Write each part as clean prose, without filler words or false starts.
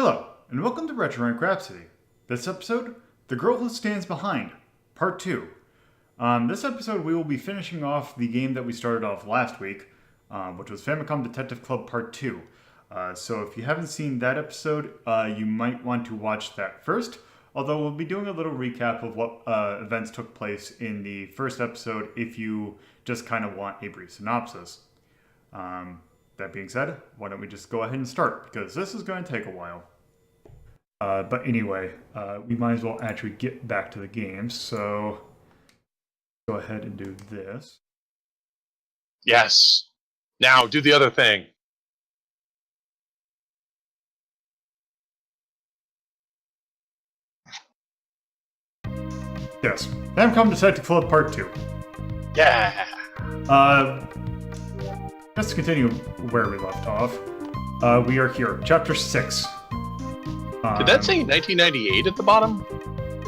Hello, and welcome to Rhapsody. This episode, The Girl Who Stands Behind, Part 2. This episode, we will be finishing off the game that we started off last week, which was Famicom Detective Club Part 2. So if you haven't seen that episode, you might want to watch that first, although we'll be doing a little recap of what events took place in the first episode if you just kind of want a brief synopsis. That being said, why don't we just go ahead and start, because this is going to take a while. But anyway, we might as well actually get back to the game, so go ahead and do this. Yes. Now, do the other thing. Yes, Famicom Detective Club Part 2. Yeah. Just to continue where we left off, we are here, Chapter 6. Did that say 1998 at the bottom?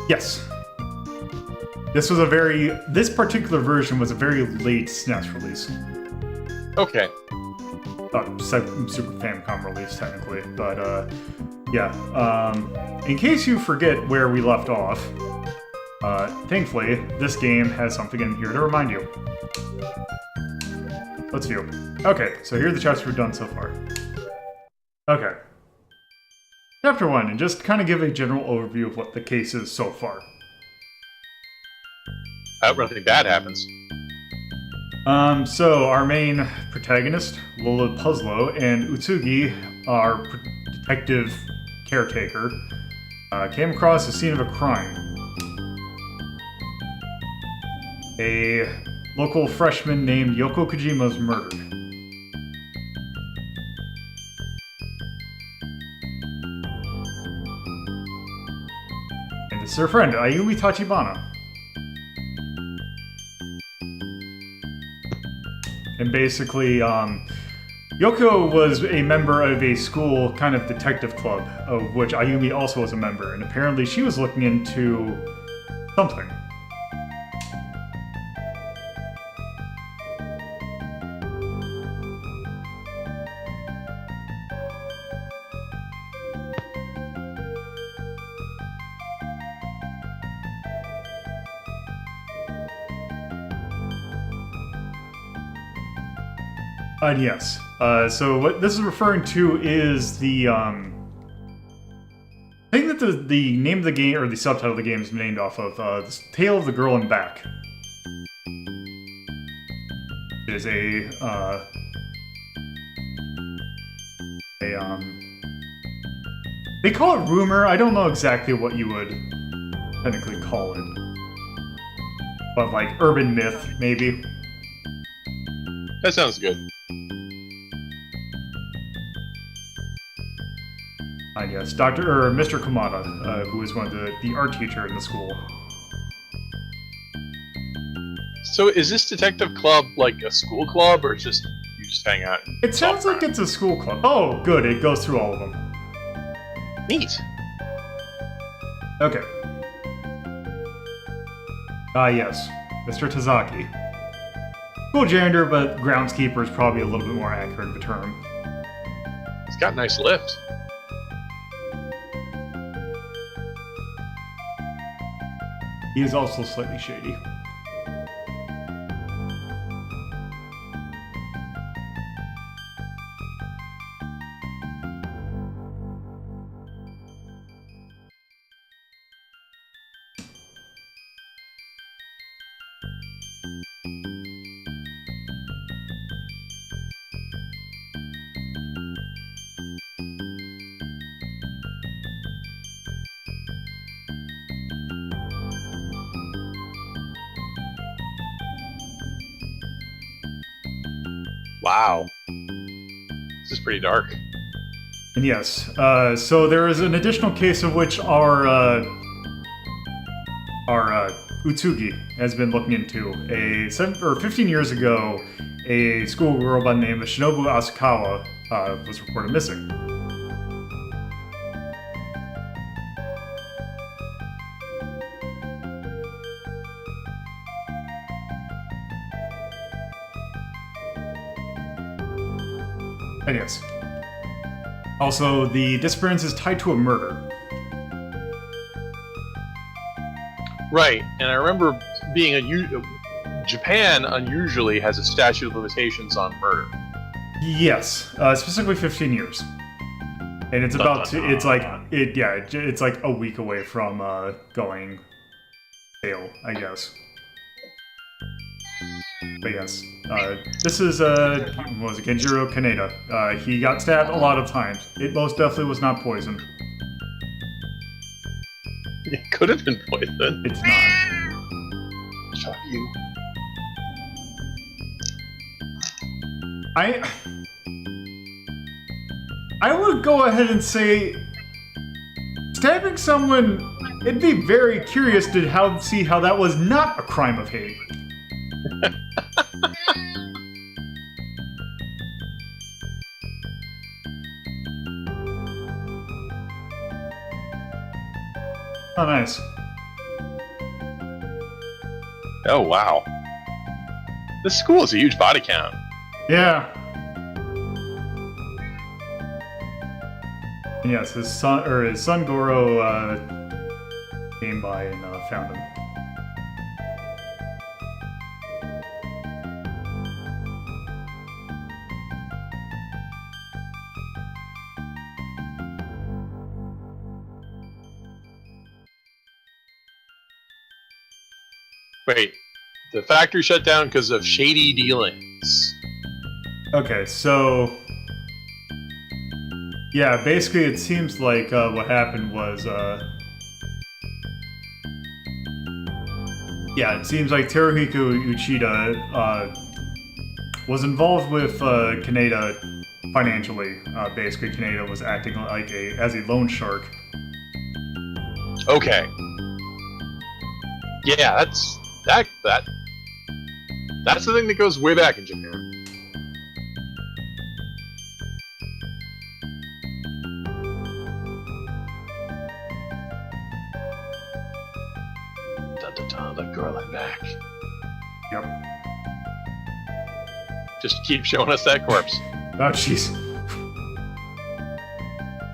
Yes. This particular version was a very late SNES release. Okay. Super Famicom release, technically. But, yeah. In case you forget where we left off, thankfully, this game has something in here to remind you. Let's view. Okay, so here are the chapters we've done so far. Okay. Chapter 1, and just kind of give a general overview of what the case is so far. I hope nothing bad happens. So our main protagonist, Lola Puzzlo, and Utsugi, our detective caretaker, came across the scene of a crime. A local freshman named Yoko Kojima was murdered. And it's her friend, Ayumi Tachibana. And basically, Yoko was a member of a school kind of detective club, of which Ayumi also was a member, and apparently she was looking into something. Yes. So what this is referring to is the, I think that the name of the game, or the subtitle of the game is named off of, the Tale of the Girl in Back. It is they call it rumor. I don't know exactly what you would technically call it. But like urban myth, maybe. That sounds good. Yes, Mr. Kamada, who is one of the art teacher in the school. So is this detective club like a school club, or just you just hang out? It sounds like it's a school club. Oh, good, it goes through all of them. Neat. Okay. Yes, Mr. Tazaki. School janitor, but groundskeeper is probably a little bit more accurate of a term. It's got a nice lift. He is also slightly shady. Wow. This is pretty dark. And yes, so there is an additional case of which our Utsugi has been looking into. 15 years ago, a schoolgirl by the name of Shinobu Asakawa was reported missing. And yes. Also, the disappearance is tied to a murder. Right, and I remember being Japan unusually has a statute of limitations on murder. Yes, specifically 15 years. And it's about to, it's like a week away from going stale, I guess. But yes, this is, what was it, Kenjiro Kaneda. He got stabbed a lot of times. It most definitely was not poison. It could have been poison. It's not. Fuck you. I would go ahead and say stabbing someone, it'd be very curious to see how that was not a crime of hate. Oh, nice. Oh, wow. This school is a huge body count. Yeah. And yes, his son Goro came by and found him. Wait, the factory shut down because of shady dealings. Okay, so yeah, basically it seems like what happened was it seems like Teruhiko Uchida was involved with Kaneda financially. Basically, Kaneda was acting like as a loan shark. Okay. Yeah, that's the thing that goes way back in Japan. The girl I'm back. Yep. Just keep showing us that corpse. Oh, jeez.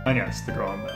And yes, the girl I'm back.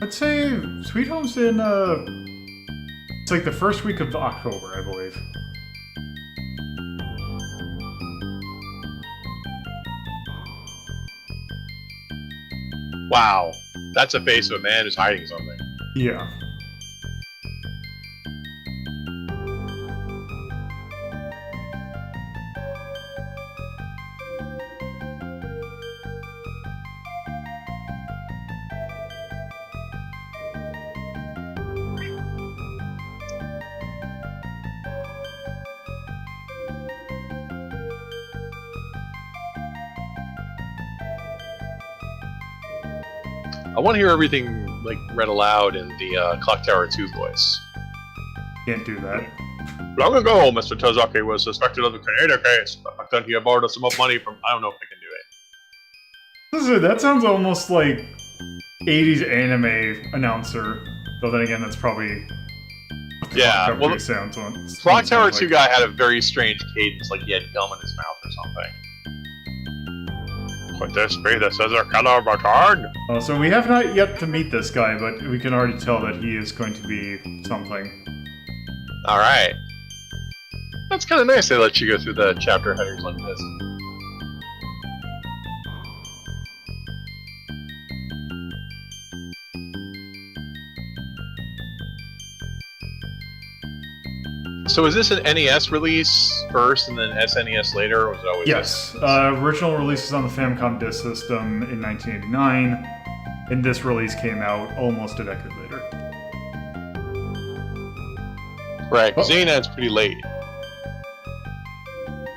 I'd say Sweet Home's in, it's like the first week of October, I believe. Wow, that's a face of a man who's hiding something. Yeah. I want to hear everything like read aloud in the Clock Tower 2 voice. Can't do that. Long ago, Mr. Tozaki was suspected of the Kaneda case. Back then, he had borrowed some money from. I don't know if I can do it. Listen, that sounds almost like 80s anime announcer. Though then again, that's probably Yeah, well, Clock Tower 2 guy had a very strange cadence, like he had gum in his mouth or something. Could this be the scissor killer returned? Oh, so we have not yet to meet this guy, but we can already tell that he is going to be something. Alright. That's kind of nice they let you go through the chapter headers like this. So is this an NES release first and then SNES later, or was it always Yes. Original release is on the Famicom disk system in 1989, and this release came out almost a decade later. Right, because 89's pretty late.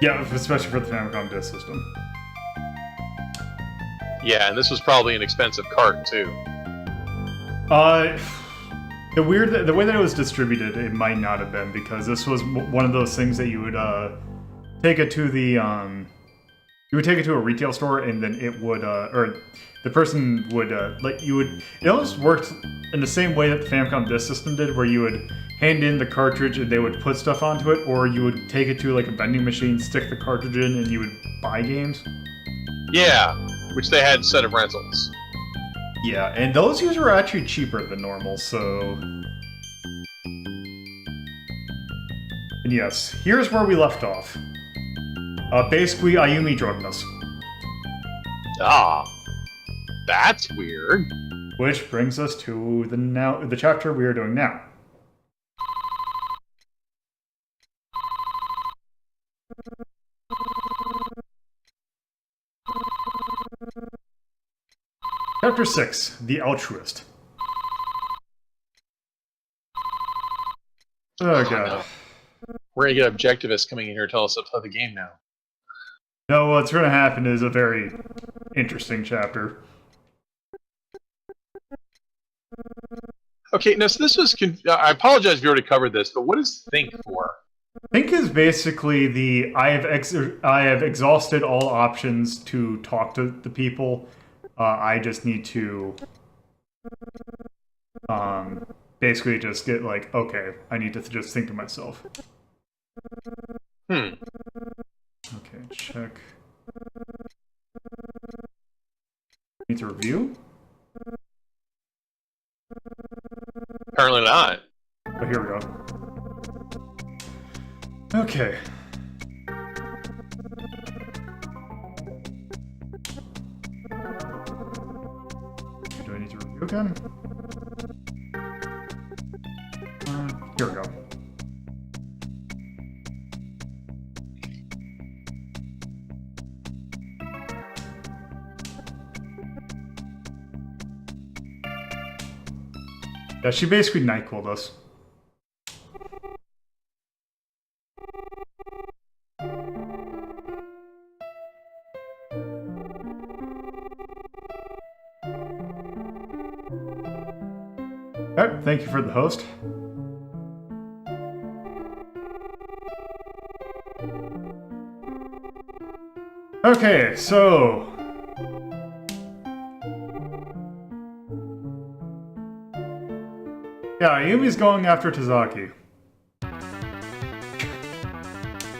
Yeah, especially for the Famicom disk system. Yeah, and this was probably an expensive cart, too. The way that it was distributed, it might not have been, because this was one of those things that you would take it to the you would take it to a retail store, and then it would or the person would it almost worked in the same way that the Famicom disk system did, where you would hand in the cartridge and they would put stuff onto it, or you would take it to like a vending machine, stick the cartridge in, and you would buy games. Yeah, which they had set of rentals. Yeah, and those usually were actually cheaper than normal, so... And yes, here's where we left off. Basically, Ayumi drugged us. Ah, that's weird. Which brings us to the chapter we are doing now. Chapter 6, The Altruist. Oh god. No. We're gonna get objectivists coming in here to tell us how to play the game now. No, what's gonna happen is a very interesting chapter. Okay, now so this was... I apologize if you already covered this, but what is Think for? Think is basically the I have exhausted all options to talk to the people. I just need to basically just get like, okay, I need to just think to myself. Okay, check. Need to review? Apparently not. Oh, here we go. Okay. Do I need to review again? Here we go. Yeah, she basically NyQuil'd us. Alright, thank you for the host. Okay, so... yeah, Ayumi's going after Tazaki.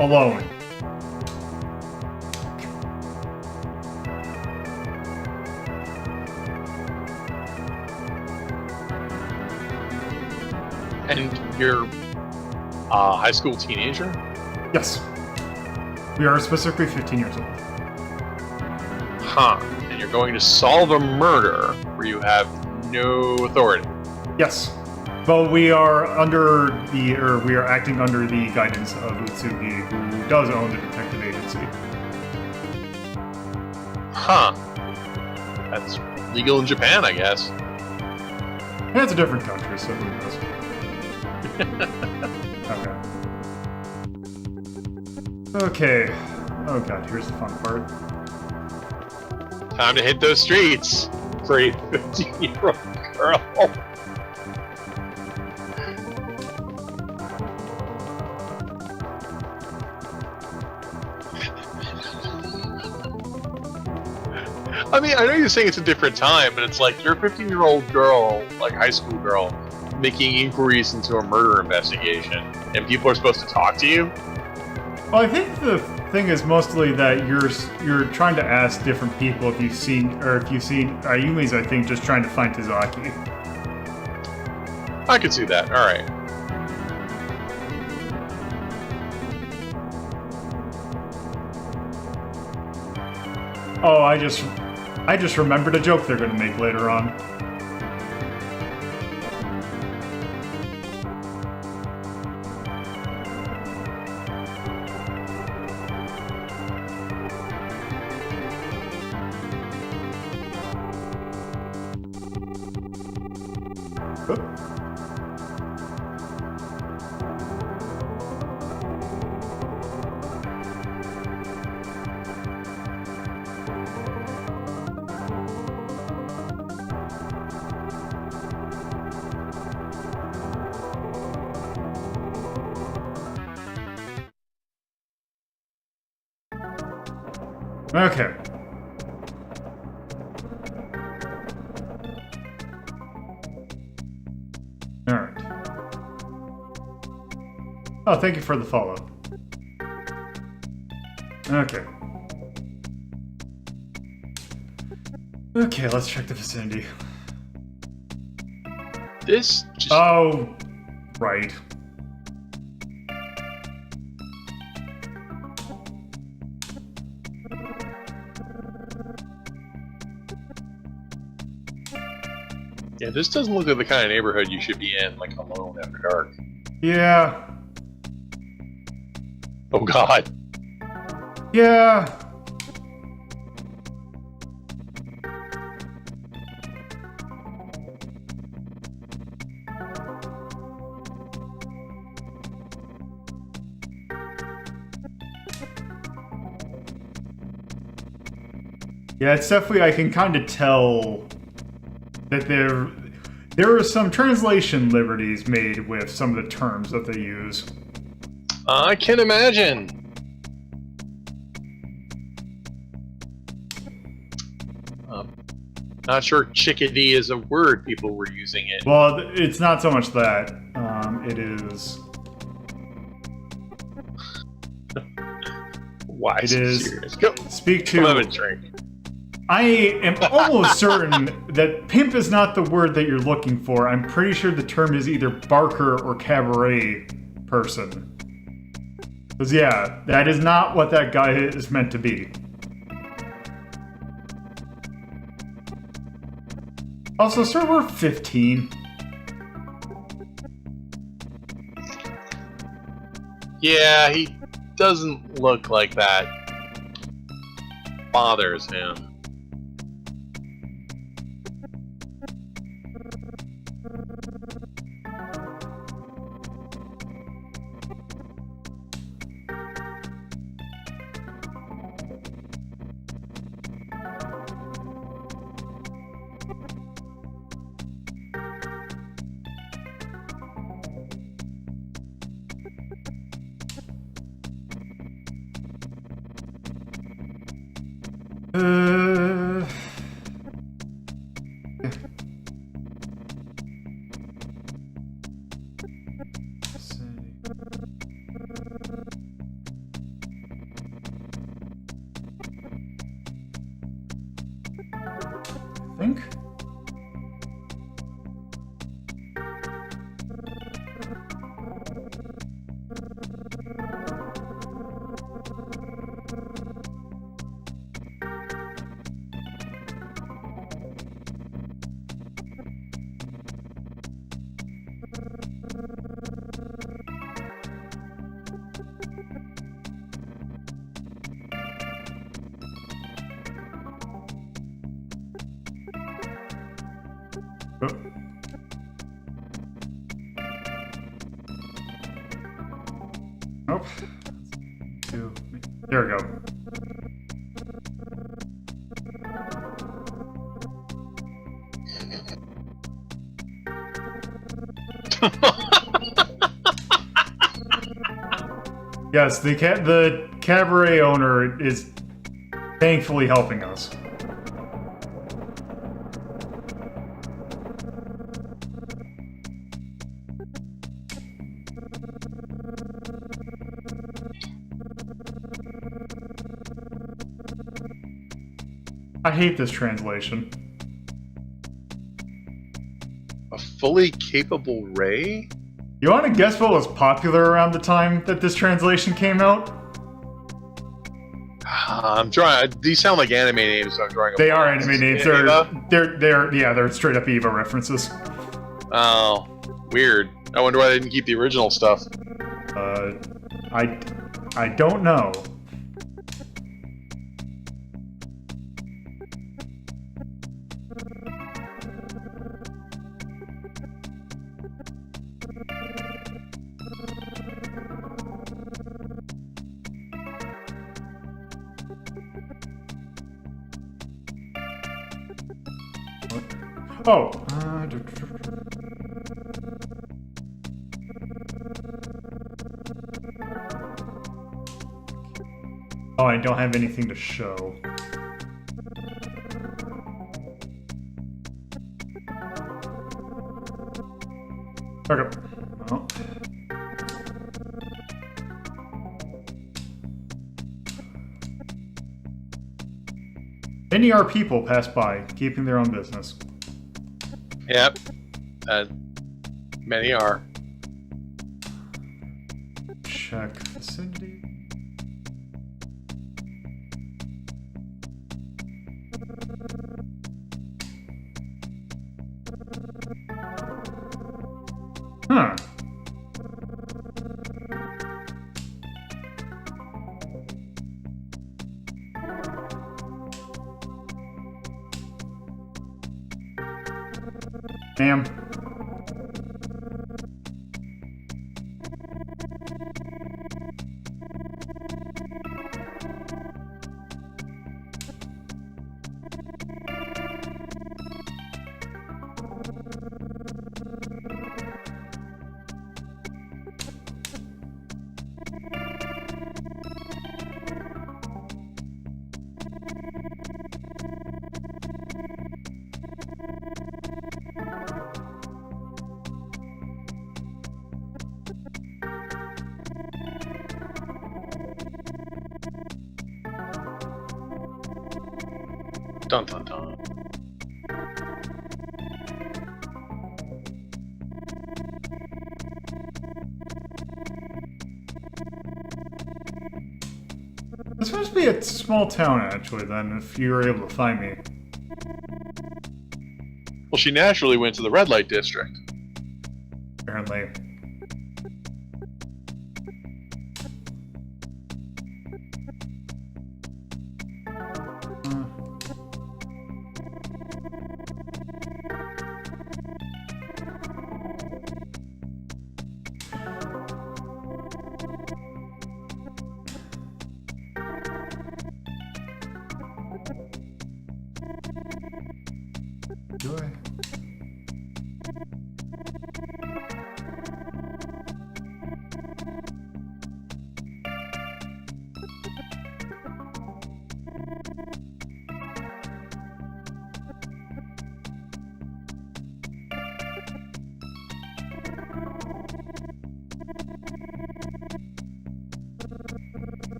Alone. And you're a high school teenager? Yes. We are specifically 15 years old. Huh. And you're going to solve a murder where you have no authority. Yes. But we are we are acting under the guidance of Utsugi, who does own the detective agency. Huh. That's legal in Japan, I guess. And it's a different country, so who knows? Okay. Okay. Oh god, here's the fun part. Time to hit those streets for a 15-year-old girl. I mean, I know you're saying it's a different time, but it's like you're a 15-year-old girl, like high school girl, making inquiries into a murder investigation, and people are supposed to talk to you? Well, I think the thing is mostly that you're trying to ask different people if you've seen Ayumi's, I think, just trying to find Tazaki. I could see that. All right. Oh, I just remembered a joke they're going to make later on. Okay. Alright. Oh, thank you for the follow. Okay. Okay, let's check the vicinity. This just... Oh, right. Yeah, this doesn't look like the kind of neighborhood you should be in, like, alone after dark. Yeah. Oh, God. Yeah. Yeah, it's definitely, I can kind of tell that there are some translation liberties made with some of the terms that they use. I can imagine. Not sure chickadee is a word people were using it. Well, it's not so much that. It is... Why It so is... serious? Go. Speak Come have a to... drink. I am almost certain that pimp is not the word that you're looking for. I'm pretty sure the term is either barker or cabaret person. Because, yeah, that is not what that guy is meant to be. Also, sir, we're 15. Yeah, he doesn't look like that bothers him. Think? Nope. There we go. Yes, the cabaret owner is thankfully helping us. I hate this translation. A fully capable Ray? You want to guess what was popular around the time that this translation came out? I'm trying. These sound like anime names, so I'm drawing. They are anime names. Eva? They're straight up Eva references. Oh, weird. I wonder why they didn't keep the original stuff. I don't know. Oh. Oh, I don't have anything to show. Okay. Oh. Many are people pass by, keeping their own business. Yep. Many are. Check vicinity. Huh. Ma'am. Dun dun dun. This must be a small town, actually, then, if you were able to find me. Well, she naturally went to the red light district. Apparently. Do I?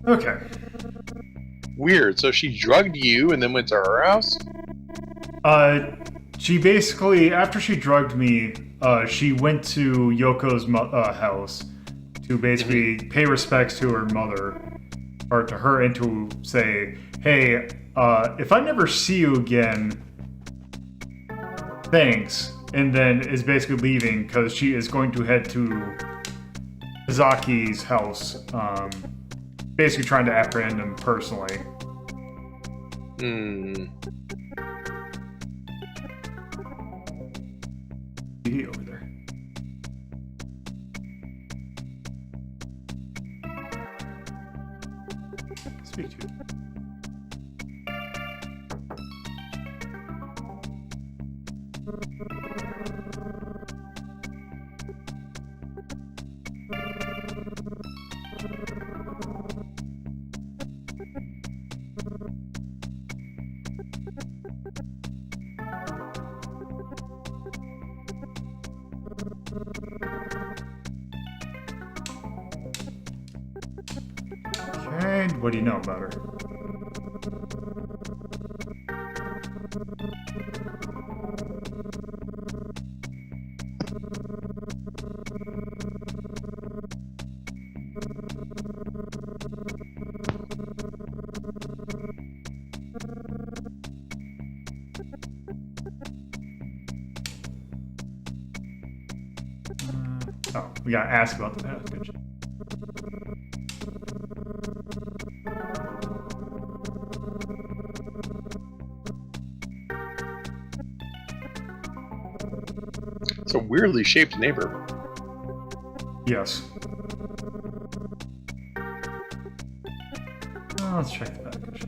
Okay. Weird. So she drugged you and then went to her house? She basically, after she drugged me, she went to Yoko's house to basically pay respects to her mother, or to her, and to say, hey, if I never see you again, thanks. And then is basically leaving because she is going to head to Zaki's house, basically trying to apprehend him personally. He over there. Speak to you. Okay, what do you know about her? Oh, we gotta ask about the package. It's a weirdly shaped neighbor. Yes. Let's check the package.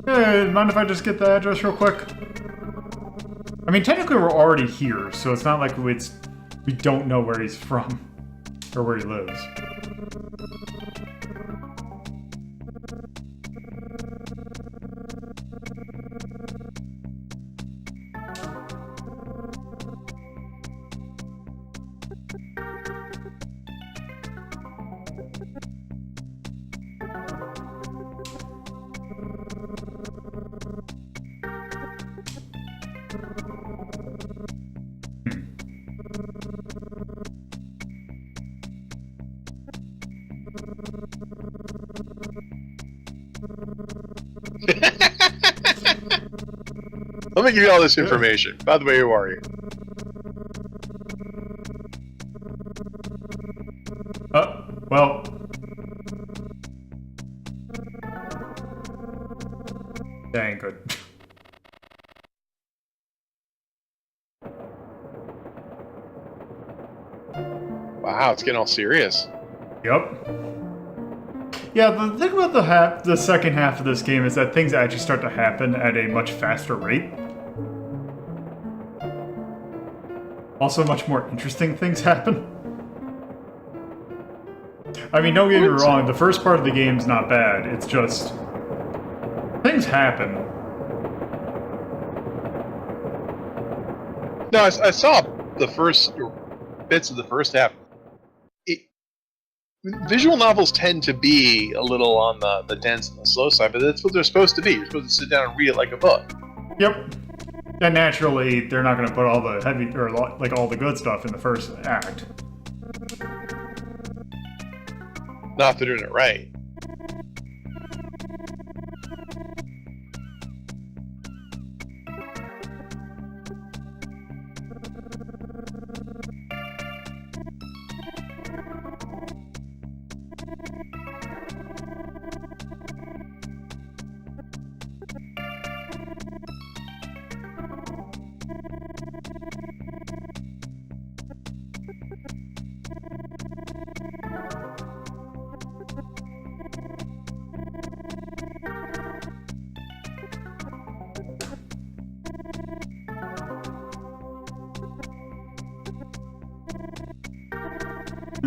Hey, mind if I just get the address real quick? I mean, technically we're already here, so it's not like we don't know where he's from. Or where he lives. Let me give you all this information. By the way, who are you? Well... That ain't good. Wow, it's getting all serious. Yep. Yeah, the thing about the second half of this game is that things actually start to happen at a much faster rate. Also, much more interesting things happen. I mean, don't get me wrong, the first part of the game's not bad, it's just... things happen. No, I saw the first bits of the first half. Visual novels tend to be a little on the dense and the slow side, but that's what they're supposed to be. You're supposed to sit down and read it like a book. Yep. And naturally, they're not going to put all the heavy, or like all the good stuff in the first act. Not if they're doing it right.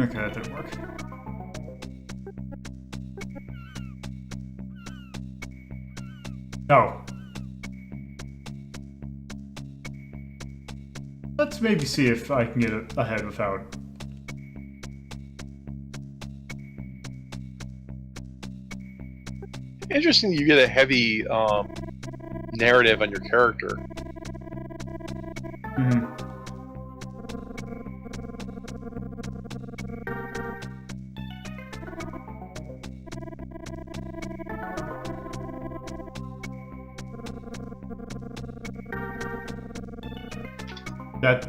Okay, that didn't work. Oh. Let's maybe see if I can get it ahead without... Interesting you get a heavy narrative on your character. Mm-hmm.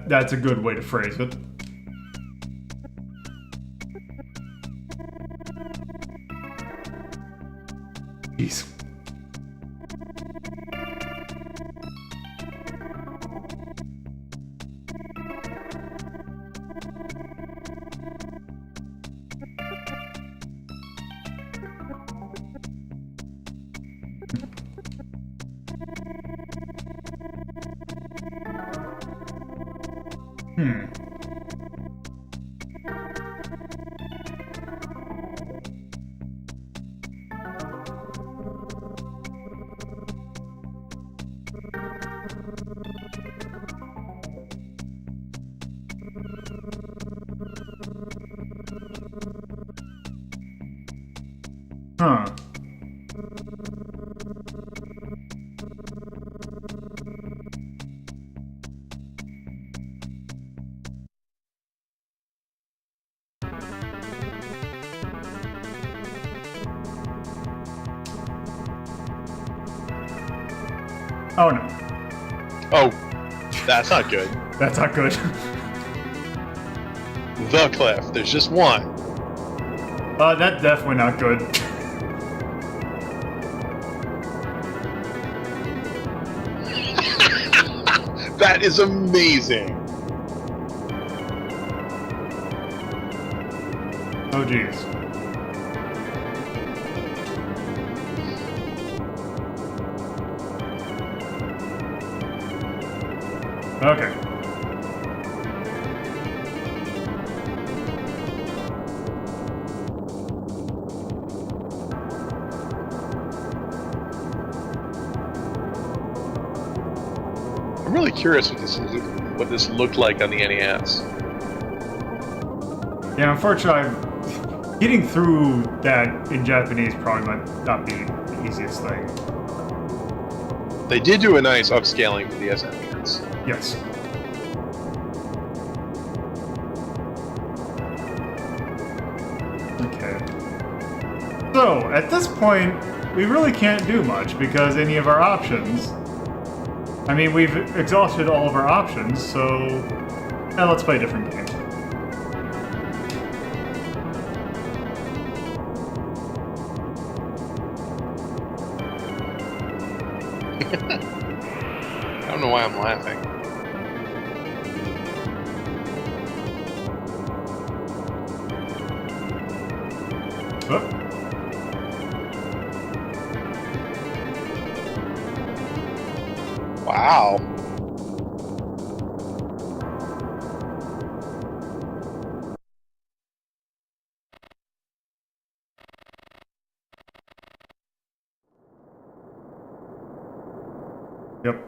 That's a good way to phrase it. Jeez. Huh. Oh no. Oh, that's not good. That's not good. The cliff. There's just one. That's definitely not good. That is amazing. Oh, geez. Okay. I'm really curious what this looked like on the NES. Yeah, unfortunately, getting through that in Japanese probably might not be the easiest thing. They did do a nice upscaling for the SNES. Yes. Okay. So, at this point, we really can't do much because any of our options... I mean, we've exhausted all of our options, so... Now let's play a different game. I don't know why I'm laughing. Oh. Wow. Yep.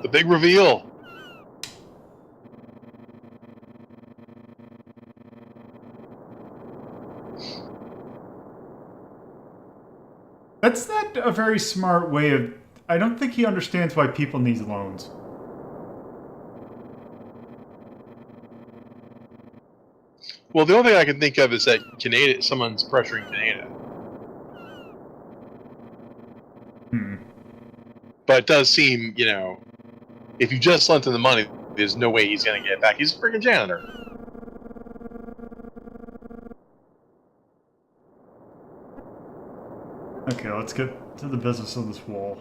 The big reveal. That's not a very smart way of... I don't think he understands why people need loans. Well, the only thing I can think of is that someone's pressuring Kaneda. But it does seem, you know, if you just lent him the money, there's no way he's going to get it back. He's a freaking janitor. Okay, let's get to the business of this wall.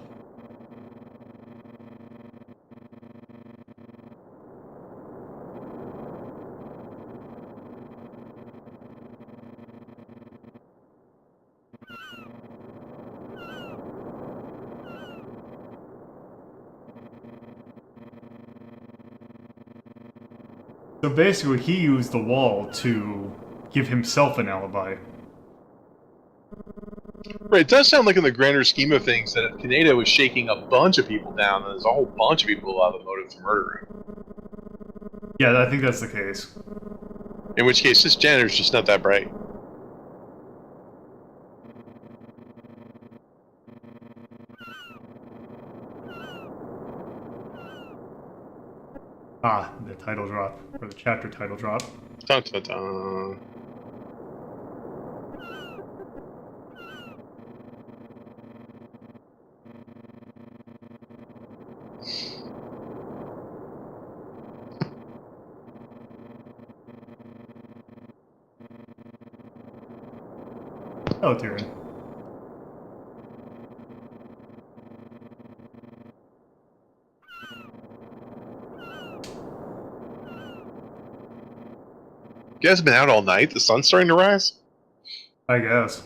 So basically, he used the wall to give himself an alibi. Right, it does sound like in the grander scheme of things that Kaneda was shaking a bunch of people down, and there's a whole bunch of people who have a motive to murder him. Yeah, I think that's the case. In which case, this janitor's just not that bright. Ah, the title drop, or the chapter title drop. Dun, dun, dun. Oh, Tyrion. You guys have been out all night? The sun's starting to rise? I guess.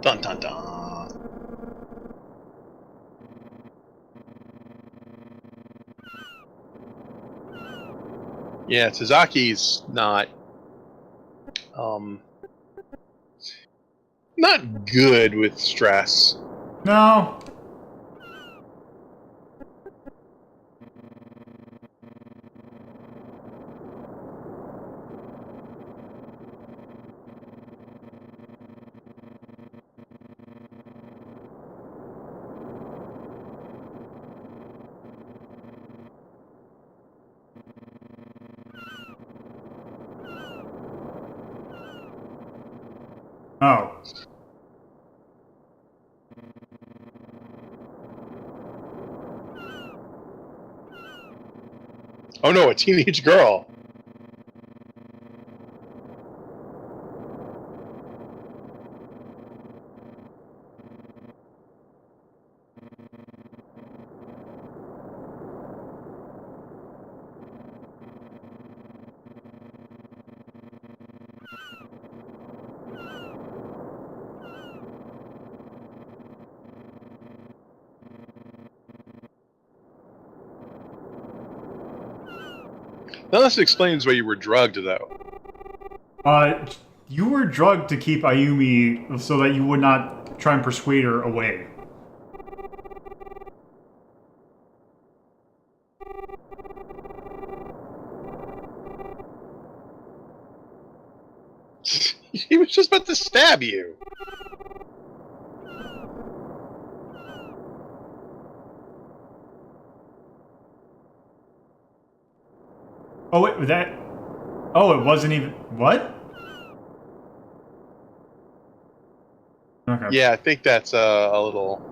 Dun dun dun. Yeah, Tazaki's not good with stress. No. Oh. Oh no, a teenage girl. Now this explains why you were drugged, though. You were drugged to keep Ayumi so that you would not try and persuade her away. He was just about to stab you. Oh, wait, that... Oh, it wasn't even... What? Okay. Yeah, I think that's a little...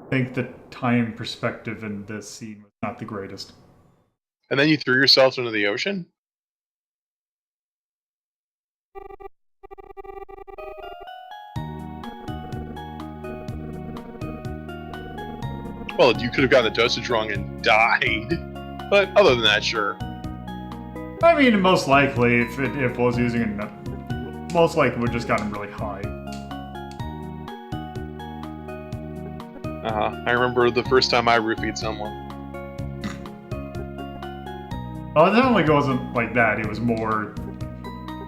I think the time perspective in this scene was not the greatest. And then you threw yourselves into the ocean? Well, you could have gotten the dosage wrong and died. But other than that, sure. I mean, most likely, if it was using it, most likely would have just gotten really high. I remember the first time I roofied someone. Oh, it sounded like it wasn't like that. It was more...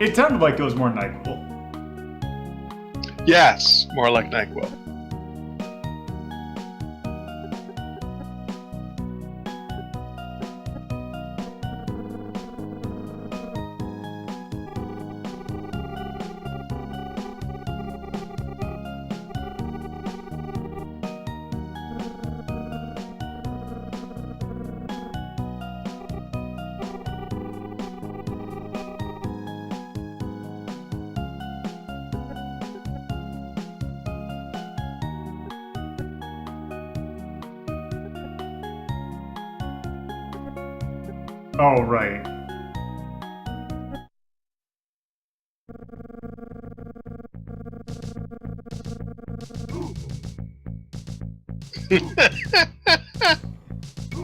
It sounded like it was more NyQuil. Yes, more like NyQuil. Oh, right.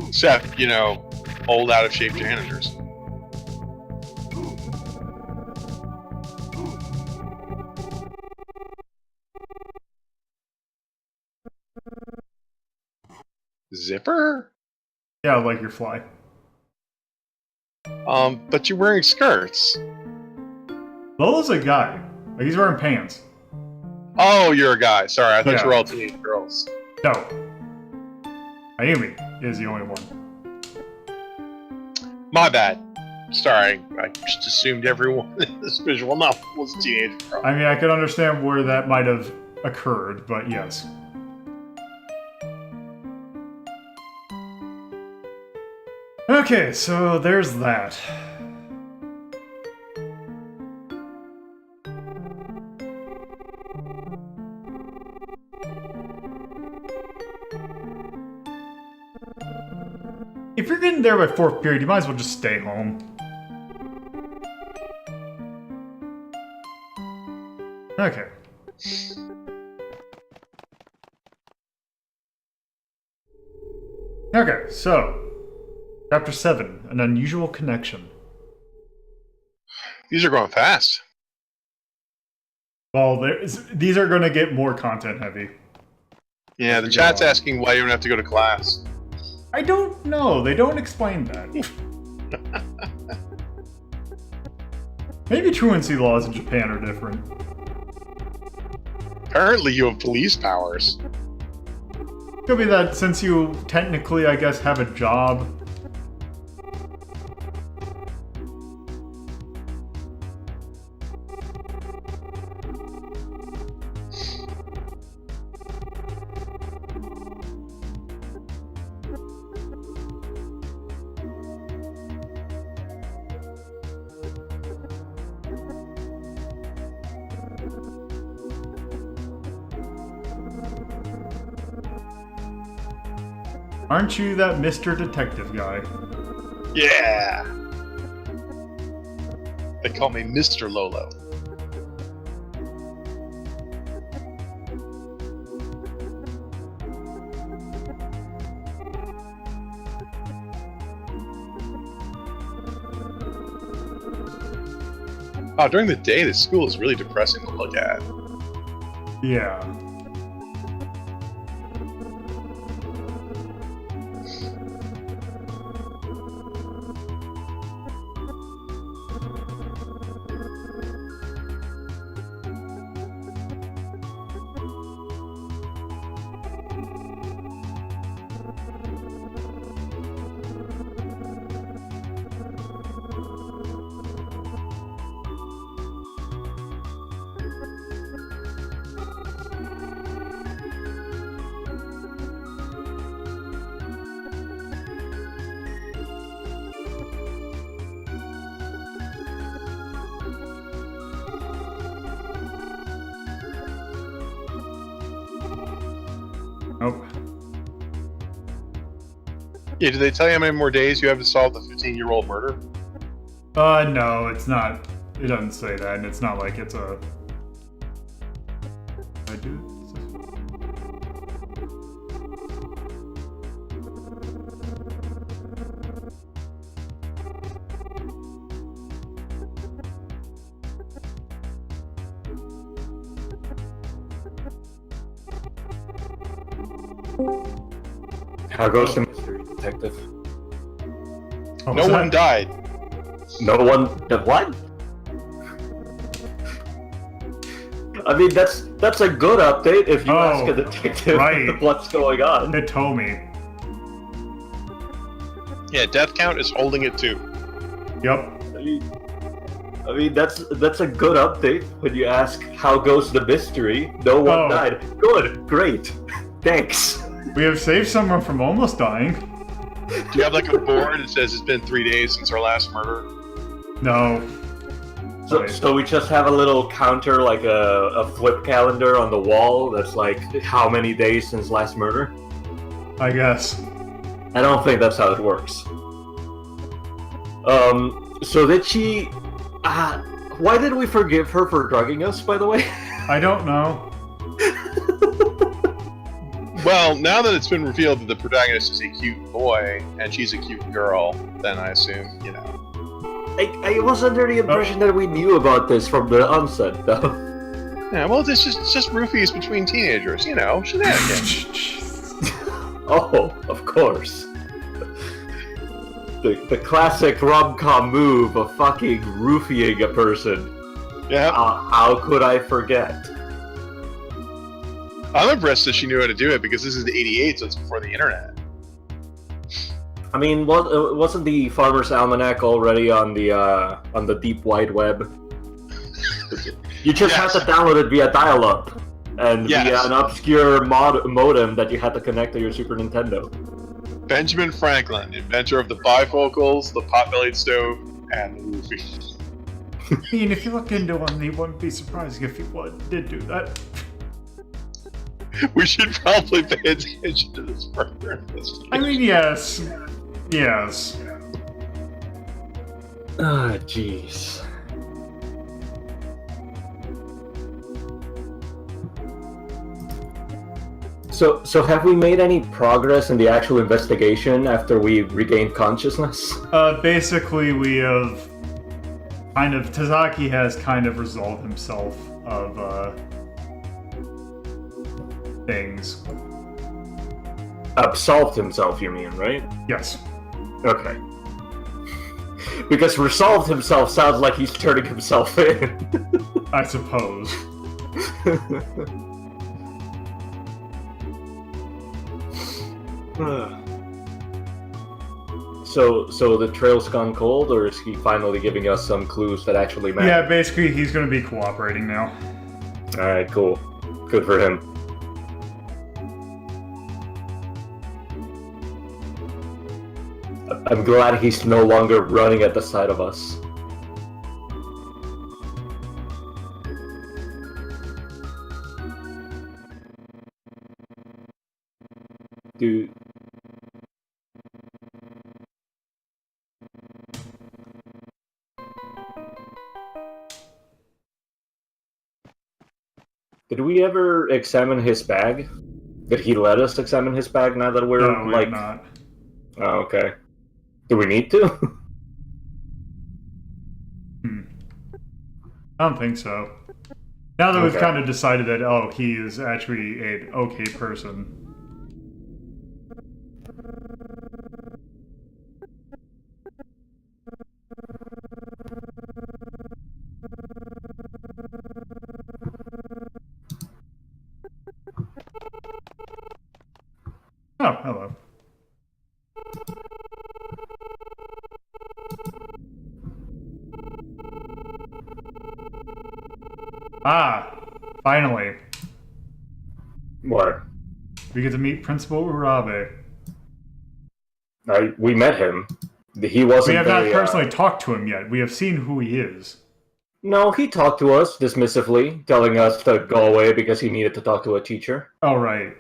Except, you know, old out-of-shape janitors. Zipper? Yeah, like your fly. But you're wearing skirts. Lola's a guy. Like, he's wearing pants. Oh, you're a guy. Sorry, I thought Yeah. you were all teenage girls. No. Ayumi is the only one. My bad. Sorry, I just assumed everyone in this visual novel was a teenage girl. I mean, I could understand where that might have occurred, but yes. Okay, so there's that. If you're getting there by fourth period, you might as well just stay home. Okay. Okay, so Chapter 7, An Unusual Connection. These are going fast. Well, these are going to get more content heavy. Yeah, the chat's asking why you don't have to go to class. I don't know. They don't explain that. Maybe truancy laws in Japan are different. Apparently, you have police powers. Could be that since you technically, I guess, have a job. Aren't you that Mr. Detective guy? Yeah! They call me Mr. Lolo. Oh, during the day, this school is really depressing to look at. Yeah. Nope. Yeah, did they tell you how many more days you have to solve the 15-year-old murder? No, it's not. It doesn't say that, and it's not like it's a... I do? How goes the mystery detective? What No was one that? died. No one. What? I mean, that's a good update if you ask a detective right. what's going on. It told me. Yeah, death count is holding it too. Yep. I mean that's a good update when you ask how goes the mystery. No one died. Good, great, thanks. We have saved someone from almost dying. Do you have like a board that says it's been 3 days since our last murder? No. So we just have a little counter, like a flip calendar on the wall that's like how many days since last murder? I guess. I don't think that's how it works. So did she... why did we forgive her for drugging us, by the way? I don't know. Well, now that it's been revealed that the protagonist is a cute boy and she's a cute girl, then I assume, you know. I was under the impression that we knew about this from the onset, though. Yeah, well, it's just roofies between teenagers, you know, shenanigans. Oh, of course. The classic rom-com move of fucking roofying a person. Yeah. How could I forget? I'm impressed that she knew how to do it because this is the '88, so it's before the internet. I mean, wasn't the Farmer's Almanac already on the deep wide web? You just had to download it via dial-up and via an obscure modem that you had to connect to your Super Nintendo. Benjamin Franklin, inventor of the bifocals, the pot-bellied stove, and the roofie. I mean, if you look into one, you wouldn't be surprised if you did do that. We should probably pay attention to this further investigation. I mean, yes. Yes. Ah, jeez. So have we made any progress in the actual investigation after we regained consciousness? Basically, we have Tazaki has kind of resolved himself of, things. Absolved himself, you mean, right? Yes. Okay. Because resolved himself sounds like he's turning himself in. I suppose. So the trail's gone cold, or is he finally giving us some clues that actually matter? Yeah, basically he's going to be cooperating now. Alright, cool. Good for him. I'm glad he's no longer running at the side of us. Dude. Did we ever examine his bag? Did he let us examine his bag now that we're No, like... we're not. Oh, okay. Do we need to? I don't think so. Now that we've Okay. kind of decided that, oh, he is actually an okay person. Oh, hello. Ah, finally. What? We get to meet Principal Urabe. We met him. He wasn't We have not very, personally talked to him yet. We have seen who he is. No, he talked to us dismissively, telling us to go away because he needed to talk to a teacher. Oh, right.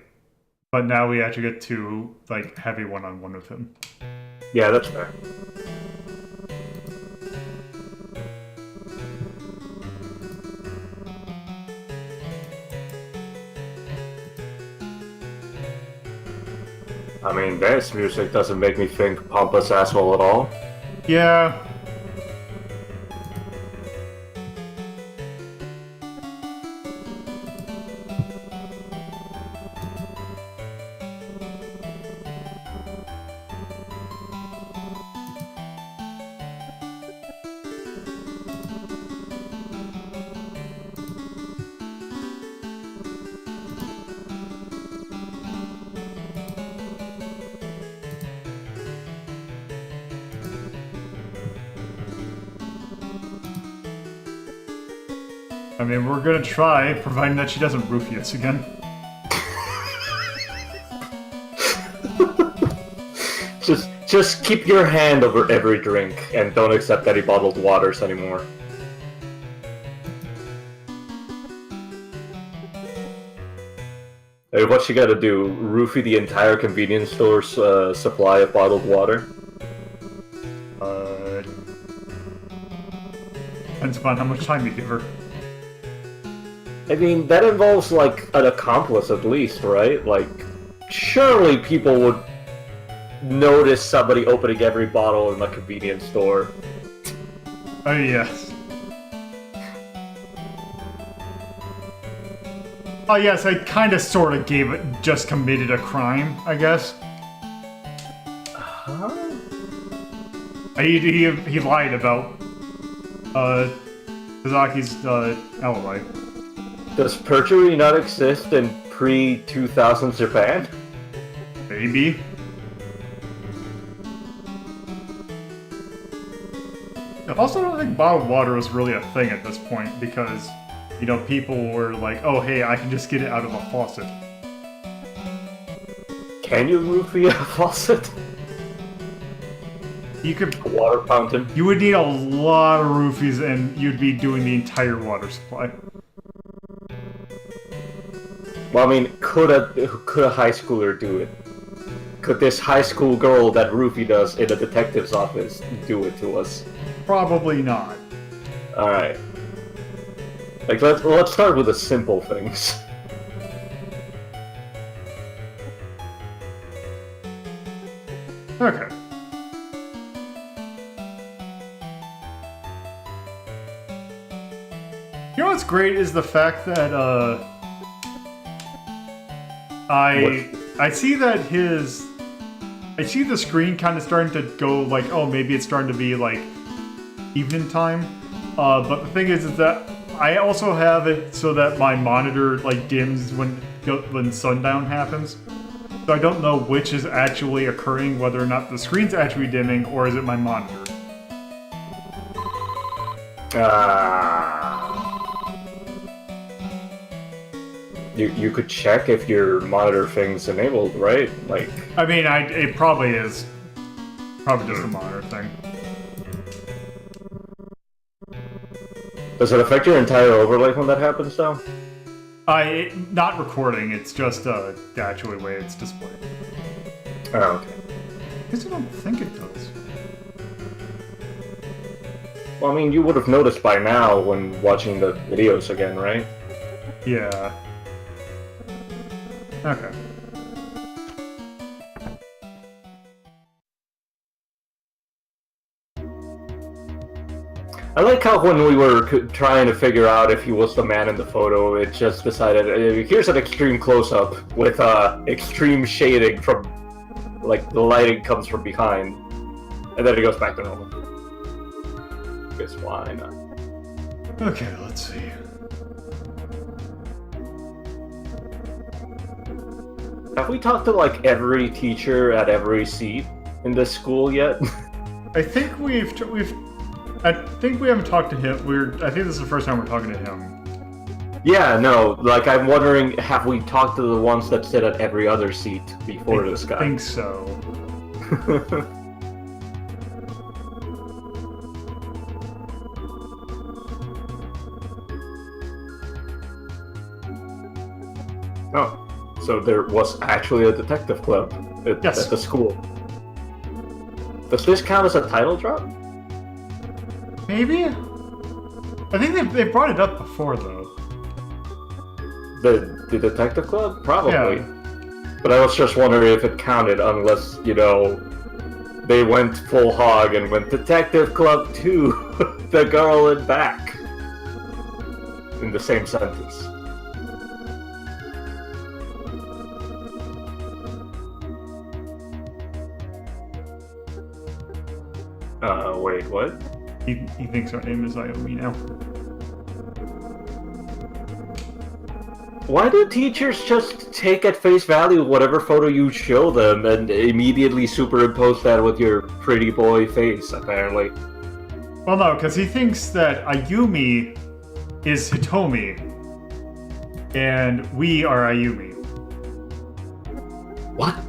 But now we actually get to, like, have a one-on-one with him. Yeah, that's fair. I mean, dance music doesn't make me think pompous asshole at all. Yeah. I mean, we're gonna try, providing that she doesn't roofie us again. Just keep your hand over every drink and don't accept any bottled waters anymore. Hey, what you gotta do? Roofie the entire convenience store's supply of bottled water? Depends upon how much time you give her. I mean, that involves, like, an accomplice at least, right? Like, surely people would notice somebody opening every bottle in a convenience store. Oh, yes. Oh, yes, I kind of sort of gave it, just committed a crime, I guess. Huh? He lied about, Sazaki's, alibi. Does perjury not exist in pre-2000s Japan? Maybe. I also don't think bottled water was really a thing at this point because, you know, people were like, oh, hey, I can just get it out of a faucet. Can you roofie a faucet? You could... A water fountain? You would need a lot of roofies and you'd be doing the entire water supply. Well, I mean, could a high schooler do it? Could this high school girl that roofied us in a detective's office do it to us? Probably not. Alright. Like, let's start with the simple things. Okay. You know what's great is the fact that, I see that I see the screen kind of starting to go like, oh, maybe it's starting to be like evening time. But the thing is that I also have it so that my monitor like dims when sundown happens. So I don't know which is actually occurring, whether or not the screen's actually dimming or is it my monitor. You could check if your monitor thing's enabled, right? Like, I mean, it probably is. Probably just a monitor thing. does it affect your entire overlay when that happens, though? Not recording, it's just the actual way it's displayed. Oh, okay. I guess I don't think it does. Well, I mean, you would have noticed by now when watching the videos again, right? Yeah. Okay. I like how when we were trying to figure out if he was the man in the photo, it just decided, here's an extreme close-up with extreme shading from, like, the lighting comes from behind. And then it goes back to normal. Guess why not? Okay, let's see. Have we talked to, like, every teacher at every seat in this school yet? I think I think we haven't talked to him. I think this is the first time we're talking to him. Yeah, no, like, I'm wondering, have we talked to the ones that sit at every other seat before this guy? I think so. Oh, so there was actually a detective club at the school. Does this count as a title drop? Maybe? I think they brought it up before, though. The detective club? Probably. Yeah. But I was just wondering if it counted, unless, they went full hog and went Detective Club 2, the girl in back. In the same sentence. Wait, what? He thinks her name is Ayumi now. Why do teachers just take at face value whatever photo you show them and immediately superimpose that with your pretty boy face, apparently? Well, no, because he thinks that Ayumi is Hitomi, and we are Ayumi. What?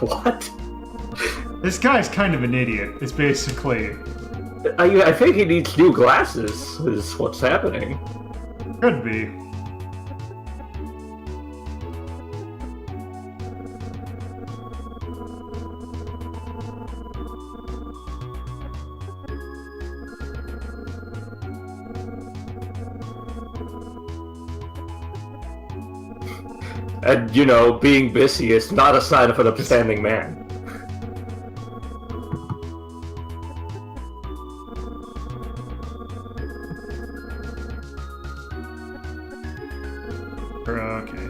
What? This guy's kind of an idiot, is basically. I think he needs new glasses, is what's happening. Could be. And, being busy is not a sign of an upstanding man. Okay.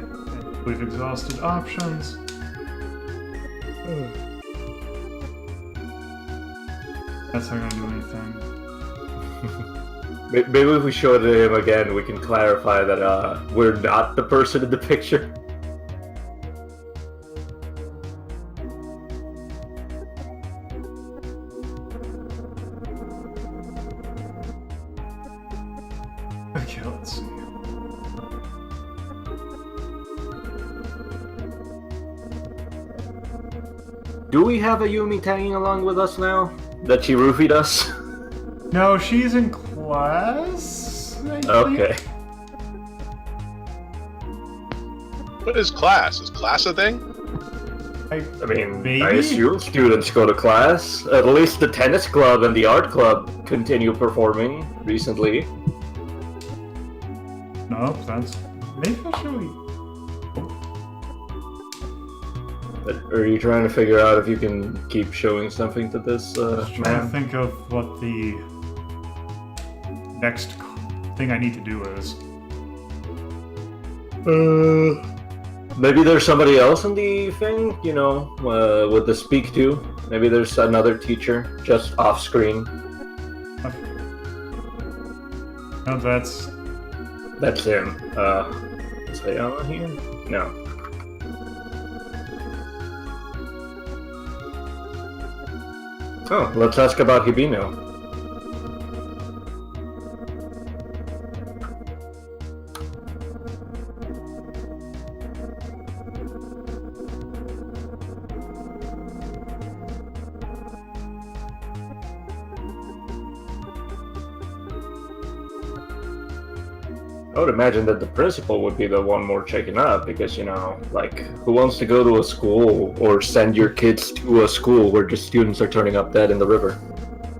We've exhausted options. That's not gonna do anything. Maybe if we show it to him again, we can clarify that we're not the person in the picture. Okay, let's see. Do we have a Yumi tagging along with us now? That she roofied us? No, she's in class, I think. Okay. What is class? Is class a thing? I mean, maybe? I assume students go to class. At least the tennis club and the art club continue performing recently. No, that's... Maybe I should... Are you trying to figure out if you can keep showing something to this trying to man? think of what the next thing I need to do is. Maybe there's somebody else in the thing, with the speak to. Maybe there's another teacher just off screen. No, that's him. Is he on here? No. Oh, let's ask about Hibino. I would imagine that the principal would be the one more checking up because, you know, like, who wants to go to a school or send your kids to a school where the students are turning up dead in the river?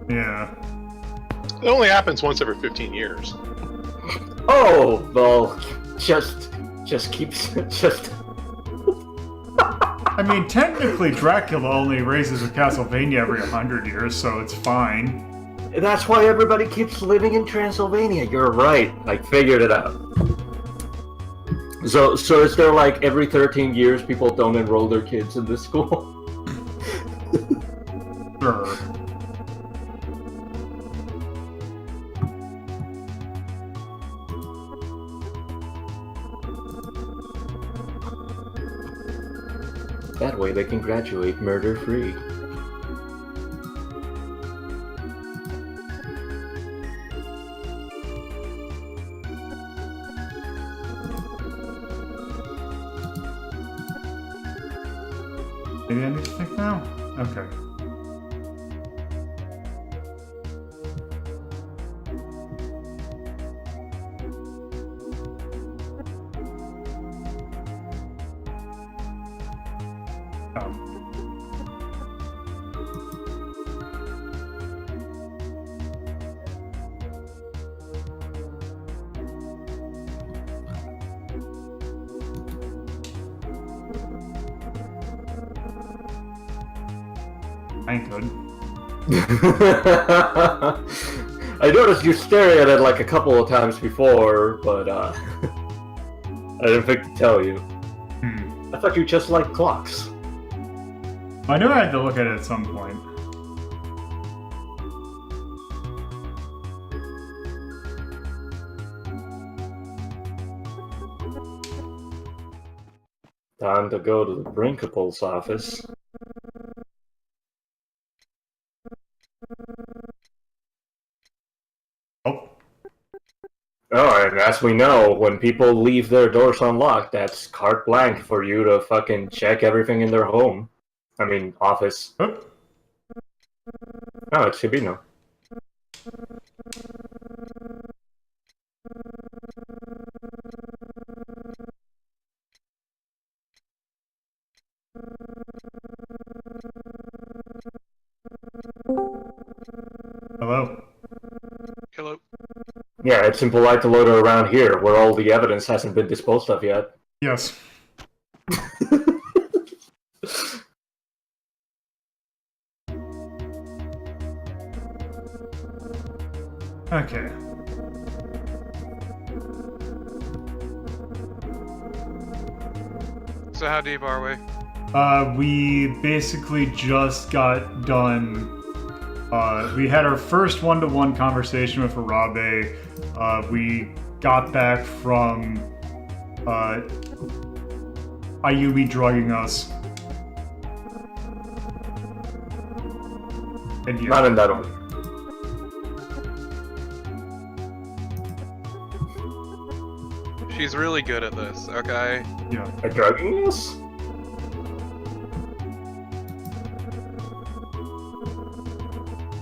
yeah. It only happens once every 15 years. Oh, well, just keeps, just... I mean, technically, Dracula only raises a Castlevania every 100 years, so it's fine. That's why everybody keeps living in Transylvania. You're right. I figured it out. So is there like every 13 years people don't enroll their kids in this school? Sure. That way they can graduate murder-free. Maybe I need to think now? Okay. I ain't good. I noticed you staring at it like a couple of times before, but I didn't think to tell you. I thought you just liked clocks. I knew I had to look at it at some point. Time to go to the Brinkable's office. Oh. Oh, and as we know, when people leave their doors unlocked, that's carte blanche for you to fucking check everything in their home. I mean, office. Oh. Oh, it's Hibino. Hello. Hello. Yeah, it's impolite to loiter around here, where all the evidence hasn't been disposed of yet. Yes. Okay. So how deep are we? We basically just got done. We had our first one-to-one conversation with Arabe. We got back from Ayumi drugging us. And yeah. Not in that order. She's really good at this, okay? Yeah. Are drugging us?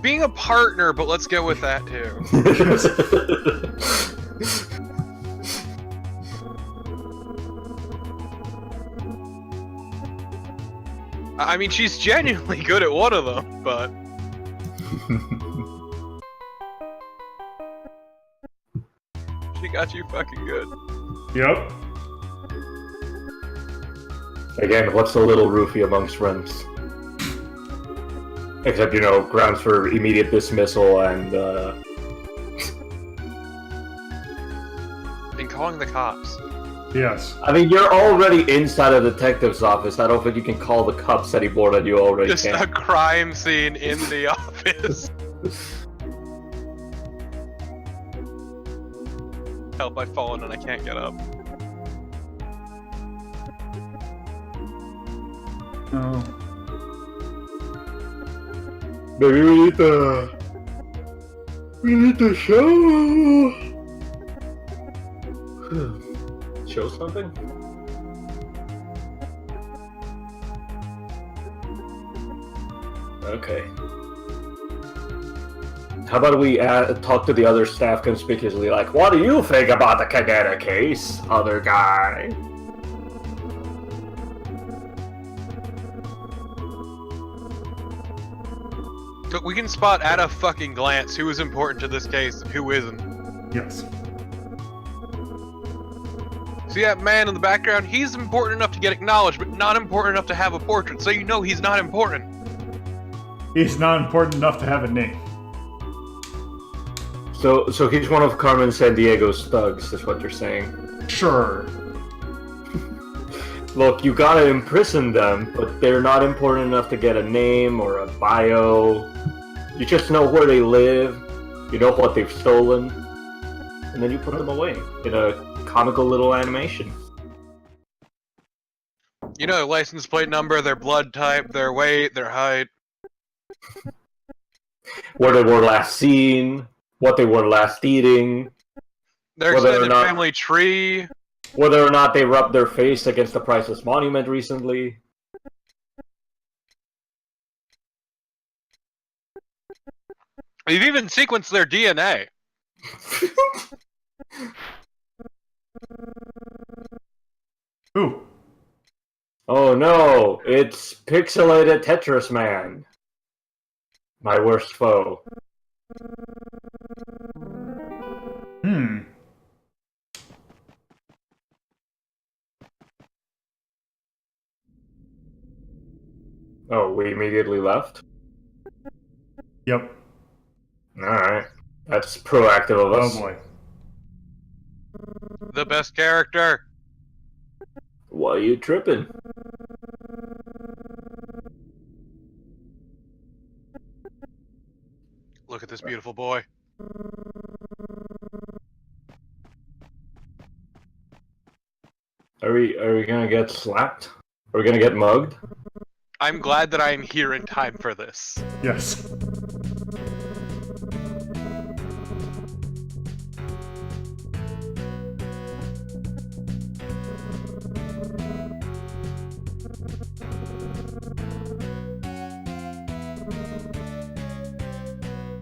Being a partner, but let's go with that too. I mean, she's genuinely good at one of them, but... She got you fucking good. Yep. Again, what's a little roofie amongst friends? Except, you know, grounds for immediate dismissal and, And calling the cops. Yes. I mean, you're already inside a detective's office. I don't think you can call the cops anymore that you already Just can. a crime scene in the office. Help, I've fallen and I can't get up. Oh. Maybe we need to show something? Okay. How about we talk to the other staff conspicuously, like, what do you think about the Cadena case, other guy? But we can spot at a fucking glance who is important to this case and who isn't. Yes. See that man in the background? He's important enough to get acknowledged, but not important enough to have a portrait, so you know he's not important. He's not important enough to have a name. So he's one of Carmen Sandiego's thugs, is what you're saying. Sure. Look, you gotta imprison them, but they're not important enough to get a name or a bio. You just know where they live, you know what they've stolen, and then you put them away in a comical little animation. You know their license plate number, their blood type, their weight, their height. Where they were last seen, what they were last eating, Their Whether or extended not- family tree. whether or not they rubbed their face against the priceless monument recently. They've even sequenced their DNA. Ooh. Oh no, it's Pixelated Tetris Man. My worst foe. Hmm. Oh, we immediately left? Yep. Alright. That's proactive of Oh us. boy. The best character. Why are you tripping? Look at this beautiful boy. Are we gonna get slapped? Are we gonna get mugged? I'm glad that I am here in time for this. Yes.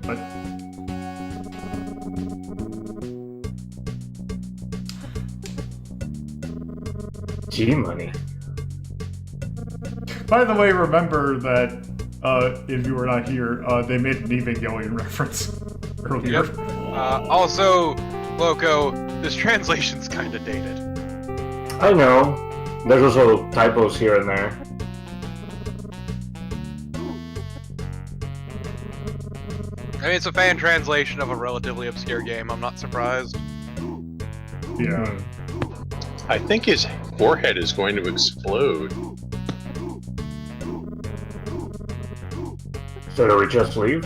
But G-money. by the way, remember that if you were not here, they made an Evangelion reference earlier. Yep. Also, Loco, this translation's kinda dated. I know. There's also typos here and there. I mean, it's a fan translation of a relatively obscure game, I'm not surprised. Yeah. I think his forehead is going to explode. So do we just leave?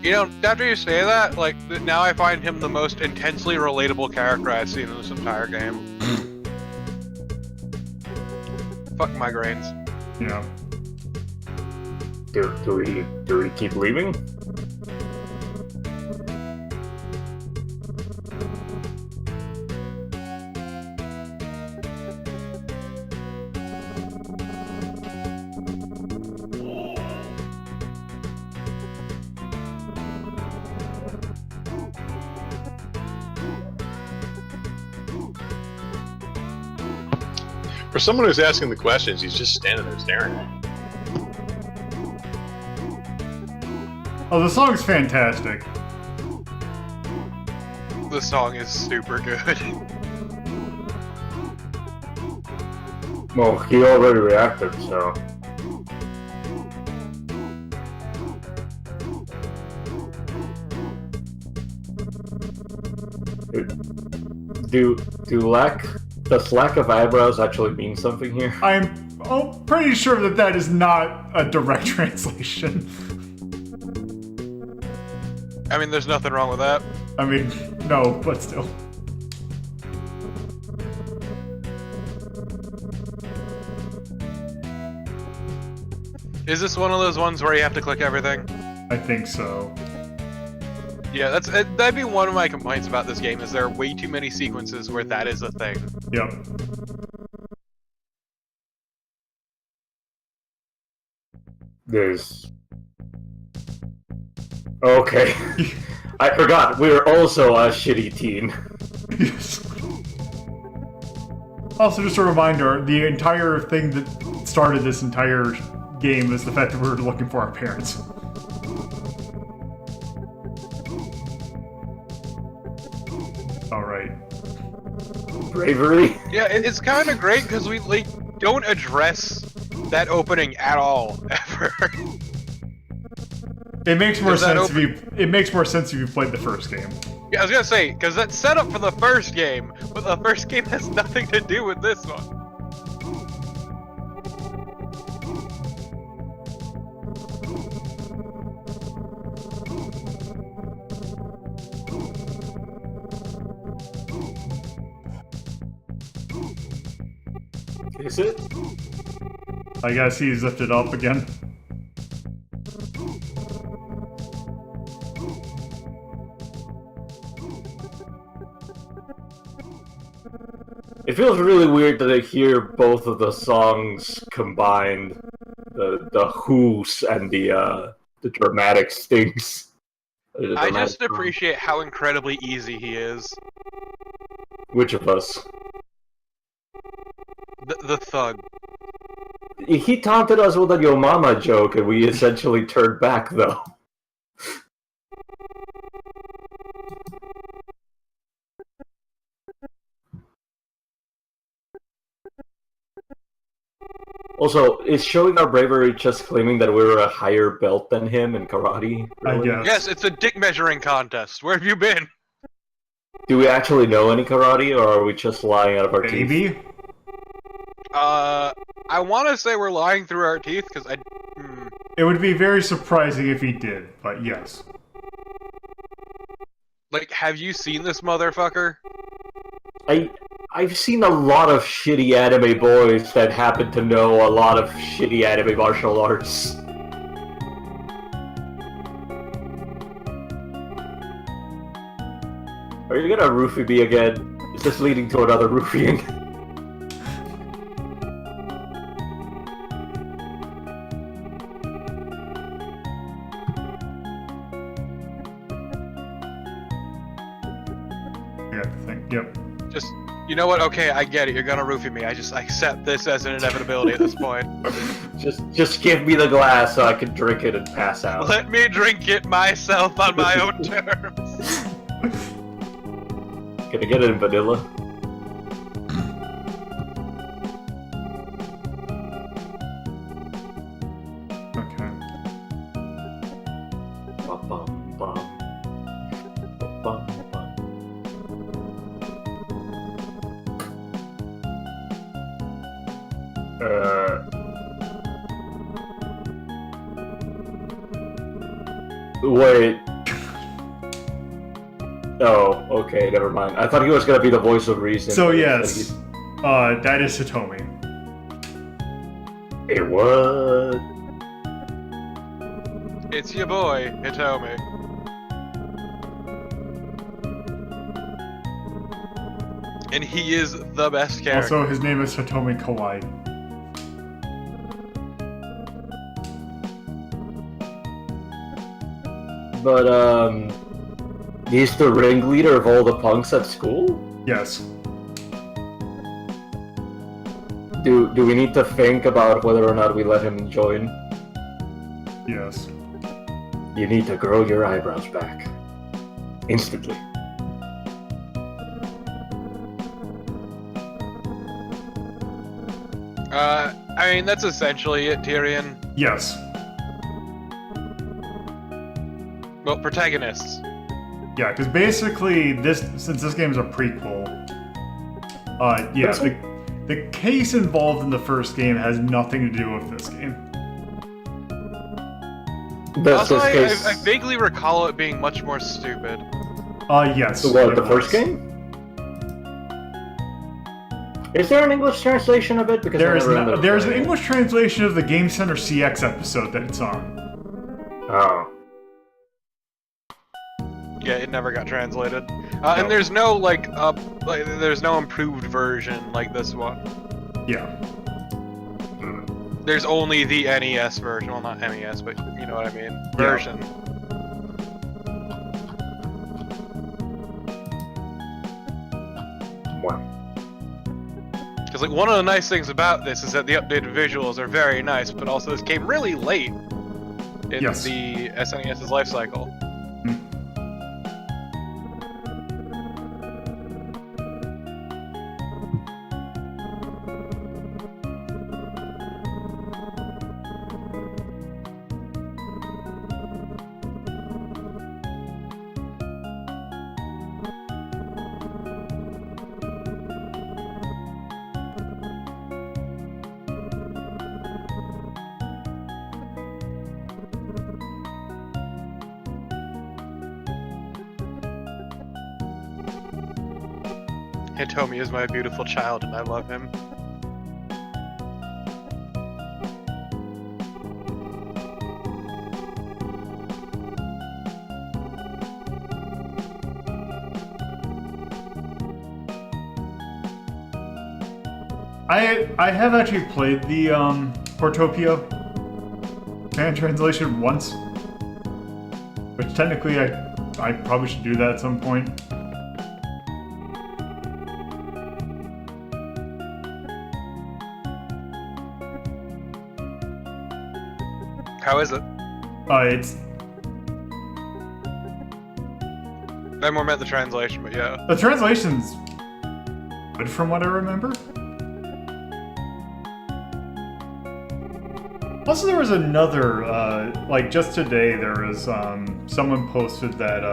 You know, after you say that, like, now I find him the most intensely relatable character I've seen in this entire game. Fuck migraines. Yeah. Do we keep leaving? For someone who's asking the questions, he's just standing there staring at me. Oh, the song's fantastic. The song is super good. Well, he already reacted, so... Do lack Does lack of eyebrows actually mean something here? I'm pretty sure that that is not a direct translation. I mean, there's nothing wrong with that. I mean, no, but still. Is this one of those ones where you have to click everything? I think so. Yeah, that'd be one of my complaints about this game, is there are way too many sequences where that is a thing. Yep. There's... Okay. I forgot, we're also a shitty team. Yes. Also, just a reminder, the entire thing that started this entire game is the fact that we were looking for our parents. Alright. Bravery? Yeah, it's kind of great because we don't address that opening at all, ever. It makes more Does that sense if you. It makes more sense if you played the first game. Yeah, I was gonna say, because that's set up for the first game, but the first game has nothing to do with this one. Is it? I guess he's lifted up again. It feels really weird that I hear both of the songs combined. The whoos and the dramatic stings. I just appreciate how incredibly easy he is. Which of us? The thug. He taunted us with a Yo Mama joke, and we essentially turned back, though. Also, is showing our bravery just claiming that we were a higher belt than him in karate? Really? I guess. Yes, it's a dick measuring contest. Where have you been? Do we actually know any karate, or are we just lying out of our teeth? Maybe. I want to say we're lying through our teeth because It would be very surprising if he did, but yes. like, have you seen this motherfucker? I've seen a lot of shitty anime boys that happen to know a lot of shitty anime martial arts. Are you gonna roofie me again? Is this leading to another roofing? I got the thing. Yep. Just, you know what? Okay, I get it. You're gonna roofie me. I accept this as an inevitability at this point. Just give me the glass so I can drink it and pass out. Let me drink it myself on my own terms. Can I get it in vanilla? Okay. Bum, bum, bum. Bum, bum. Wait. Oh, okay, never mind. I thought he was gonna be the voice of reason. So yes, that is Hitomi. Hey, what? It's your boy, Hitomi. And he is the best character. Also, his name is Hitomi Kawaii. But, he's the ringleader of all the punks at school? Yes. Do we need to think about whether or not we let him join? Yes. You need to grow your eyebrows back. Instantly. I mean, that's essentially it, Tyrion. Yes. Well, protagonists. Yeah, because basically, since this game is a prequel, Yeah, the case involved in the first game has nothing to do with this game. Also, I vaguely recall it being much more stupid. Yes. The first game? Is there an English translation of it? Because there's an English translation of the Game Center CX episode that it's on. Oh. Yeah, it never got translated. And there's no there's no improved version like this one. Yeah. There's only the NES version. Well, not NES, but you know what I mean. Version. Wow. Because one of the nice things about this is that the updated visuals are very nice, but also this came really late in the SNES's life cycle. Hitomi is my beautiful child, and I love him. I have actually played the Portopia fan translation once, which technically I probably should do that at some point. How is it? It's... I more meant the translation, but yeah. The translation's good from what I remember. Also, there was another, just today, there was, someone posted that,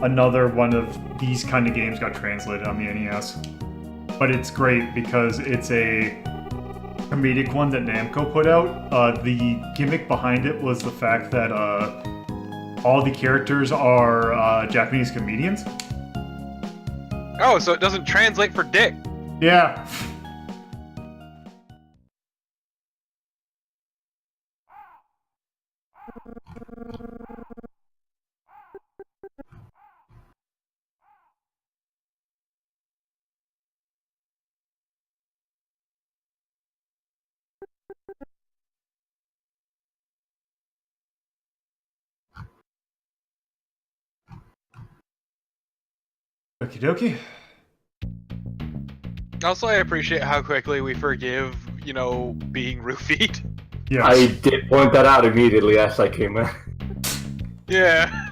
another one of these kind of games got translated on the NES. But it's great because it's a comedic one that Namco put out. The gimmick behind it was the fact that all the characters are Japanese comedians. Oh, so it doesn't translate for dick. Yeah. Okie dokie. Also, I appreciate how quickly we forgive, being roofied. Yeah. I did point that out immediately as I came in. Yeah.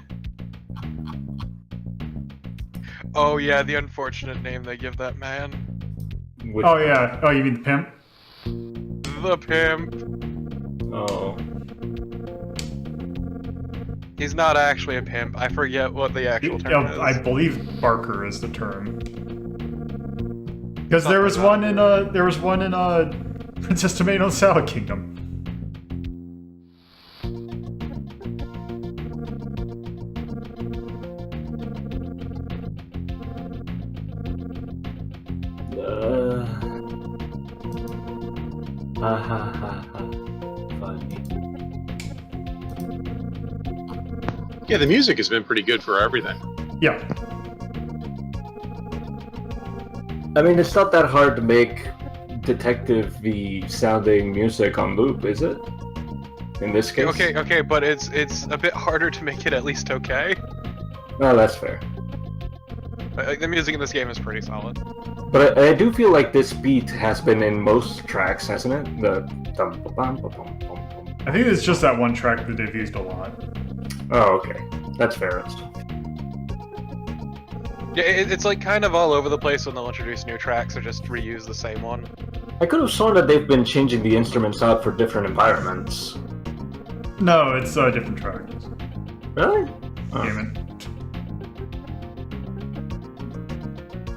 Oh yeah, the unfortunate name they give that man. Oh yeah. Oh, you mean the pimp? The pimp. Oh. He's not actually a pimp. I forget what the actual term is. I believe Barker is the term. Because there was one in Princess Tomato Salad Kingdom. Funny. Yeah, the music has been pretty good for everything. Yeah. I mean, it's not that hard to make detective-y sounding music on loop, is it? In this case? Okay, but it's a bit harder to make it at least okay. No, that's fair. Like, the music in this game is pretty solid. But I do feel like this beat has been in most tracks, hasn't it? I think it's just that one track that they've used a lot. Oh, okay. That's fair. Yeah, it's like kind of all over the place when they'll introduce new tracks or just reuse the same one. I could have sworn that they've been changing the instruments out for different environments. No, it's different tracks. Really? Oh. Damn it.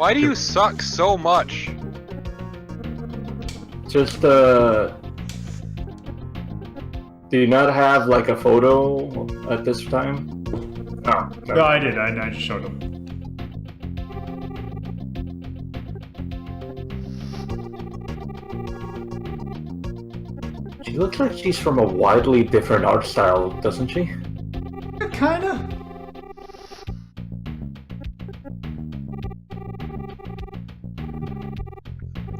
Why do you suck so much? Just, do you not have, like, a photo at this time? Oh, No, I did. I just showed him. She looks like she's from a widely different art style, doesn't she? Kinda.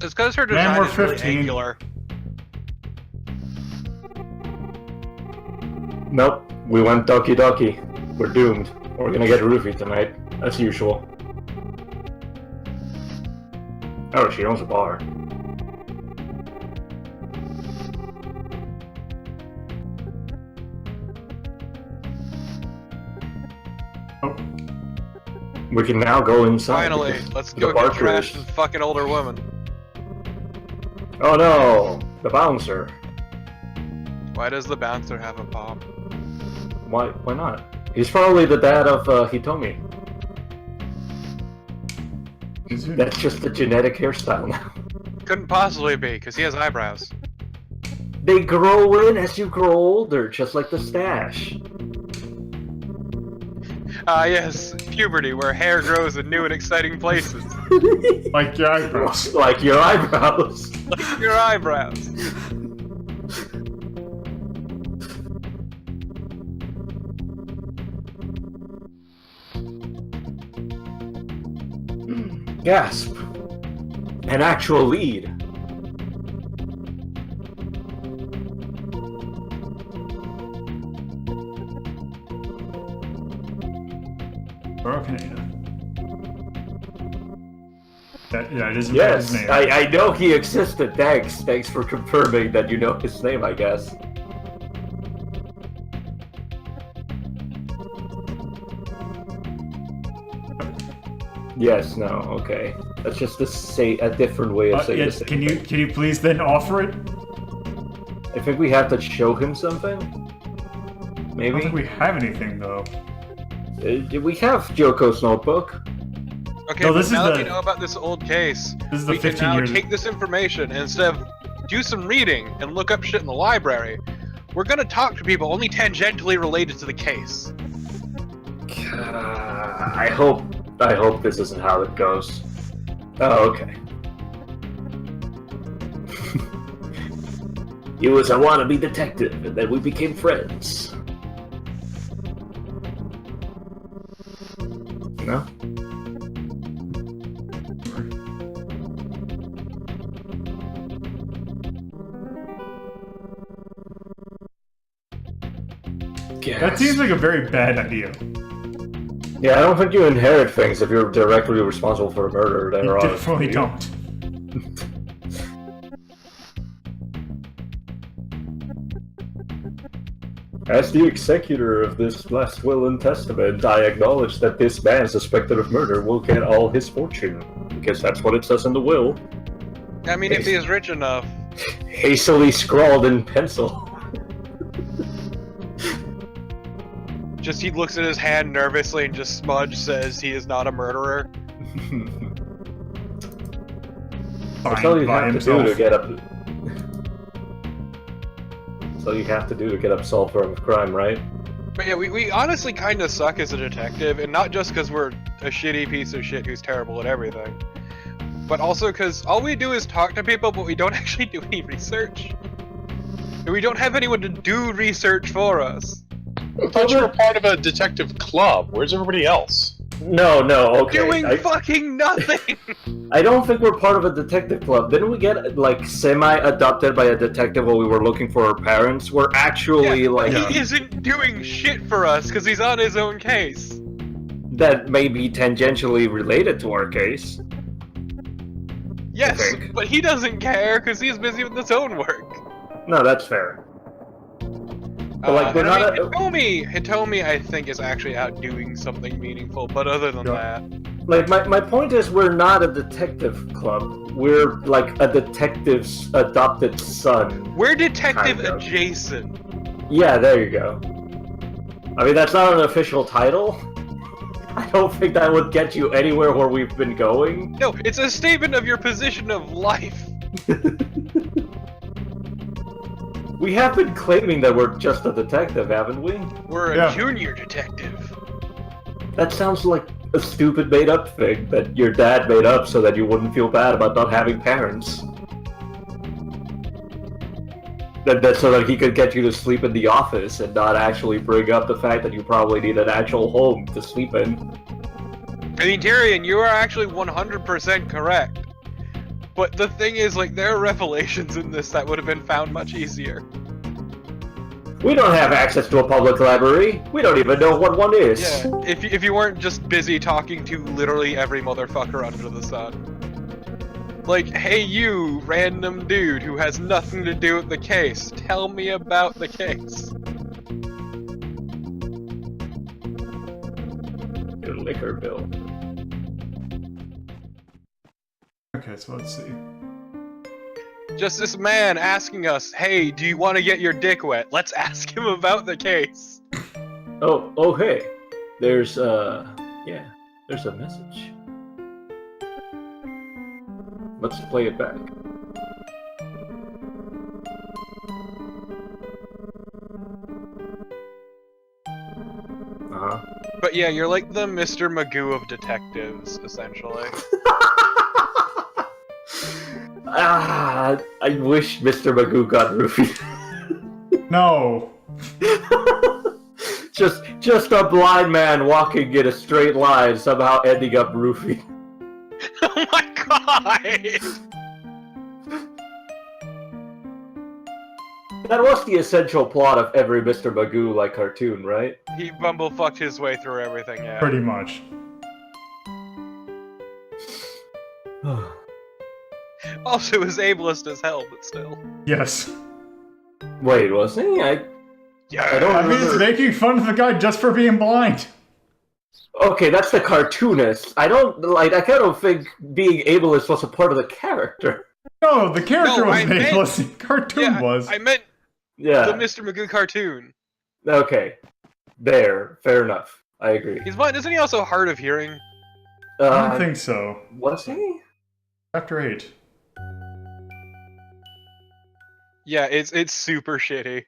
It's because her Man, design we're is really 15. angular. Nope, we went Doki Doki. We're doomed. We're gonna get roofied tonight, as usual. Oh, she owns a bar. Oh, We can now go inside. Finally, because let's the go bar get trashed crew with fucking older women. Oh no, the bouncer. Why does the bouncer have a pop? Why not? He's probably the dad of Hitomi. is it? That's just a genetic hairstyle now. Couldn't possibly be, because he has eyebrows. They grow in as you grow older, just like the stash. Ah, yes, puberty, where hair grows in new and exciting places. Like your eyebrows. Like your eyebrows. Like your eyebrows. Gasp. An actual lead. Okay. Yeah, it is in fact Yes, his name. I know he existed. Thanks for confirming that you know his name, I guess. Yes, no, okay. That's just a different way of saying Yeah, the same can thing. you please then offer it? I think we have to show him something. I don't Maybe think we have anything though. We have Yoko's notebook. Okay, No, but this is now that the- we know about this old case, This is the we can 15 now years. take this information and instead of do some reading and look up shit in the library, we're gonna talk to people only tangentially related to the case. I hope this isn't how it goes. Oh, okay. He was a wannabe detective, and then we became friends. No? That seems like a very bad idea. Yeah, I don't think you inherit things if you're directly responsible for a murder. Then You or definitely don't. As the executor of this last will and testament, I acknowledge that this man suspected of murder will get all his fortune, because that's what it says in the will. I mean, if he is rich enough. Hastily scrawled in pencil. Just he looks at his hand nervously and just smudge says he is not a murderer. That's all you by have himself. to do to get up. That's all you have to do to get absolved from a crime, right? But yeah, we honestly kind of suck as a detective, and not just because we're a shitty piece of shit who's terrible at everything, but also because all we do is talk to people, but we don't actually do any research. And we don't have anyone to do research for us. I thought you were part of a detective club. Where's everybody else? No, okay. Doing fucking nothing! I don't think we're part of a detective club. Didn't we get, like, semi-adopted by a detective while we were looking for our parents? We're actually, Yeah, like... he isn't doing shit for us because he's on his own case. That may be tangentially related to our case. Yes, think. but he doesn't care because he's busy with his own work. No, that's fair. But, like, we're and I not... mean, Hitomi, I think, is actually out doing something meaningful, but other than that... Like, my point is we're not a detective club. We're, like, a detective's adopted son. We're detective Kind of. adjacent. Yeah, there you go. I mean, that's not an official title, I don't think that would get you anywhere where we've been going. No, it's a statement of your position of life. We have been claiming that we're just a detective, haven't we? We're a junior detective. That sounds like a stupid made-up thing that your dad made up so that you wouldn't feel bad about not having parents. That so that he could get you to sleep in the office and not actually bring up the fact that you probably need an actual home to sleep in. I mean, Tyrion, you are actually 100% correct. But the thing is, like, there are revelations in this that would have been found much easier. We don't have access to a public library. We don't even know what one is. Yeah, if you weren't just busy talking to literally every motherfucker under the sun. Like, hey you, random dude who has nothing to do with the case, tell me about the case. Your liquor bill. Okay, so let's see. Just this man asking us, hey, do you want to get your dick wet? Let's ask him about the case. Oh, hey. There's a message. Let's play it back. Uh-huh. But yeah, you're like the Mr. Magoo of detectives, essentially. I wish Mr. Magoo got roofied. No. just a blind man walking in a straight line, somehow ending up roofied. Oh my god! That was the essential plot of every Mr. Magoo-like cartoon, right? He bumblefucked his way through everything, yeah. Pretty much. Also, was ableist as hell, but still. Yes. Wait, wasn't he? I don't I mean, it's remember. making fun of the guy just for being blind. Okay, that's the cartoonist. I kind of think being ableist was a part of the character. No, the character No, was I meant- ableist. The cartoon was. I meant Yeah. the Mr. Magoo cartoon. Okay. There. Fair enough. I agree. He's blind, isn't he also hard of hearing? I don't think so. Was he? Chapter 8. Yeah, it's super shitty.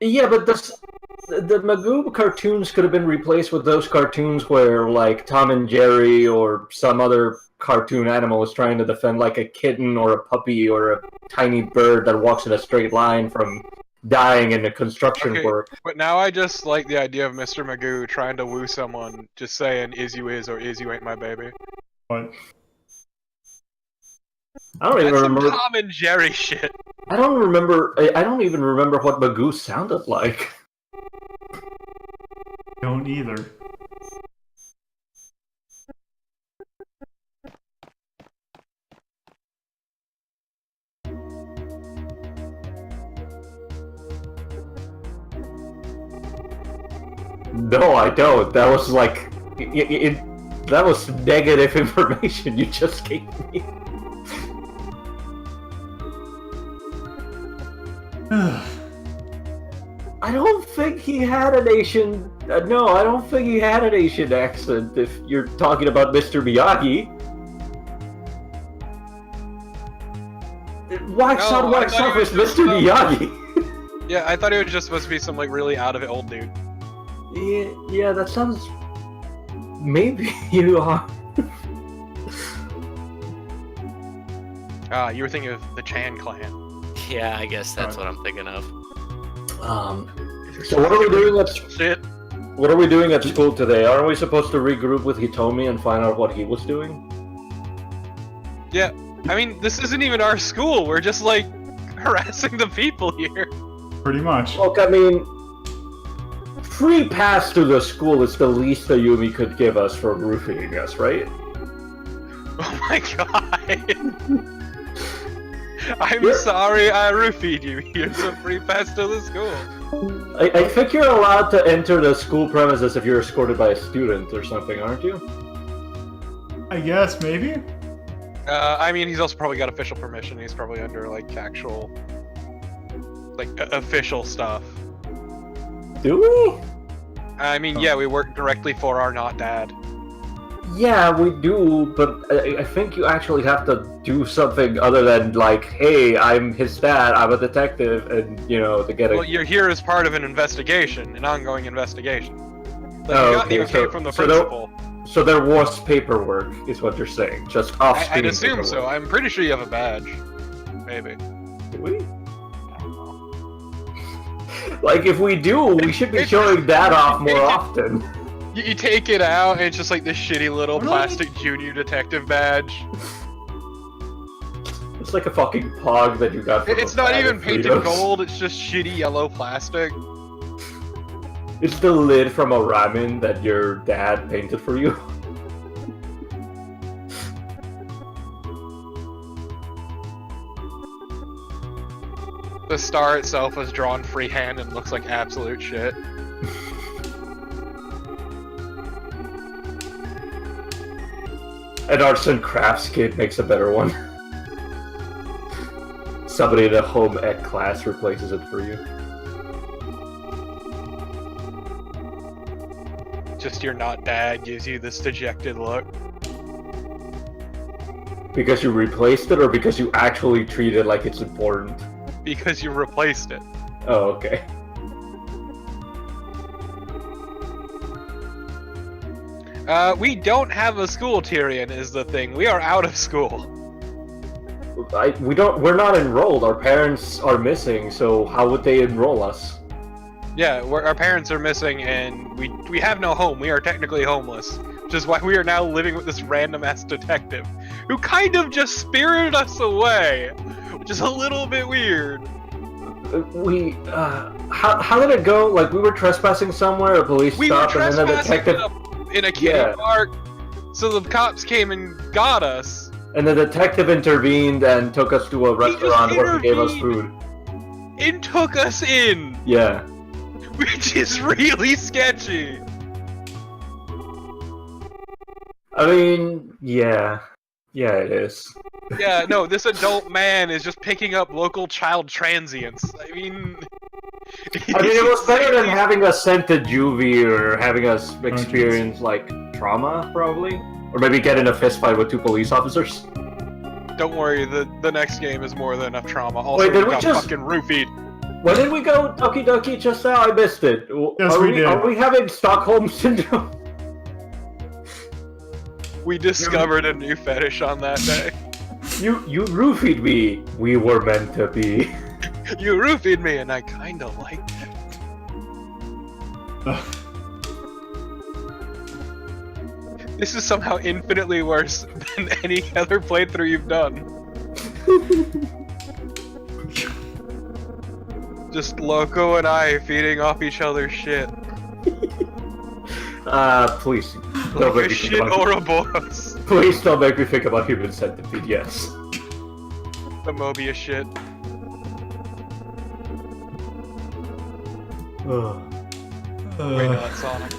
Yeah, but the Magoo cartoons could have been replaced with those cartoons where, like, Tom and Jerry or some other cartoon animal is trying to defend, like, a kitten or a puppy or a tiny bird that walks in a straight line from dying in the construction Okay. work. But now I just like the idea of Mr. Magoo trying to woo someone, just saying, is you is or is you ain't my baby. But I don't even That's some remember. Tom and Jerry shit. I don't remember. I don't even remember what Magoo sounded like. don't either. No, I don't. That was like, that was negative information you just gave me. I don't think he had an Asian. No, I don't think he had an Asian accent. If you're talking about Mr. Miyagi, wax No, on, I wax thought off he is was just Mr. Miyagi. Yeah, I thought it was just supposed to be some like really out of it old dude. Yeah, that sounds. Maybe you are. Ah, you were thinking of the Chan clan. Yeah, I guess that's what I'm thinking of. So what are we doing at Shit. What are we doing at school today? Aren't we supposed to regroup with Hitomi and find out what he was doing? Yeah, I mean, this isn't even our school. We're just like harassing the people here. Pretty much. Look, I mean, free pass to the school is the least that Yumi could give us for roofing us, right? Oh my god. I'm sorry I roofied you. Here's a free pass to the school. I think you're allowed to enter the school premises if you're escorted by a student or something, aren't you? I guess, maybe? I mean, he's also probably got official permission. He's probably under, like, actual... like, official stuff. Do we? I mean, yeah, we work directly for our not dad. Yeah, we do, but I think you actually have to do something other than like, hey, I'm his dad, I'm a detective, and to get a... Well, you're here as part of an investigation, an ongoing investigation. Like, Oh, you got the okay, okay so- from the so principal. So there was paperwork, is what you're saying, just off-screen I'd assume paperwork. so. I'm pretty sure you have a badge. Maybe. Do we? Like, if we do, we should be showing that off more often. You take it out, and it's just like this shitty little Really? plastic junior detective badge. It's like a fucking pog that you got from It's a not bag even of painted Fritos. gold, it's just shitty yellow plastic. It's the lid from a ramen that your dad painted for you. The star itself was drawn freehand and looks like absolute shit. An arts and crafts kit makes a better one. Somebody in a home ec class replaces it for you. Just your not dad gives you this dejected look. Because you replaced it, or because you actually treat it like it's important? Because you replaced it. Oh, okay. We don't have a school, Tyrion, is the thing. We are out of school. We're not enrolled. Our parents are missing, so how would they enroll us? Yeah, our parents are missing, and we have no home. We are technically homeless, which is why we are now living with this random-ass detective, who kind of just spirited us away, which is a little bit weird. How did it go? Like, we were trespassing somewhere, a police We were stop, and then the trespassing detective... in a kitty park, so the cops came and got us. And the detective intervened and took us to a He just restaurant where he gave us intervened. food. And took us in, Yeah. which is really sketchy. I mean, yeah. Yeah, it is. Yeah, no, this adult man is just picking up local child transients. I mean, it was better than having us sent to juvie or having us experience, like, trauma, probably? Or maybe get in a fist fight with two police officers. Don't worry, the next game is more than enough trauma. Also, Wait, did we we got just- fucking roofied. When did we go Doki Doki just now? I missed it. Yes, we did. Are we having Stockholm Syndrome? We discovered a new fetish on that day. You roofied me. We were meant to be. You roofied me, and I kinda liked it. This is somehow infinitely worse than any other playthrough you've done. Just Loco and I feeding off each other's shit. Please. Like Don't a make me think shit about Ouroboros. Please don't make me think about Human Centipede, yes. The Mobius shit. Wait, no, that's Sonic.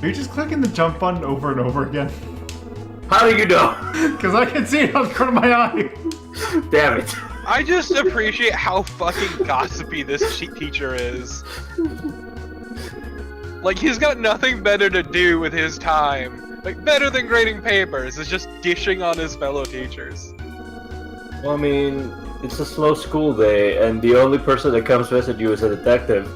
Are you just clicking the jump button over and over again? How do you know? Because I can see it on the corner of my eye. Damn it. I just appreciate how fucking gossipy this teacher is. Like, he's got nothing better to do with his time. Like, better than grading papers, is just dishing on his fellow teachers. Well, I mean, it's a slow school day, and the only person that comes visit you is a detective.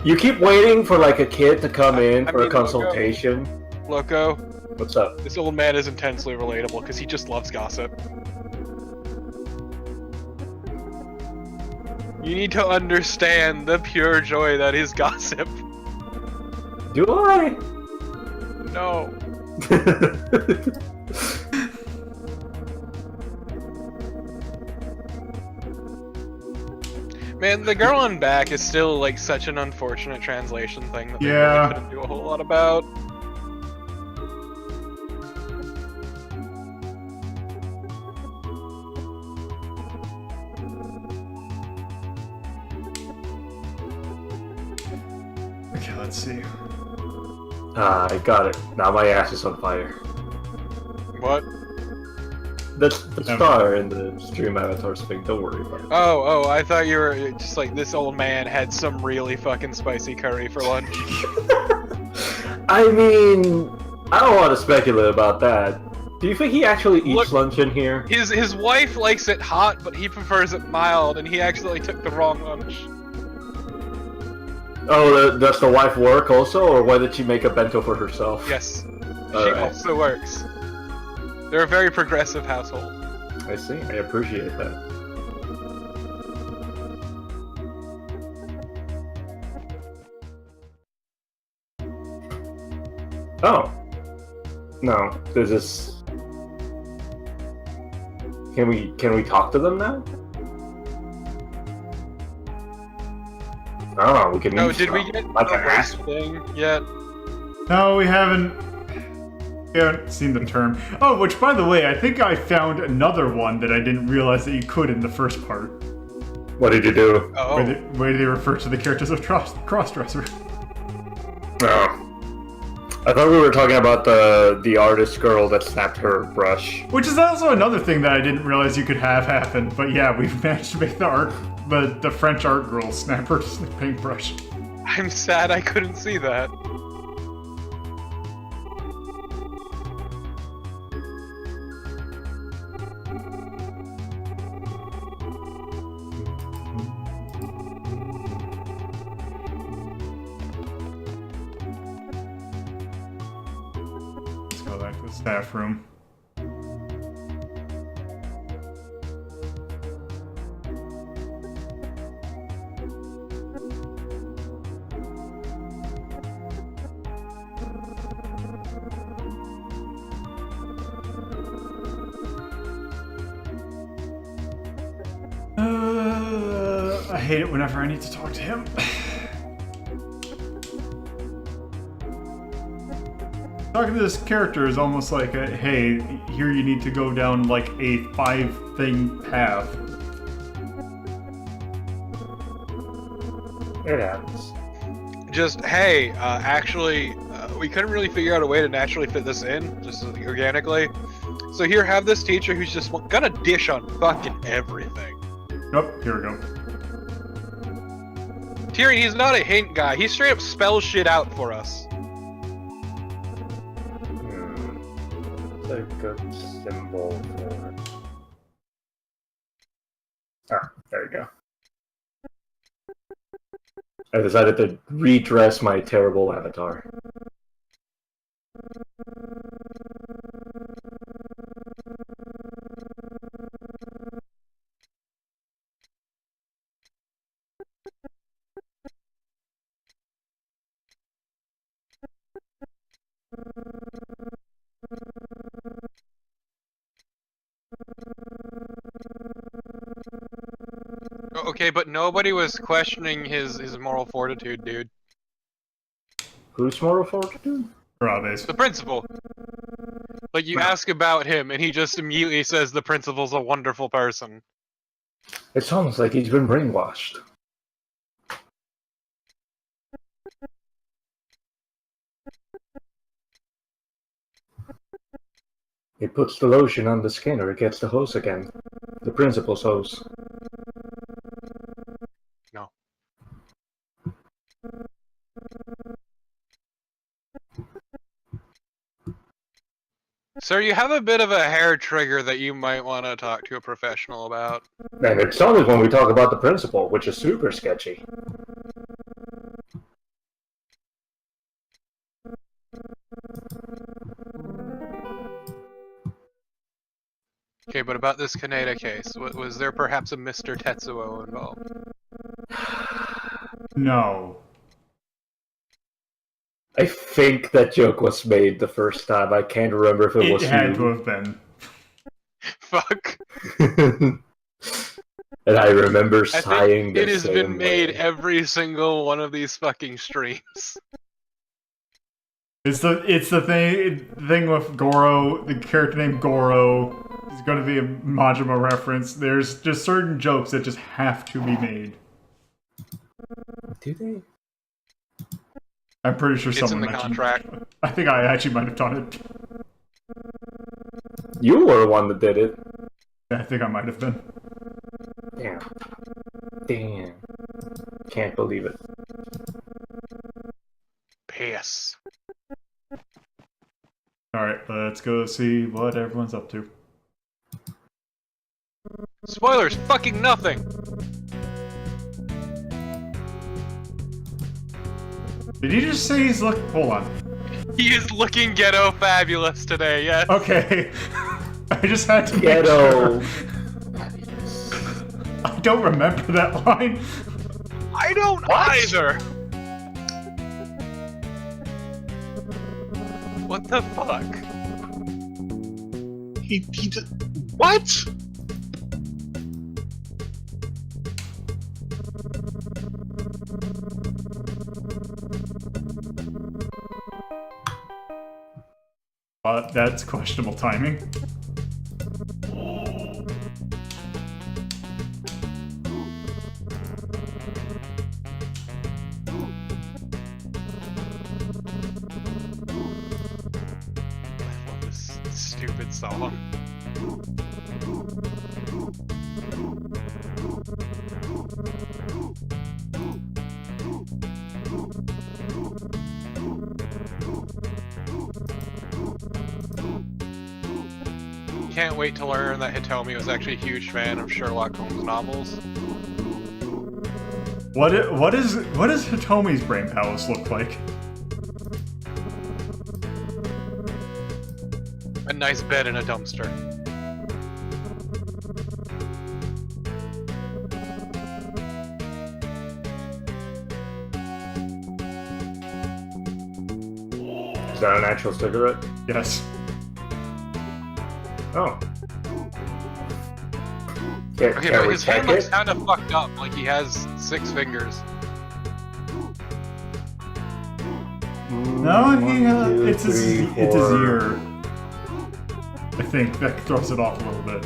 You keep waiting for, like, a kid to come in for a consultation. Loco, What's up? this old man is intensely relatable because he just loves gossip. You need to understand the pure joy that is gossip. Do I? No. Man, the girl on back is still like such an unfortunate translation thing that they Yeah. really couldn't do a whole lot about. let's see. I got it. Now my ass is on fire. What? That's the star in the stream avatar thing. Don't worry about it. Oh, I thought you were just like, this old man had some really fucking spicy curry for lunch. I mean, I don't want to speculate about that. Do you think he actually eats lunch in here? His wife likes it hot, but he prefers it mild, and he actually took the wrong lunch. Oh, does the wife work also, or why did she make a bento for herself? Yes, All she right. also works. They're a very progressive household. I see. I appreciate that. Oh. No, this is... Can we talk to them now? Oh, we can. No, did we get like the an ass? thing yet? No, we haven't seen the term. Oh, which, by the way, I think I found another one that I didn't realize that you could in the first part. What did you do? Oh, Where they refer to the characters as crossdresser. Oh. I thought we were talking about the artist girl that snapped her brush. Which is also another thing that I didn't realize you could have happen. But yeah, we've managed to make the French art girl snap her paintbrush. I'm sad I couldn't see that. Let's go back to the staff room. I hate it whenever I need to talk to him. Talking to this character is almost like a, hey, here you need to go down like a 5-thing path. It happens. Just, hey, actually, we couldn't really figure out a way to naturally fit this in, just organically. So here, have this teacher who's just got a dish on fucking everything. Oh, here we go. Tyrion, he's not a hint guy. He straight up spells shit out for us. It's a good symbol for... Ah, there you go. I decided to redress my terrible avatar. Okay, but nobody was questioning his moral fortitude, dude. Who's moral fortitude? Bravés. The principal. Like, you ask about him, and he just immediately says the principal's a wonderful person. It's almost like he's been brainwashed. He puts the lotion on the skin or it gets the hose again. The principal's hose. No. Sir, you have a bit of a hair trigger that you might want to talk to a professional about. And it's only when we talk about the principal, which is super sketchy. Okay, but about this Kaneda case, was there perhaps a Mr. Tetsuo involved? No. I think that joke was made the first time. I can't remember if it was It had you. to have been. Fuck. And I remember I sighing think it the has same been made way. every single one of these fucking streams. It's the thing with Goro, the character named Goro. It's going to be a Majima reference. There's just certain jokes that just have to be made. Do they? I'm pretty sure It's in someone the mentioned. contract. I think I actually might have done it. You were the one that did it. I think I might have been. Damn. Damn. Can't believe it. Piss. Alright, let's go see what everyone's up to. Spoilers, fucking nothing! Did you just say he's hold on. He is looking ghetto fabulous today, yes. Okay. I just had to make Ghetto. sure. I don't remember that line. I don't either! What the fuck? He did... What? That's questionable timing. I love this stupid song. Can't wait to learn that Hitomi was actually a huge fan of Sherlock Holmes novels. What does Hitomi's brain palace look like? A nice bed in a dumpster. Is that an actual cigarette? Yes. Oh. Okay, but his hand looks kind of fucked up, like he has 6 fingers. No, it's his ear. I think that throws it off a little bit.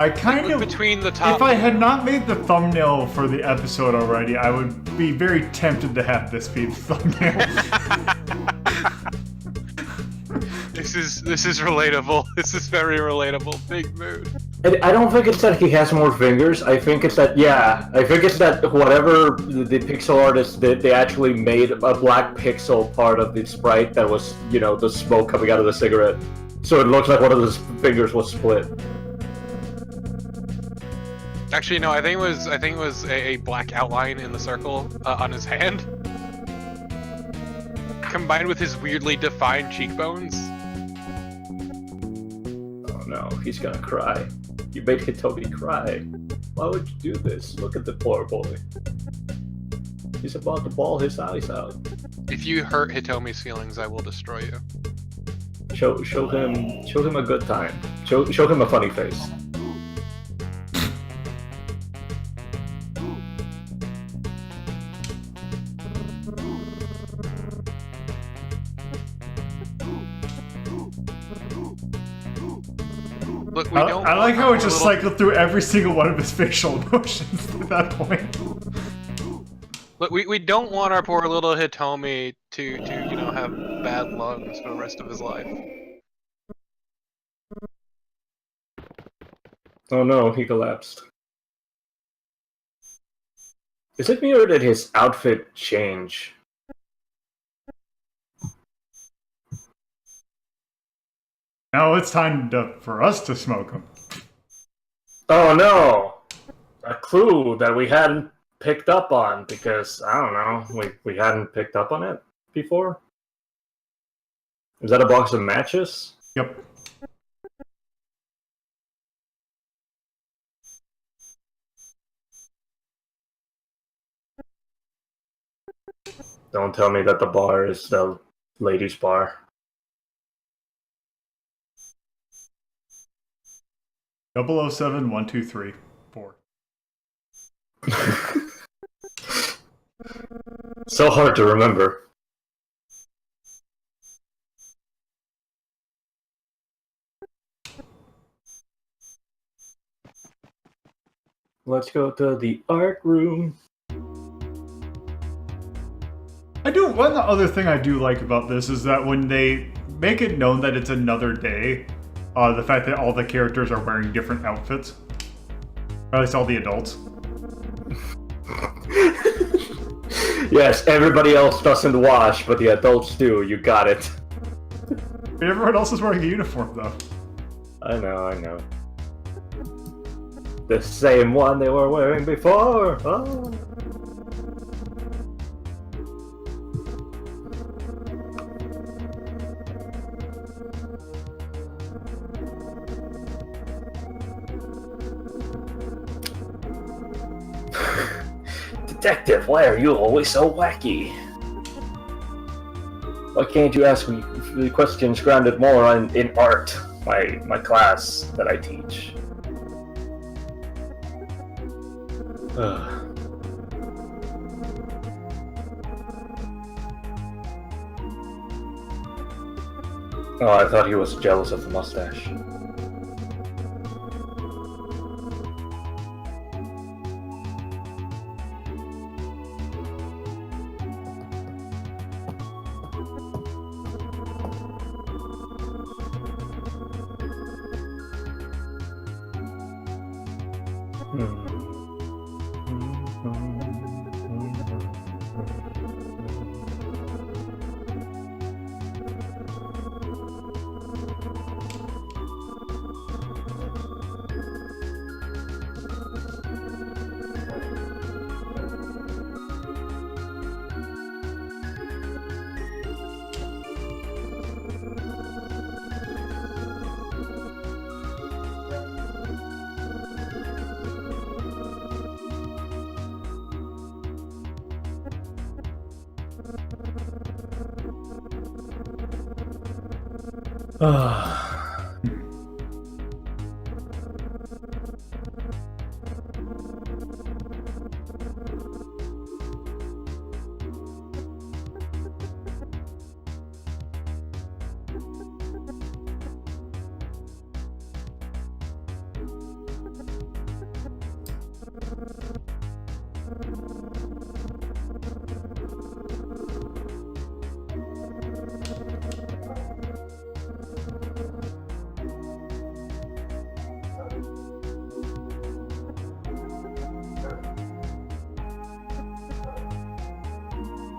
I kind of Between the top. If I had not made the thumbnail for the episode already, I would be very tempted to have this be the thumbnail. This is relatable. This is very relatable. Big mood. I don't think it's that he has more fingers. I think it's that, whatever the pixel artist did, they actually made a black pixel part of the sprite that was, the smoke coming out of the cigarette. So it looks like one of his fingers was split. Actually, no. I think it was a black outline in the circle on his hand, combined with his weirdly defined cheekbones. Oh no, he's gonna cry. You made Hitomi cry. Why would you do this? Look at the poor boy. He's about to bawl his eyes out. If you hurt Hitomi's feelings, I will destroy you. Show him a good time. Show him a funny face. Look, we don't. I like how it just little... cycled through every single one of his facial emotions at that point. Look, we don't want our poor little Hitomi to have bad lungs for the rest of his life. Oh no, he collapsed. Is it me or did his outfit change? Now it's time for us to smoke him. Oh no! A clue that we hadn't picked up on because, I don't know, we hadn't picked up on it before? Is that a box of matches? Yep. Don't tell me that the bar is the ladies' bar. 007-123-4. So hard to remember. Let's go to the art room. One other thing I do like about this is that when they make it known that it's another day, the fact that all the characters are wearing different outfits. Or at least all the adults. Yes, everybody else doesn't wash, but the adults do. You got it. Everyone else is wearing a uniform, though. I know. The same one they were wearing before. Oh. Detective, why are you always so wacky? Why can't you ask me the questions grounded more in art, my class that I teach? Oh, I thought he was jealous of the mustache.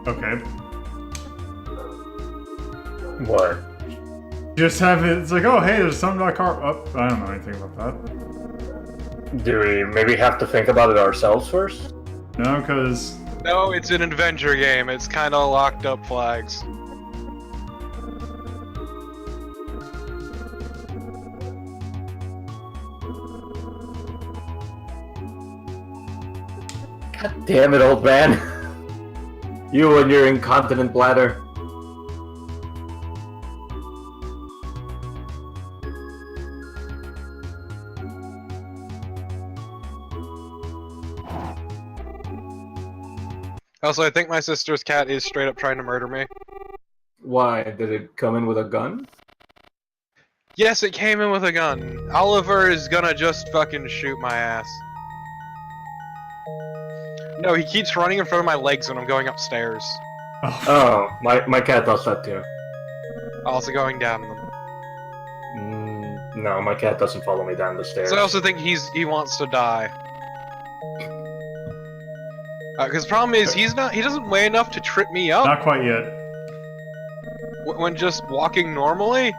Okay. What? Just have it, it's like, oh hey, there's something about car. Oh, I don't know anything about that. Do we maybe have to think about it ourselves first? No, because. No, it's an adventure game. It's kind of locked up flags. God damn it, old man. You and your incontinent bladder. Also, I think my sister's cat is straight up trying to murder me. Why? Did it come in with a gun? Yes, it came in with a gun. Oliver is gonna just fucking shoot my ass. No, he keeps running in front of my legs when I'm going upstairs. Oh, my cat does that too. Also going down them. No, my cat doesn't follow me down the stairs. So I also think he wants to die. Because the problem is he doesn't weigh enough to trip me up Not quite yet. when just walking normally.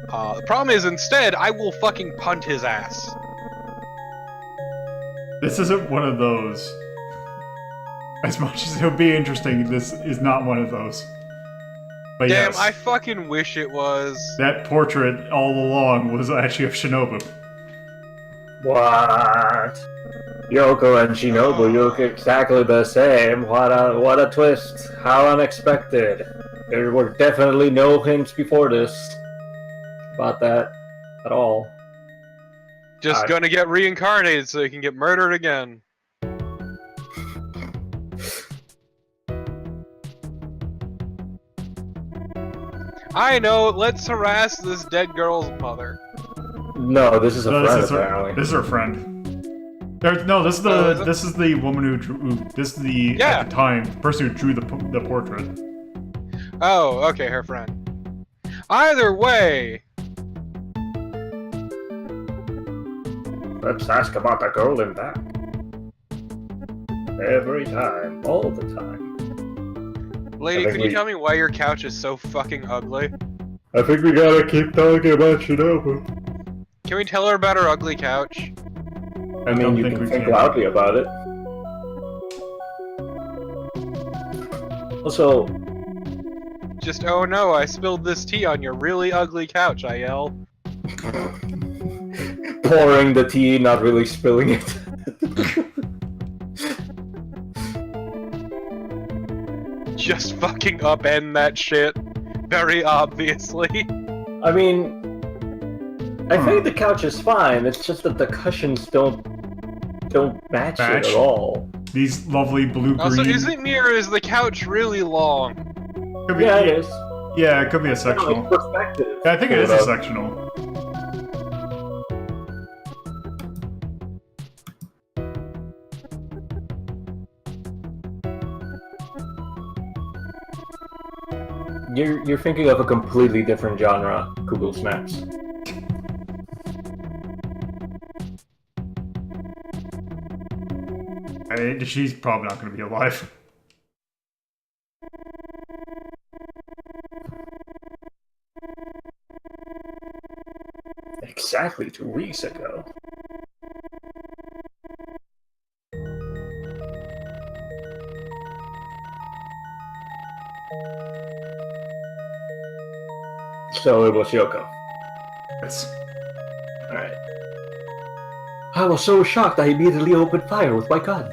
The problem is instead I will fucking punt his ass. This isn't one of those. As much as it would be interesting, this is not one of those. But Damn, yes, I fucking wish it was. that portrait all along was actually of Shinobu. What? Yoko and Shinobu look exactly the same. What a twist. How unexpected. There were definitely no hints before this about that at all. Just gonna get reincarnated so he can get murdered again. I know, let's harass this dead girl's mother. No, this is a No, friend this is apparently. this is her friend. No, this is Oh, the is it? this is the woman who drew. This is the Yeah. at the time person who drew the portrait. Oh, okay, her friend. Either way, Let's ask about the girl in back. Every time, all the time. lady, I think can you we- tell me why your couch is so fucking ugly? I think we gotta keep talking about Shinobu. Can we tell her about her ugly couch? I mean, don't you think can we think can. loudly about it. Also, Just, oh no, I spilled this tea on your really ugly couch, I yell. pouring the tea, not really spilling it. Just fucking upend that shit. Very obviously. I mean, I think the couch is fine. It's just that the cushions don't match it Match? at all. These lovely blue Also, green. isn't me or is the couch really long? Could be, Yeah, it is. yeah, it could be a No, sectional. it's perspective. Yeah, I think it is a Sort of. sectional. You're thinking of a completely different genre. Google Snaps. She's probably not going to be alive. Exactly 2 weeks ago. So it was Yoko. Yes. Alright. I was so shocked I immediately opened fire with my gun.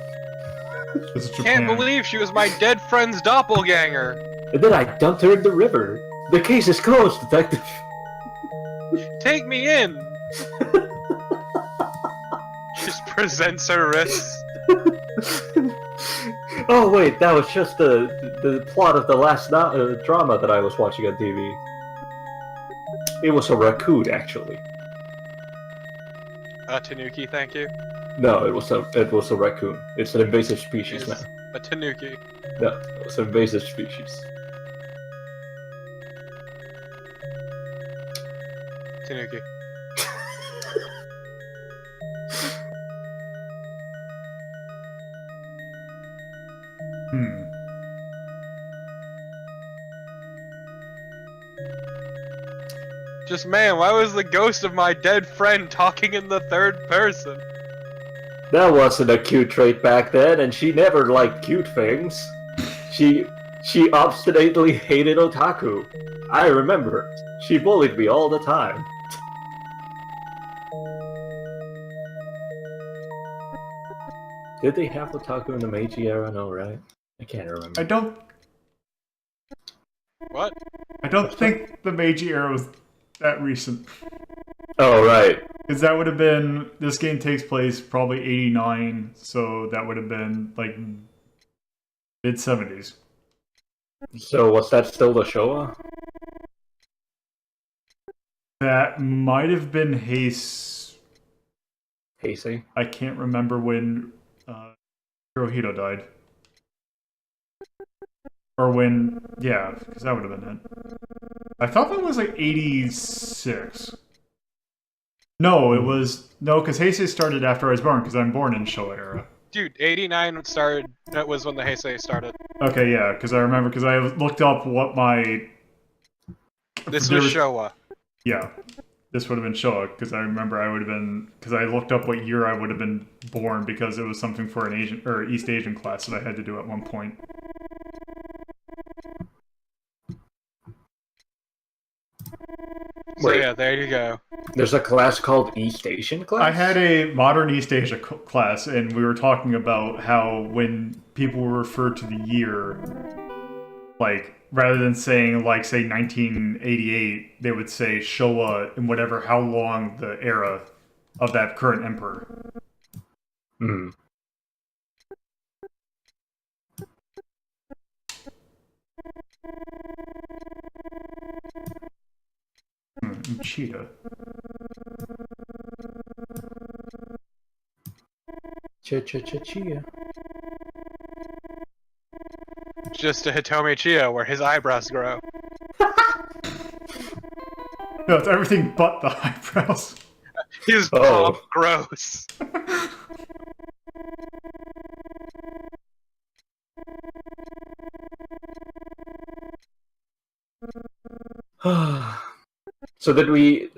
This is Japan. Can't believe she was my dead friend's doppelganger. And then I dumped her in the river. The case is closed, detective. Take me in. Just presents her wrists. Oh wait, that was just the plot of the last drama that I was watching on TV. It was a raccoon, actually. Tanuki, thank you. No, it was a raccoon. It's an invasive species now. A tanuki. No, it's an invasive species. Tanuki. Hmm. Just man, why was the ghost of my dead friend talking in the third person? That wasn't a cute trait back then, and she never liked cute things. She obstinately hated otaku. I remember. She bullied me all the time. Did they have otaku in the Meiji era? No, right? I can't remember. I don't What? think the Meiji era was that recent. Oh, right. Because that would have been, this game takes place probably 89, so that would have been like mid-70s. So was that still the Showa? That might have been Heisei. Heisei? I can't remember when Hirohito died. Or when, yeah, because that would have been it. I thought that was like 86. No, it was, no, because Heisei started after I was born, because I'm born in Showa era. Dude, 89 started. That was when the Heisei started. Okay, yeah, because I remember, because I looked up what my... This there was Showa. Yeah, this would have been Showa, because I remember I would have been, because I looked up what year I would have been born, because it was something for an Asian, or East Asian class that I had to do at one point. So Wait. yeah, there you go. There's a class called East Asian class? I had a modern East Asia class, and we were talking about how when people refer to the year, like, rather than saying, like, say, 1988, they would say Showa and whatever, how long the era of that current emperor. Hmm. Cheetah. Chia. Just a Hitomi Chiyo where his eyebrows grow. No, it's everything but the eyebrows. His Oh. pop grows. So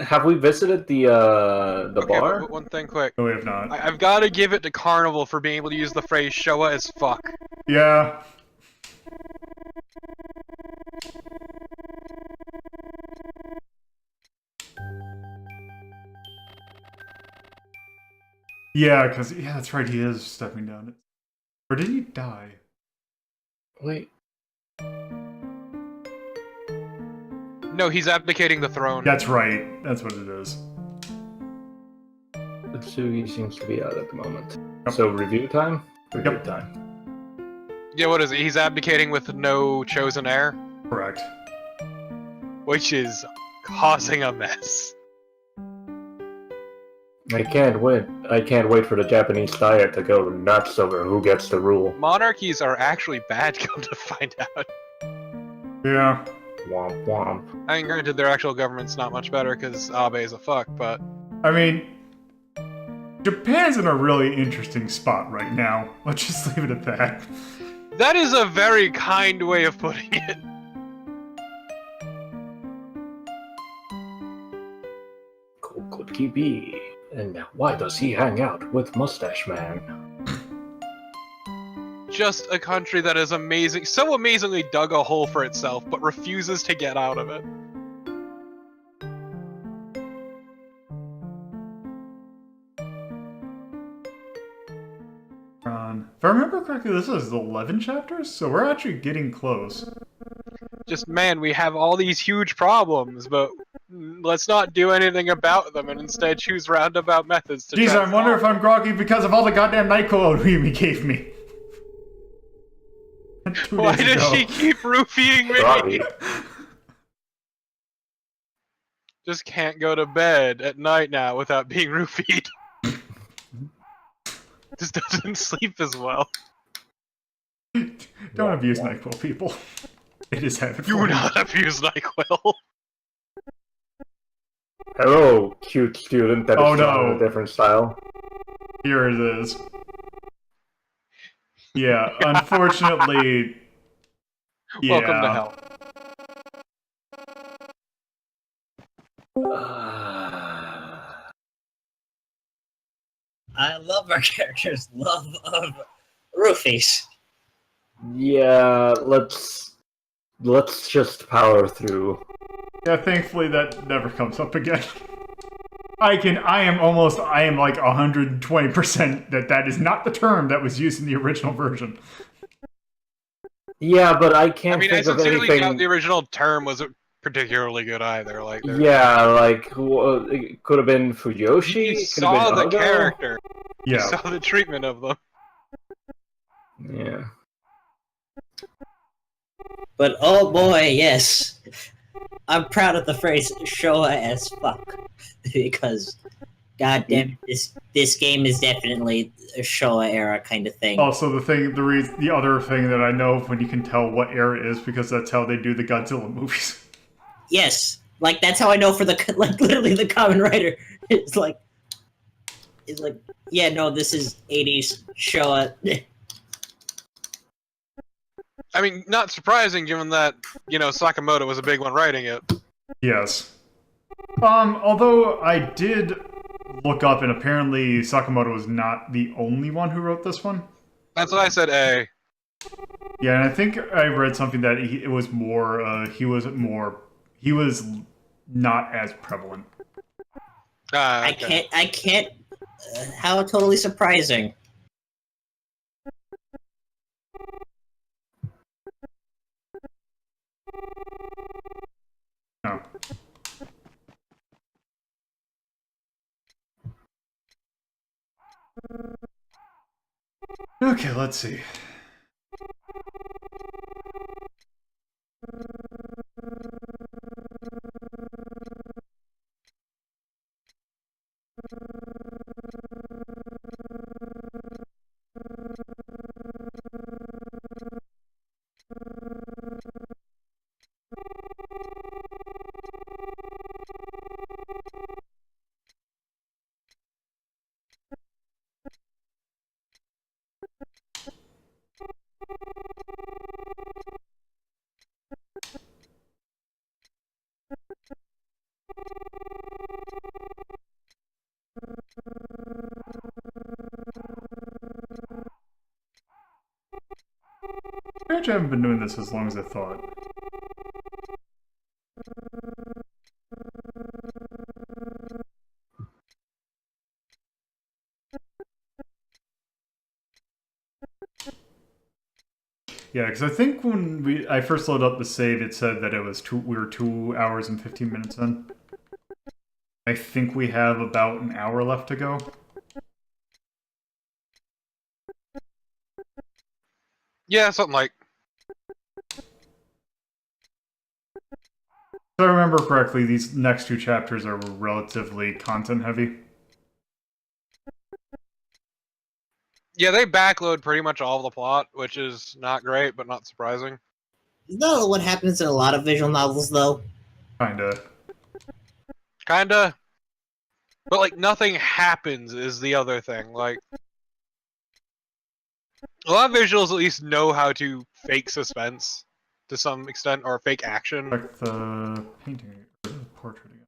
have we visited the Okay, bar? but one thing quick. No, we have not. I've got to give it to Carnival for being able to use the phrase Showa as fuck. Yeah. Yeah, because, yeah, that's right, he is stepping down it. Or did he die? Wait. No, he's abdicating the throne. That's right, that's what it is. Utsugi seems to be out at the moment. Yep. So review time? Review Yep. time. Yeah, what is it? He's abdicating with no chosen heir? Correct. Which is causing a mess. I can't wait. I can't wait for the Japanese diet to go nuts over who gets to rule. Monarchies are actually bad, come to find out. Yeah. Womp womp. I mean, granted, their actual government's not much better because Abe is a fuck, but... I mean, Japan's in a really interesting spot right now. Let's just leave it at that. That is a very kind way of putting it. Who could he be? And why does he hang out with Mustache Man? Just a country that is amazing, so amazingly dug a hole for itself, but refuses to get out of it. If I remember correctly, this is 11 chapters, so we're actually getting close. Just, man, we have all these huge problems, but let's not do anything about them and instead choose roundabout methods to Jeez, try I to wonder solve if I'm groggy because of all the goddamn NyQuil Oyumi gave me. 2 Why days does ago. she keep roofing me? Robbie. Just can't go to bed at night now without being roofied. Just doesn't sleep as well. Don't abuse NyQuil, people. It is heaven. Do not abuse NyQuil. Hello, cute student that is Oh, drawn in no. a different style. Here it is. Yeah, unfortunately. Yeah. Welcome to hell. I love our characters' love of roofies. Yeah, let's just power through. Yeah, thankfully that never comes up again. I am like 120% that is not the term that was used in the original version. Yeah, but I I can't mean, I think of sincerely doubt anything. the original term was particularly good either. Like, Yeah, like it could have been Fuyoshi. you It could saw have the been Ogo. character. You Yeah. saw the treatment of them. Yeah. But oh boy, yes. I'm proud of the phrase Showa as fuck. Because goddamn this game is definitely a Showa era kind of thing. Also, the other thing that I know when you can tell what era it is because that's how they do the Godzilla movies. Yes. Like that's how I know for literally the common writer. It's like yeah, no, this is 80s Showa. I mean, not surprising given that, Sakamoto was a big one writing it. Yes. Although I did look up, and apparently Sakamoto was not the only one who wrote this one. That's what I said, A. Yeah, and I think I read something that he was not as prevalent. Okay. I can't. How totally surprising. No. Okay, let's see. actually haven't been doing this as long as I thought. Yeah, because I think when I first loaded up the save, it said that it was we were 2 hours and 15 minutes in. I think we have about an hour left to go. Yeah, something like. If I remember correctly, these next 2 chapters are relatively content heavy. Yeah, they backload pretty much all of the plot, which is not great, but not surprising. Isn't that what happens in a lot of visual novels, though? Kinda. Kinda. But, like, nothing happens is the other thing. Like, a lot of visuals at least know how to fake suspense to some extent, or fake action. Check the painting, or the portrait again.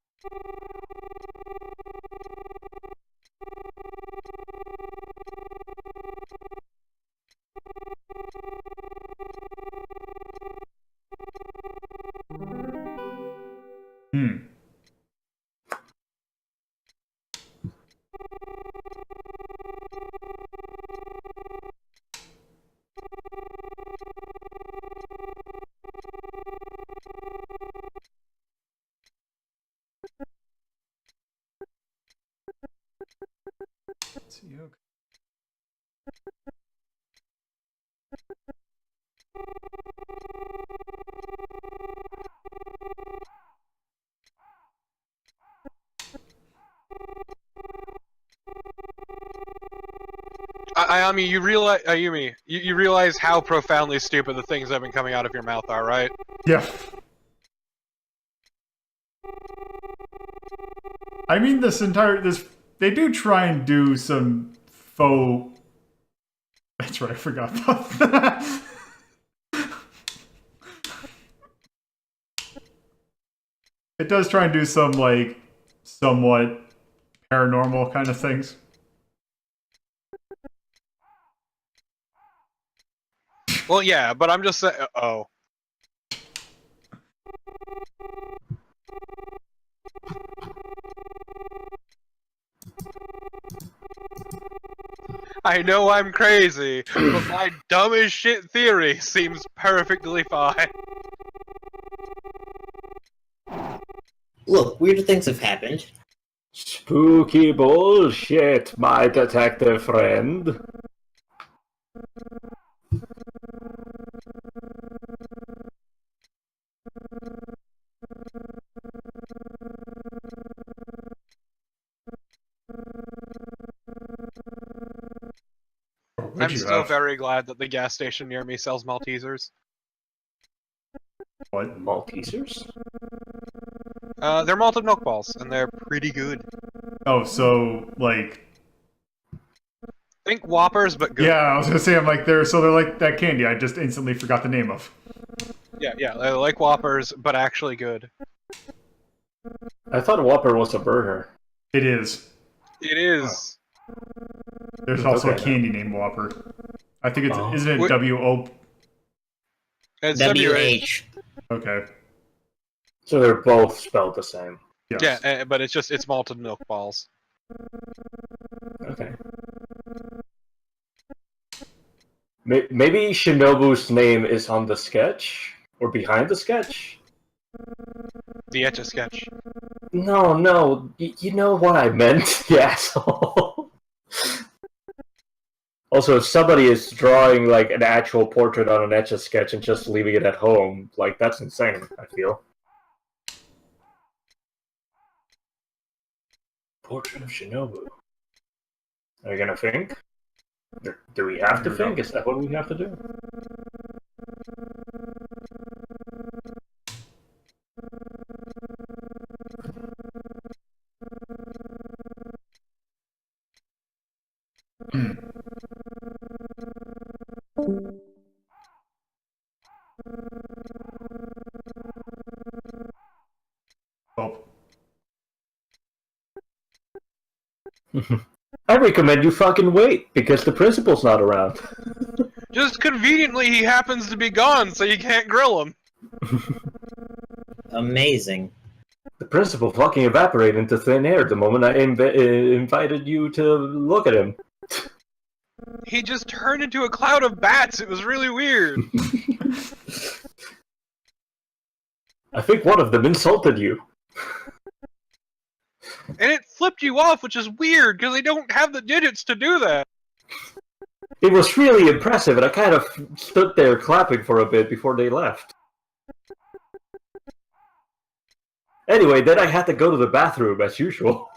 Hmm. Let's see, okay. Ayumi, you realize how profoundly stupid the things that have been coming out of your mouth are, right? Yeah. I mean, they do try and do some faux... That's right, I forgot about that. It does try and do some, like, somewhat paranormal kind of things. Well, yeah, but I'm just saying. Oh. I know I'm crazy, but my dumb as shit theory seems perfectly fine. Look, weirder things have happened. Spooky bullshit, my detective friend. I'm still very glad that the gas station near me sells Maltesers. What? Maltesers? They're malted milk balls, and they're pretty good. Oh, so, like... Think Whoppers, but good. Yeah, I was gonna say, they're like that candy I just instantly forgot the name of. Yeah, they're like Whoppers, but actually good. I thought Whopper was a burger. It is. It is. There's also a Okay. candy named Whopper. I think it's... Oh. Isn't it W-O... It's WH. Okay. So they're both spelled the same. Yes. Yeah, but it's malted milk balls. Okay. Maybe Shinobu's name is on the sketch? Or behind the sketch? The Etch-a-Sketch. No, you know what I meant, you asshole. Also, if somebody is drawing, like, an actual portrait on an Etch-a-Sketch and just leaving it at home, like, that's insane, I feel. Portrait of Shinobu. Are you gonna think? Do we have to think? Is that what we have to do? Oh. I recommend you fucking wait, because the principal's not around. Just conveniently, he happens to be gone, so you can't grill him. Amazing. The principal fucking evaporated into thin air the moment I invited you to look at him. He just turned into a cloud of bats. It was really weird. I think one of them insulted you. And it flipped you off, which is weird, because they don't have the digits to do that. It was really impressive, and I kind of stood there clapping for a bit before they left. Anyway, then I had to go to the bathroom, as usual.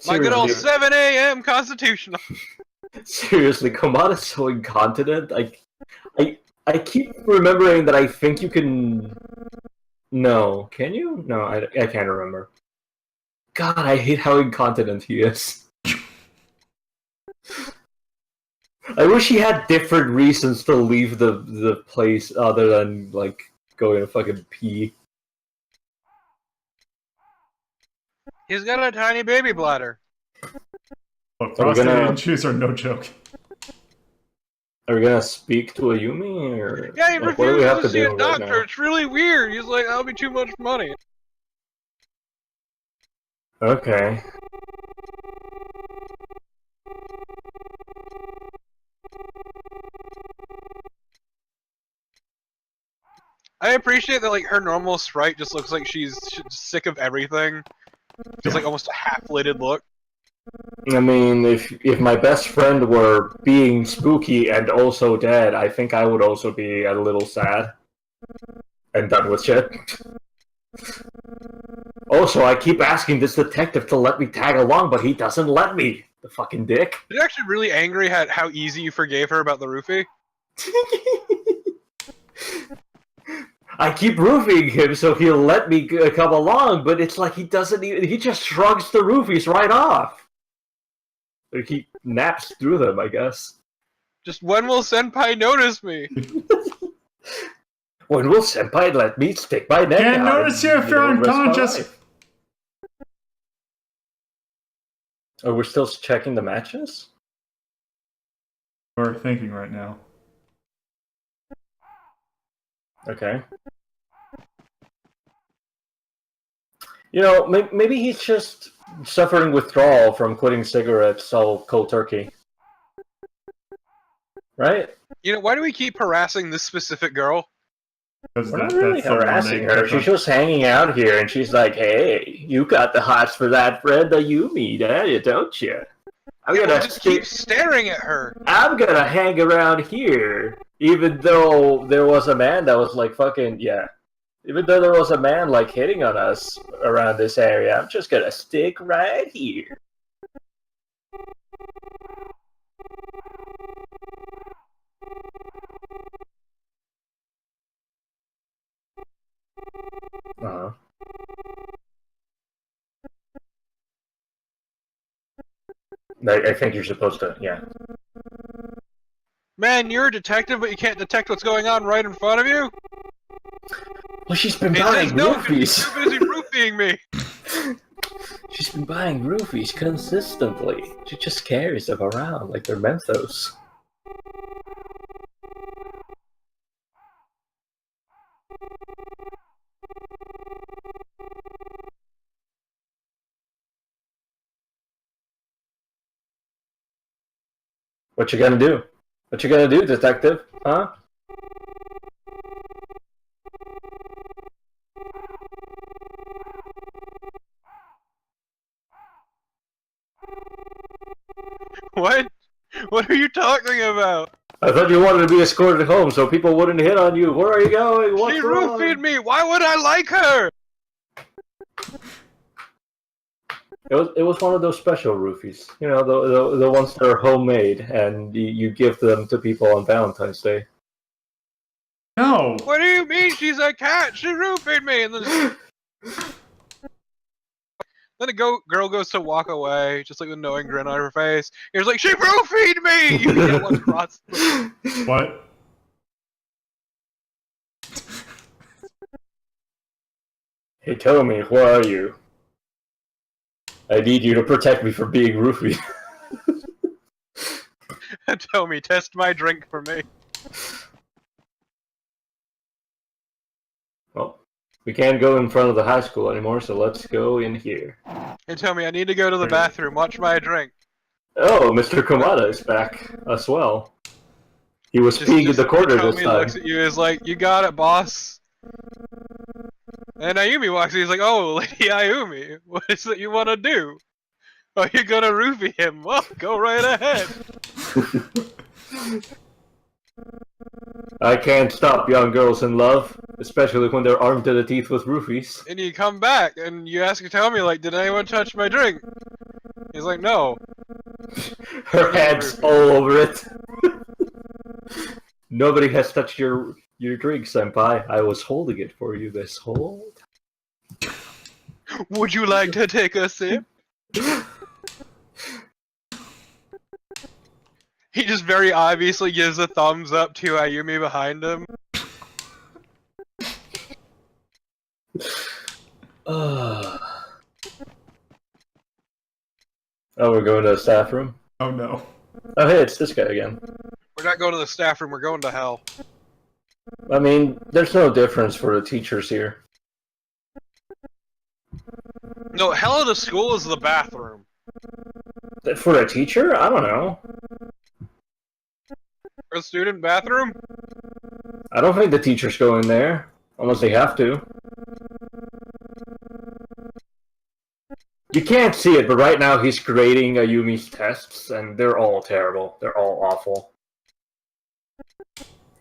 My good old Seriously. 7 a.m. constitutional. Seriously, Kamada's so incontinent. I keep remembering that I think you can... No. Can you? No, I can't remember. God, I hate how incontinent he is. I wish he had different reasons to leave the place other than, like, going to fucking pee. He's got a tiny baby bladder. Look, Are we prostate gonna- issues are no joke. Are we gonna speak to a Yumi, or... Yeah, he like, what do we refuses have to to see do a right doctor. now? It's really weird. He's like, that'll be too much money. Okay. I appreciate that, like, her normal sprite just looks like she's sick of everything. Just like almost a half-lidded look. I mean, if my best friend were being spooky and also dead, I think I would also be a little sad. And done with shit. Also, I keep asking this detective to let me tag along, but he doesn't let me. The fucking dick. Are you actually really angry at how easy you forgave her about the roofie? I keep roofing him so he'll let me come along, but it's like he doesn't even... He just shrugs the roofies right off. Or he naps through them, I guess. Just when will Senpai notice me? When will Senpai let me stick my neck Can't out notice and, you if you're rest my unconscious. life? Oh, we're still checking the matches? We're thinking right now. Okay. You know, maybe he's just suffering withdrawal from quitting cigarettes all cold turkey. Right? You know, why do we keep harassing this specific girl? Because We're not really that's the one harassing that her. kept She's just hanging out here, and she's like, "Hey, you got the hots for that friend that you meet, don't you? I'm Yeah, gonna we'll just keep staring at her. I'm gonna hang around here, even though there was a man that was like fucking yeah. Even though there was a man like hitting on us around this area, I'm just gonna stick right here." Uh-huh. I think you're supposed to, yeah. Man, you're a detective, but you can't detect what's going on right in front of you? Well, she's been It buying says no, 'cause roofies. you're busy roofing me. She's been buying roofies consistently. She just carries them around like they're Mentos. What you gonna do? What you gonna do, detective? Huh? What? What are you talking about? I thought you wanted to be escorted home so people wouldn't hit on you. Where are you going? What's She wrong? roofied me! Why would I like her? It was one of those special roofies. You know, the ones that are homemade and you give them to people on Valentine's Day. No! What do you mean she's a cat? She roofied me! And then a girl goes to walk away, just like with a knowing grin on her face. Here's like, she roofied me! You yell across the... What? Hey, Tommy, where are you? I need you to protect me from being roofied. Tell me, test my drink for me. Well, we can't go in front of the high school anymore, so let's go in here. And tell me, I need to go to the bathroom. Watch my drink. Oh, Mr. Komada is back as well. He was peeing in the corner this Tommy time. looks at you is like, you got it, boss. And Ayumi walks in, he's like, oh, Lady Ayumi, what is it you want to do? Are you gonna roofie him? Well, go right ahead. I can't stop young girls in love, especially when they're armed to the teeth with roofies. And you come back, and you ask Tommy, like, did anyone touch my drink? He's like, no. Her hands all over it. Nobody has touched your drink, senpai. I was holding it for you this whole time. Would you like to take a sip? He just very obviously gives a thumbs up to Ayumi behind him. Oh, we're going to the staff room? Oh no. Oh, hey, it's this guy again. We're not going to the staff room, we're going to hell. I mean, there's no difference for the teachers here. No, hell of the school is the bathroom. For a teacher? I don't know. Or the student bathroom? I don't think the teachers go in there, unless they have to. You can't see it, but right now he's grading Ayumi's tests, and they're all terrible. They're all awful.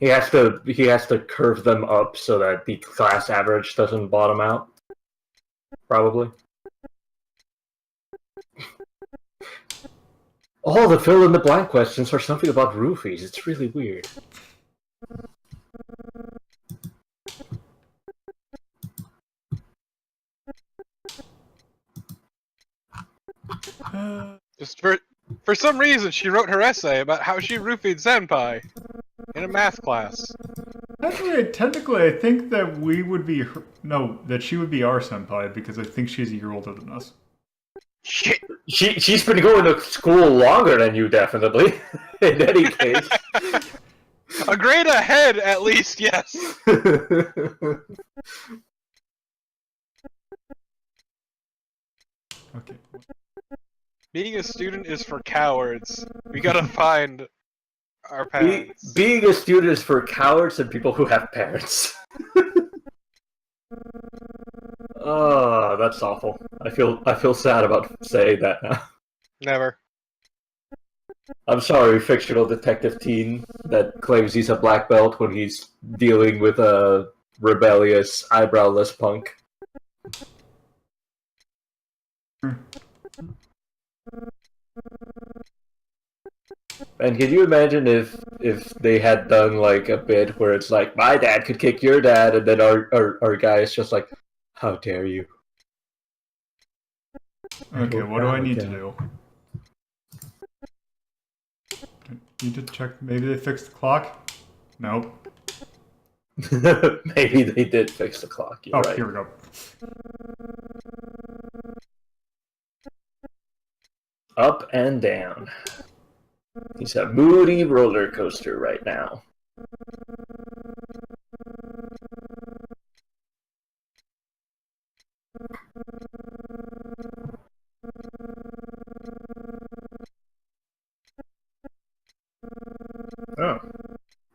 He has to curve them up so that the class average doesn't bottom out. Probably. All the fill-in-the-blank questions are something about roofies. It's really weird. Just for some reason, she wrote her essay about how she roofied Senpai in a math class. Technically, I think that we would be that she would be our senpai because I think she's a year older than us. Shit. She's been going to school longer than you, definitely. In any case. A grade ahead, at least, yes. Okay. Being a student is for cowards. We gotta find our parents. Being a student is for cowards and people who have parents. Oh, that's awful. I feel sad about saying that now. Never. I'm sorry, fictional detective teen that claims he's a black belt when he's dealing with a rebellious, eyebrowless punk. And can you imagine if they had done like a bit where it's like, my dad could kick your dad, and then our guy is just like, how dare you? Okay, what do I need to do? Need to check. Maybe they fixed the clock? Nope. Maybe they did fix the clock. You're right. Here we go. Up and down. He's a moody roller coaster right now. Oh.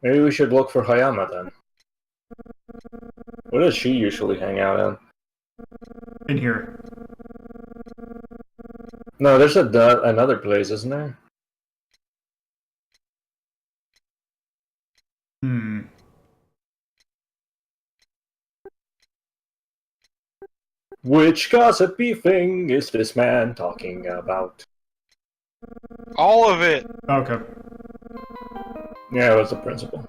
Maybe we should look for Hayama then. Where does she usually hang out in? In here. No, there's another place, isn't there? Which gossipy thing is this man talking about? All of it. Okay. Yeah, it was the principal.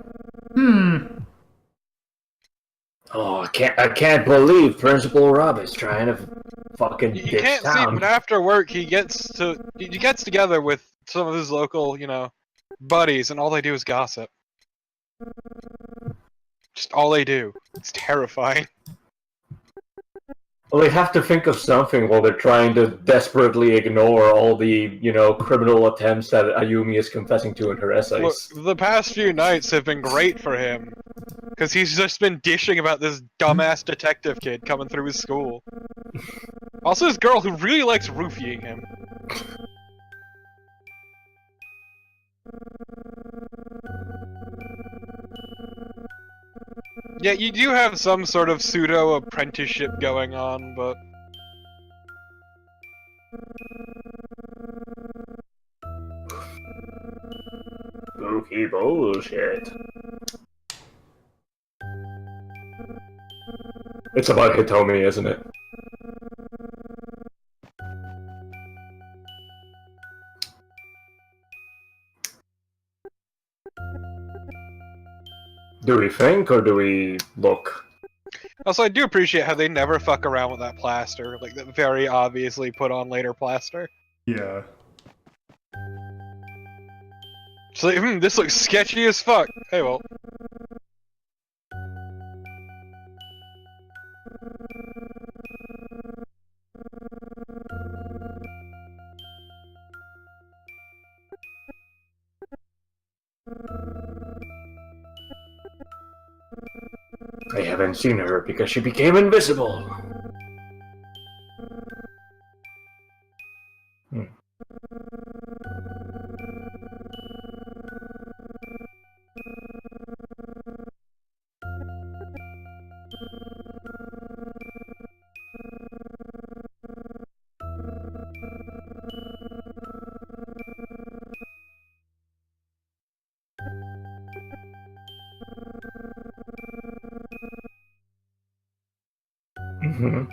Oh, I can't believe Principal Rob is trying to fucking You ditch can't see, town. but after work he gets together with some of his local, buddies, and all they do is gossip. Just all they do. It's terrifying. Well, they have to think of something while they're trying to desperately ignore all the, criminal attempts that Ayumi is confessing to in her Look, essays. the past few nights have been great for him. Because he's just been dishing about this dumbass detective kid coming through his school. Also, this girl who really likes roofieing him. Yeah, you do have some sort of pseudo-apprenticeship going on, but... Spooky bullshit. It's about Hitomi, isn't it? Do we think, or do we look? Also, I do appreciate how they never fuck around with that plaster. Like, that very obviously put on later plaster. Yeah. It's like, this looks sketchy as fuck. Hey, well. I haven't seen her because she became invisible. Mm-hmm.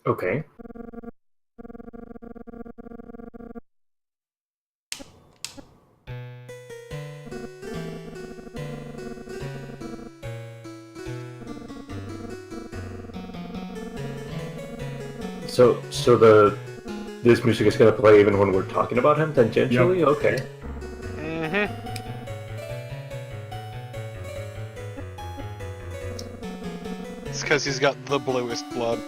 Okay. So this music is gonna play even when we're talking about him tangentially? Yep. Okay. Mm-hmm. It's because he's got the bluest blood.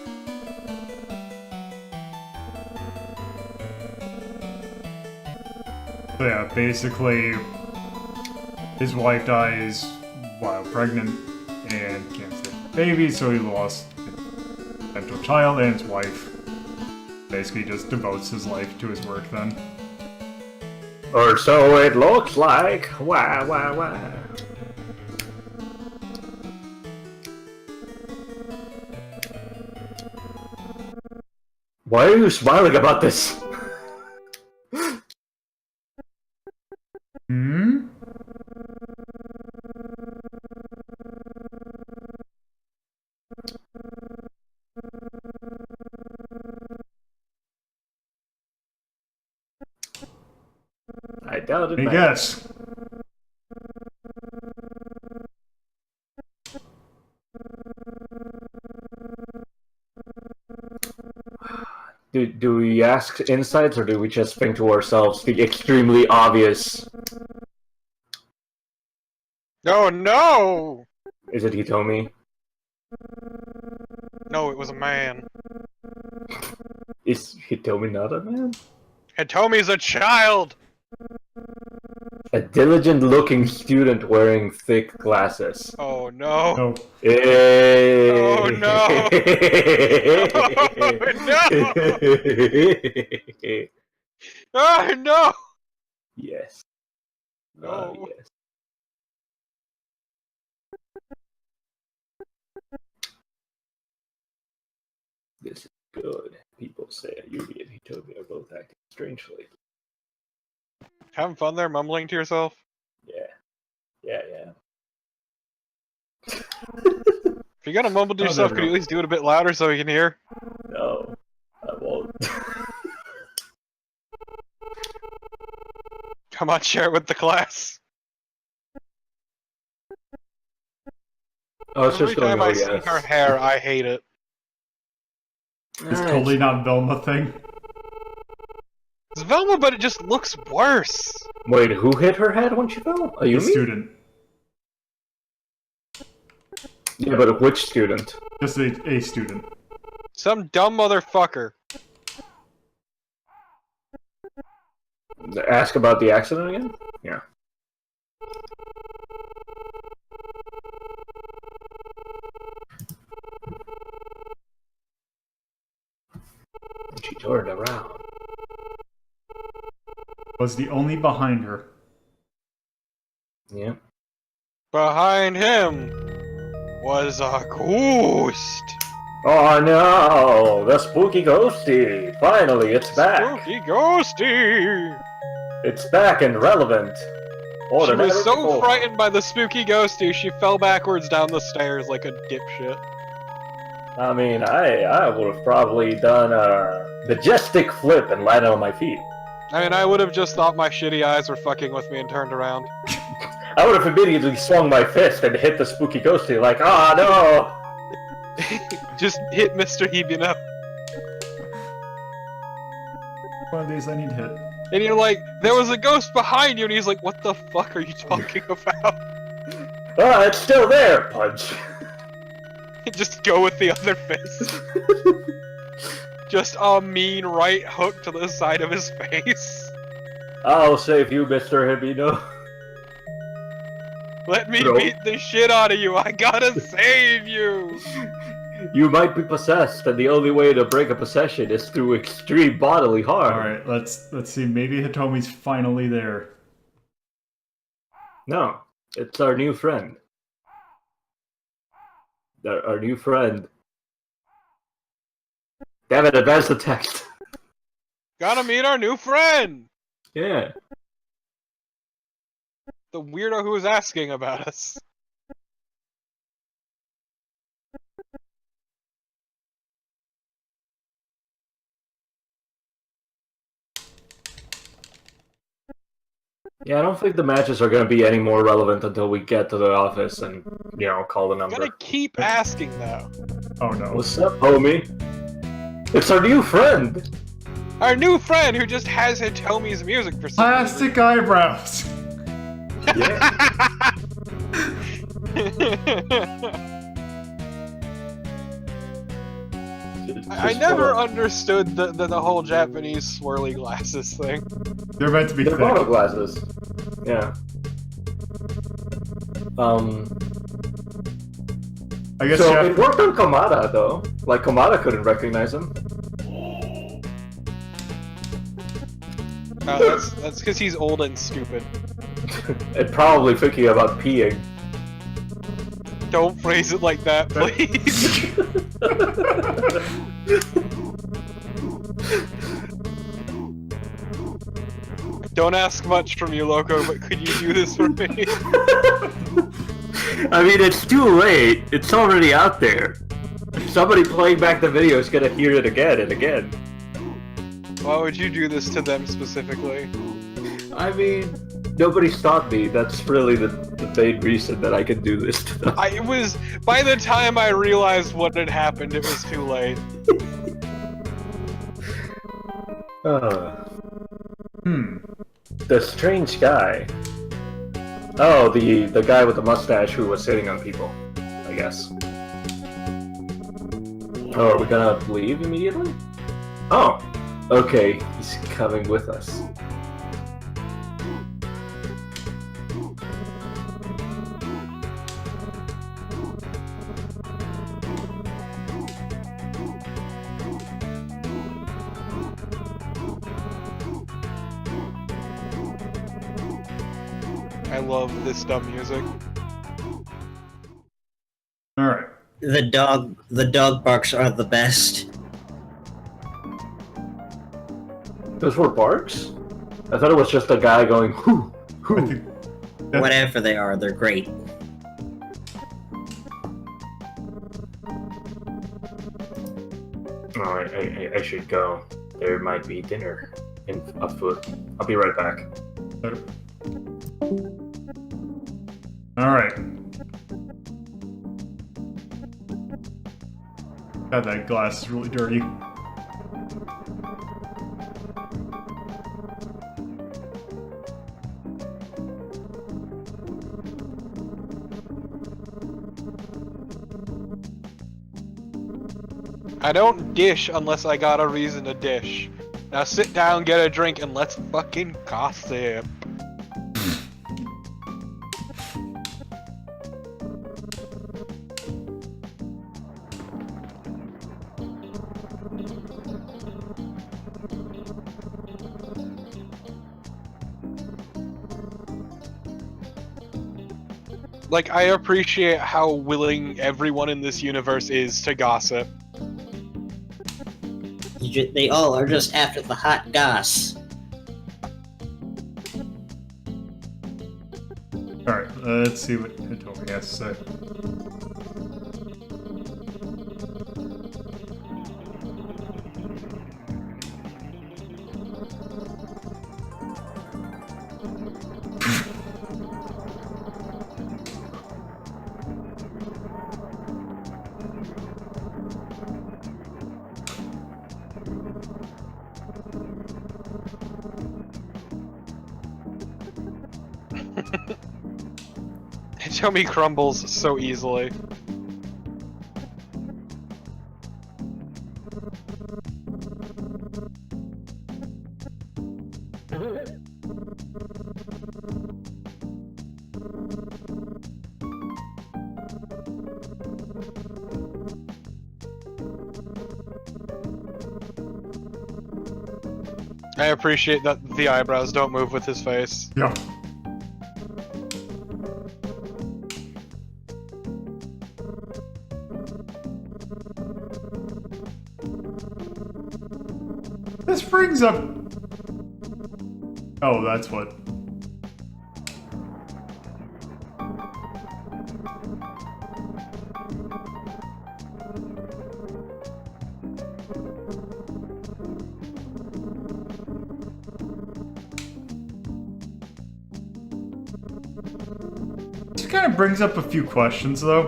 So yeah, basically, his wife dies while pregnant and can't have babies, so he lost a potential child, and his wife basically just devotes his life to his work then. Or so it looks like. Wah, wah, wah. Why are you smiling about this? Hmm? I doubt it. I guess. Do we ask insights, or do we just think to ourselves the extremely obvious? Oh no! Is it Hitomi? No, it was a man. Is Hitomi not a man? Hitomi's a child! A diligent-looking student wearing thick glasses. Oh no. Oh, Hey. Oh, no. Oh no! Yes. No. Yes. This is good. People say Ayumi and Hitomi are both acting strangely. Having fun there, mumbling to yourself? Yeah. Yeah. If you're gonna mumble to Oh, yourself, there we could you go. at least do it a bit louder so we can hear? No, I won't. Come on, share it with the class. Oh, it's Every just going, time oh I see yes. her hair, I hate it. it's Alright. totally not Velma thing. It's Velma, but it just looks worse. Wait, who hit her head when she fell? The Ayumi? student. Yeah, but which student? Just a student. Some dumb motherfucker. Ask about the accident again? Yeah. And she turned around. Was the only behind her. Yeah. Behind him was a ghost. Oh no! The spooky ghosty! Finally, it's back! Spooky ghosty. It's back and relevant! Oh, She the was matter so before. frightened by the spooky ghosty, she fell backwards down the stairs like a dipshit. I mean, I would have probably done a majestic flip and landed on my feet. I mean, I would have just thought my shitty eyes were fucking with me and turned around. I would have immediately swung my fist and hit the spooky ghosty like, ah, no! Just hit Mr. Hibino. One of these I need hit. And you're like, there was a ghost behind you, and he's like, what the fuck are you talking about? Ah, it's still there! Punch. Just go with the other face. Just a mean right hook to the side of his face. I'll save you, Mr. Hibino. Let me No. beat the shit out of you, I gotta save you! You might be possessed, and the only way to break a possession is through extreme bodily harm. Alright, let's see. Maybe Hitomi's finally there. No, it's our new friend. Our new friend. Damn it, advance the text. Gotta meet our new friend! Yeah. The weirdo who was asking about us. Yeah, I don't think the matches are going to be any more relevant until we get to the office and, you know, call the number. Gotta keep asking though. Oh no. What's up, homie? It's our new friend! Our new friend who just has Hitomi's music for some Plastic eyebrows! Yeah. I never understood the whole Japanese swirly glasses thing. They're meant to be They're thick. bottle glasses. Yeah. I guess So Jeff- it worked on Komada, though. Like, Komada couldn't recognize him. That's because he's old and stupid. And probably thinking about peeing. Don't phrase it like that, please. Don't ask much from you, Loco, but could you do this for me? I mean, it's too late. It's already out there. Somebody playing back the video is gonna hear it again and again. Why would you do this to them specifically? I mean, nobody stopped me. That's really the main reason that I can do this to them. It was by the time I realized what had happened, it was too late. The strange guy. Oh, the guy with the mustache who was sitting on people, I guess. Oh, are we gonna leave immediately? Oh, okay, he's coming with us. I love this dumb music. Alright. The dog barks are the best. Those were barks? I thought it was just a guy going, whoo, I whoo. think that's- Whatever they are, they're great. Oh, I should go. There might be dinner afoot. I'll be right back. Alright. God, that glass is really dirty. I don't dish unless I got a reason to dish. Now sit down, get a drink, and let's fucking gossip. Like, I appreciate how willing everyone in this universe is to gossip. They all are just after the hot goss. Alright, let's see what Hitomi has to say. Hitomi crumbles so easily. I appreciate that the eyebrows don't move with his face. Yeah. This brings up... Oh, that's what... This kind of brings up a few questions, though.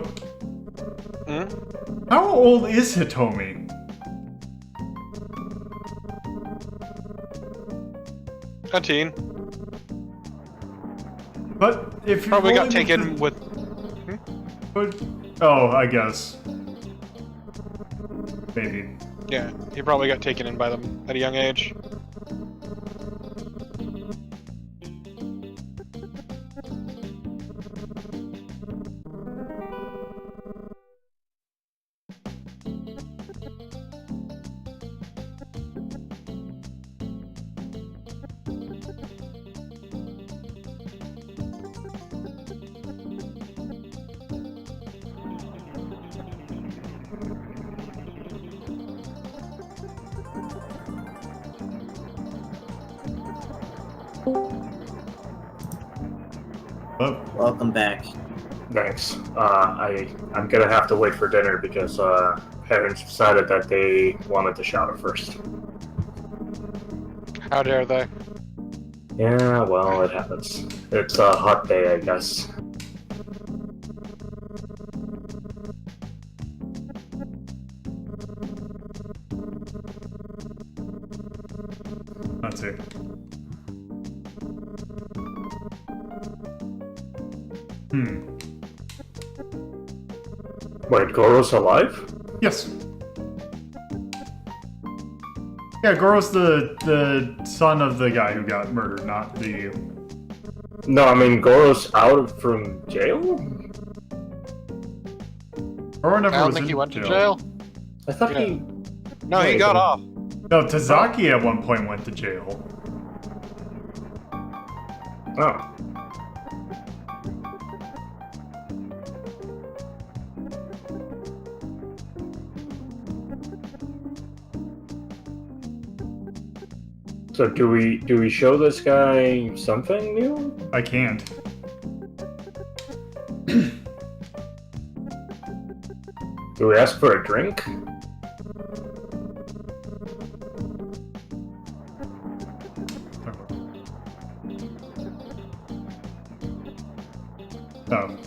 Hmm? How old is Hitomi? A teen. But if you Probably got taken with... But, oh, I guess. Maybe. Yeah, he probably got taken in by them at a young age. Oh, Welcome back. Thanks. I'm gonna have to wait for dinner because parents decided that they wanted to shower first. How dare they? Yeah, well, it happens. It's a hot day, I guess. let's see. Wait, Goro's alive? Yes. Yeah, Goro's the son of the guy who got murdered, not the... No, I mean, Goro's out from jail? Goro never I don't was think in he went to jail. I thought Yeah. he... No, he Wait, got but- off. No, Tazaki at one point went to jail. Oh. So do we show this guy something new? I can't. Do we ask for a drink? Oh.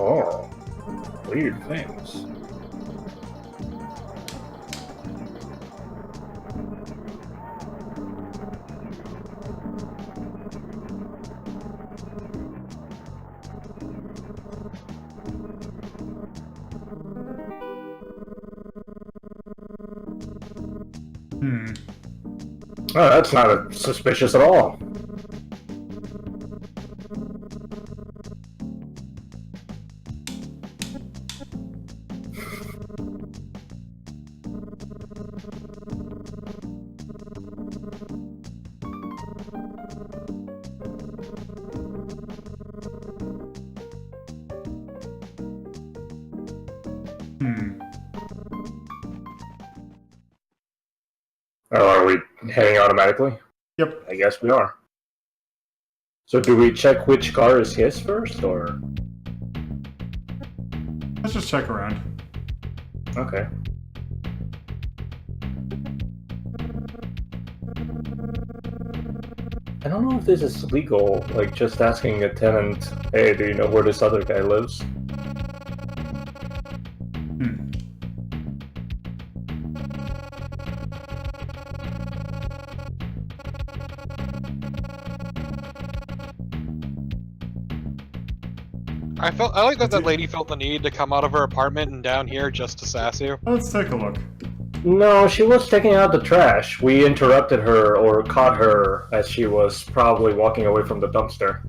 Oh, weird things. Oh, that's not suspicious at all. Oh, are we heading automatically? Yep. I guess we are. So do we check which car is his first, or...? Let's just check around. Okay. I don't know if this is legal, like just asking a tenant, hey, do you know where this other guy lives? I like that lady felt the need to come out of her apartment and down here just to sass you. Let's take a look. No, she was taking out the trash. We interrupted her, or caught her, as she was probably walking away from the dumpster.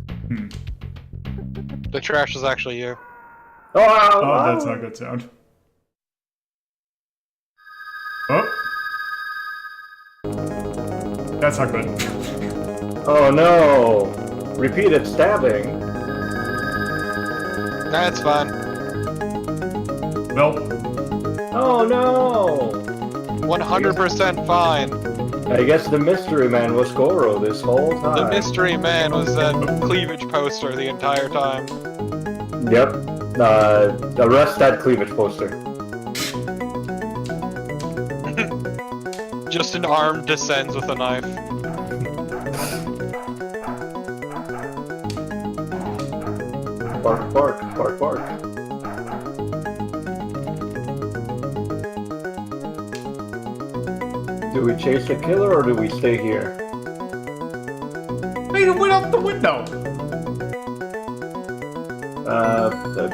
The trash is actually you. Oh, that's not a good sound. Oh. That's not good. Oh no! Repeated stabbing. That's fine. Well, Oh no! 100% fine. I guess the mystery man was Goro this whole time. The mystery man was that cleavage poster the entire time. Yep. Arrest that cleavage poster. Just an arm descends with a knife. Bark, bark, bark, bark. Do we chase the killer or do we stay here? hey, it went out the window!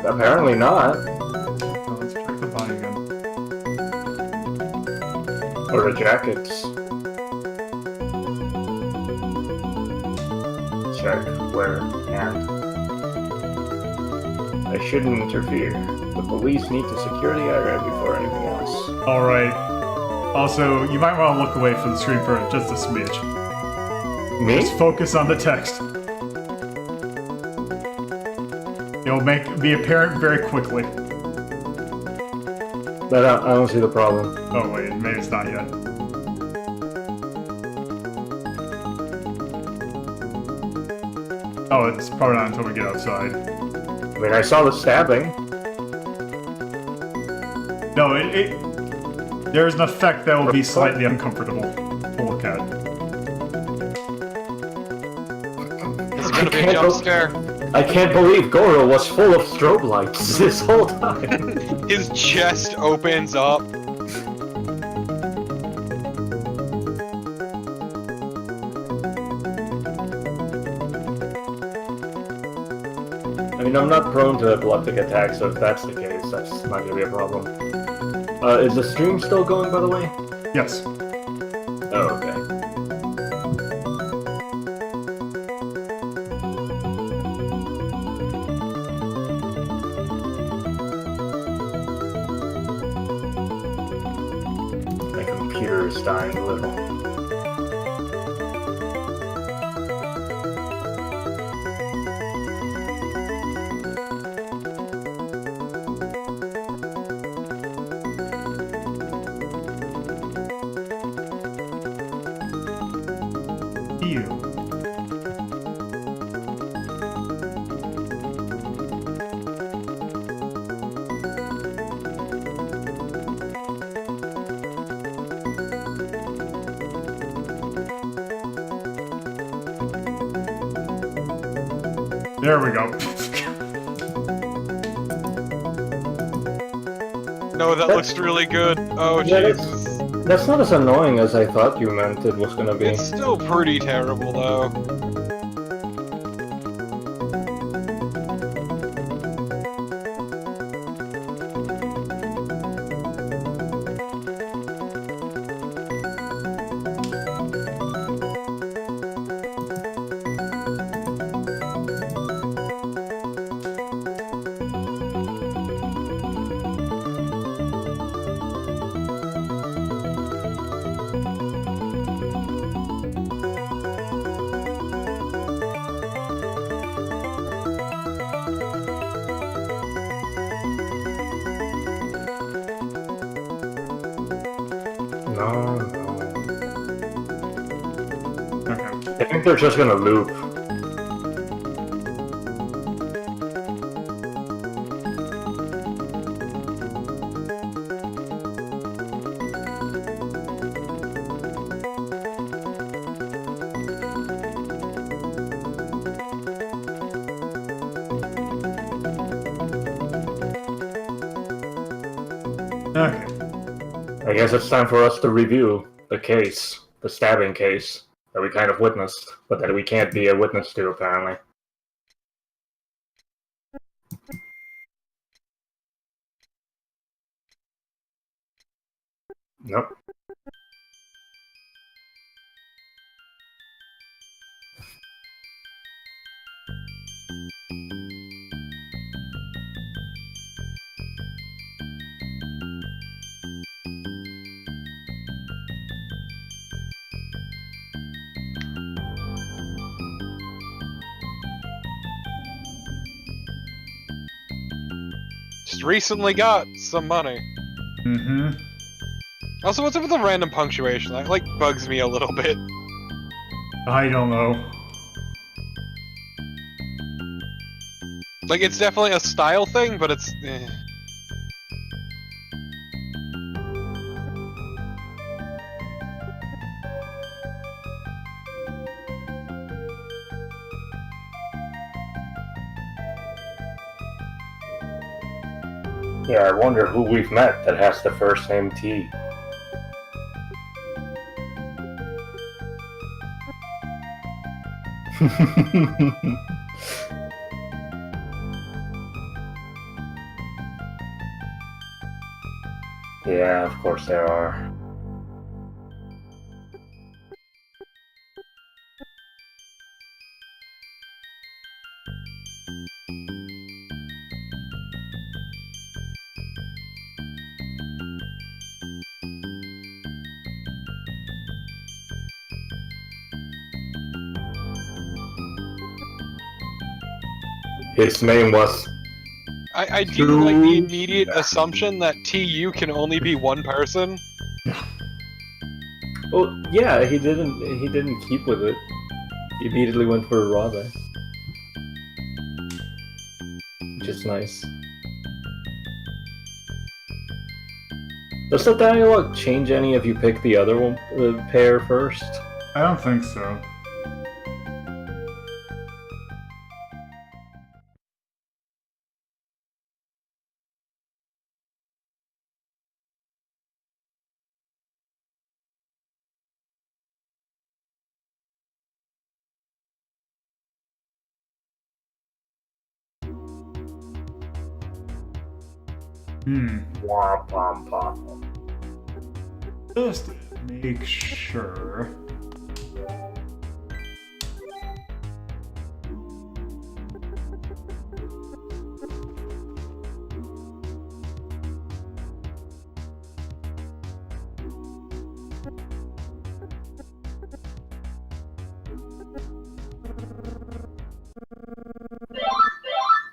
Apparently not. Oh, let's check the body again. Or the jackets. Check where and. I shouldn't interfere. The police need to secure the area before anything else. Alright. Also, you might want to look away from the screen for just a smidge. Me? Just focus on the text. It'll be apparent very quickly. But I don't see the problem. Oh wait, maybe it's not yet. Oh, it's probably not until we get outside. I mean, I saw the stabbing. No, there's an effect that will be slightly uncomfortable to look at. It's gonna be a jump scare. I can't believe Goro was full of strobe lights this whole time. His chest opens up. I mean, I'm not prone to epileptic attacks, so if that's the case, that's not gonna be a problem. Is the stream still going, by the way? Yes. Oh, okay. My computer is dying a little. There we go. No, that looks really good. Oh, Yeah, Jesus. that's not as annoying as I thought you meant it was gonna be. It's still pretty terrible, though. No. Okay. I think they're just gonna loop. Okay. I guess it's time for us to review the case, the stabbing case, that we kind of witnessed, but that we can't be a witness to, apparently. Nope. Just recently got some money. Mm-hmm. Also, what's up with the random punctuation? That, like, bugs me a little bit. I don't know. Like, it's definitely a style thing, but it's... Yeah, I wonder who we've met that has the first name T. Yeah, of course there are. His name was... I do like the immediate assumption that TU can only be one person. Well, yeah, he didn't keep with it. He immediately went for Rabe. Which is nice. Does the dialogue change any if you pick the other one, pair first? I don't think so. Womp womp womp. Just make sure.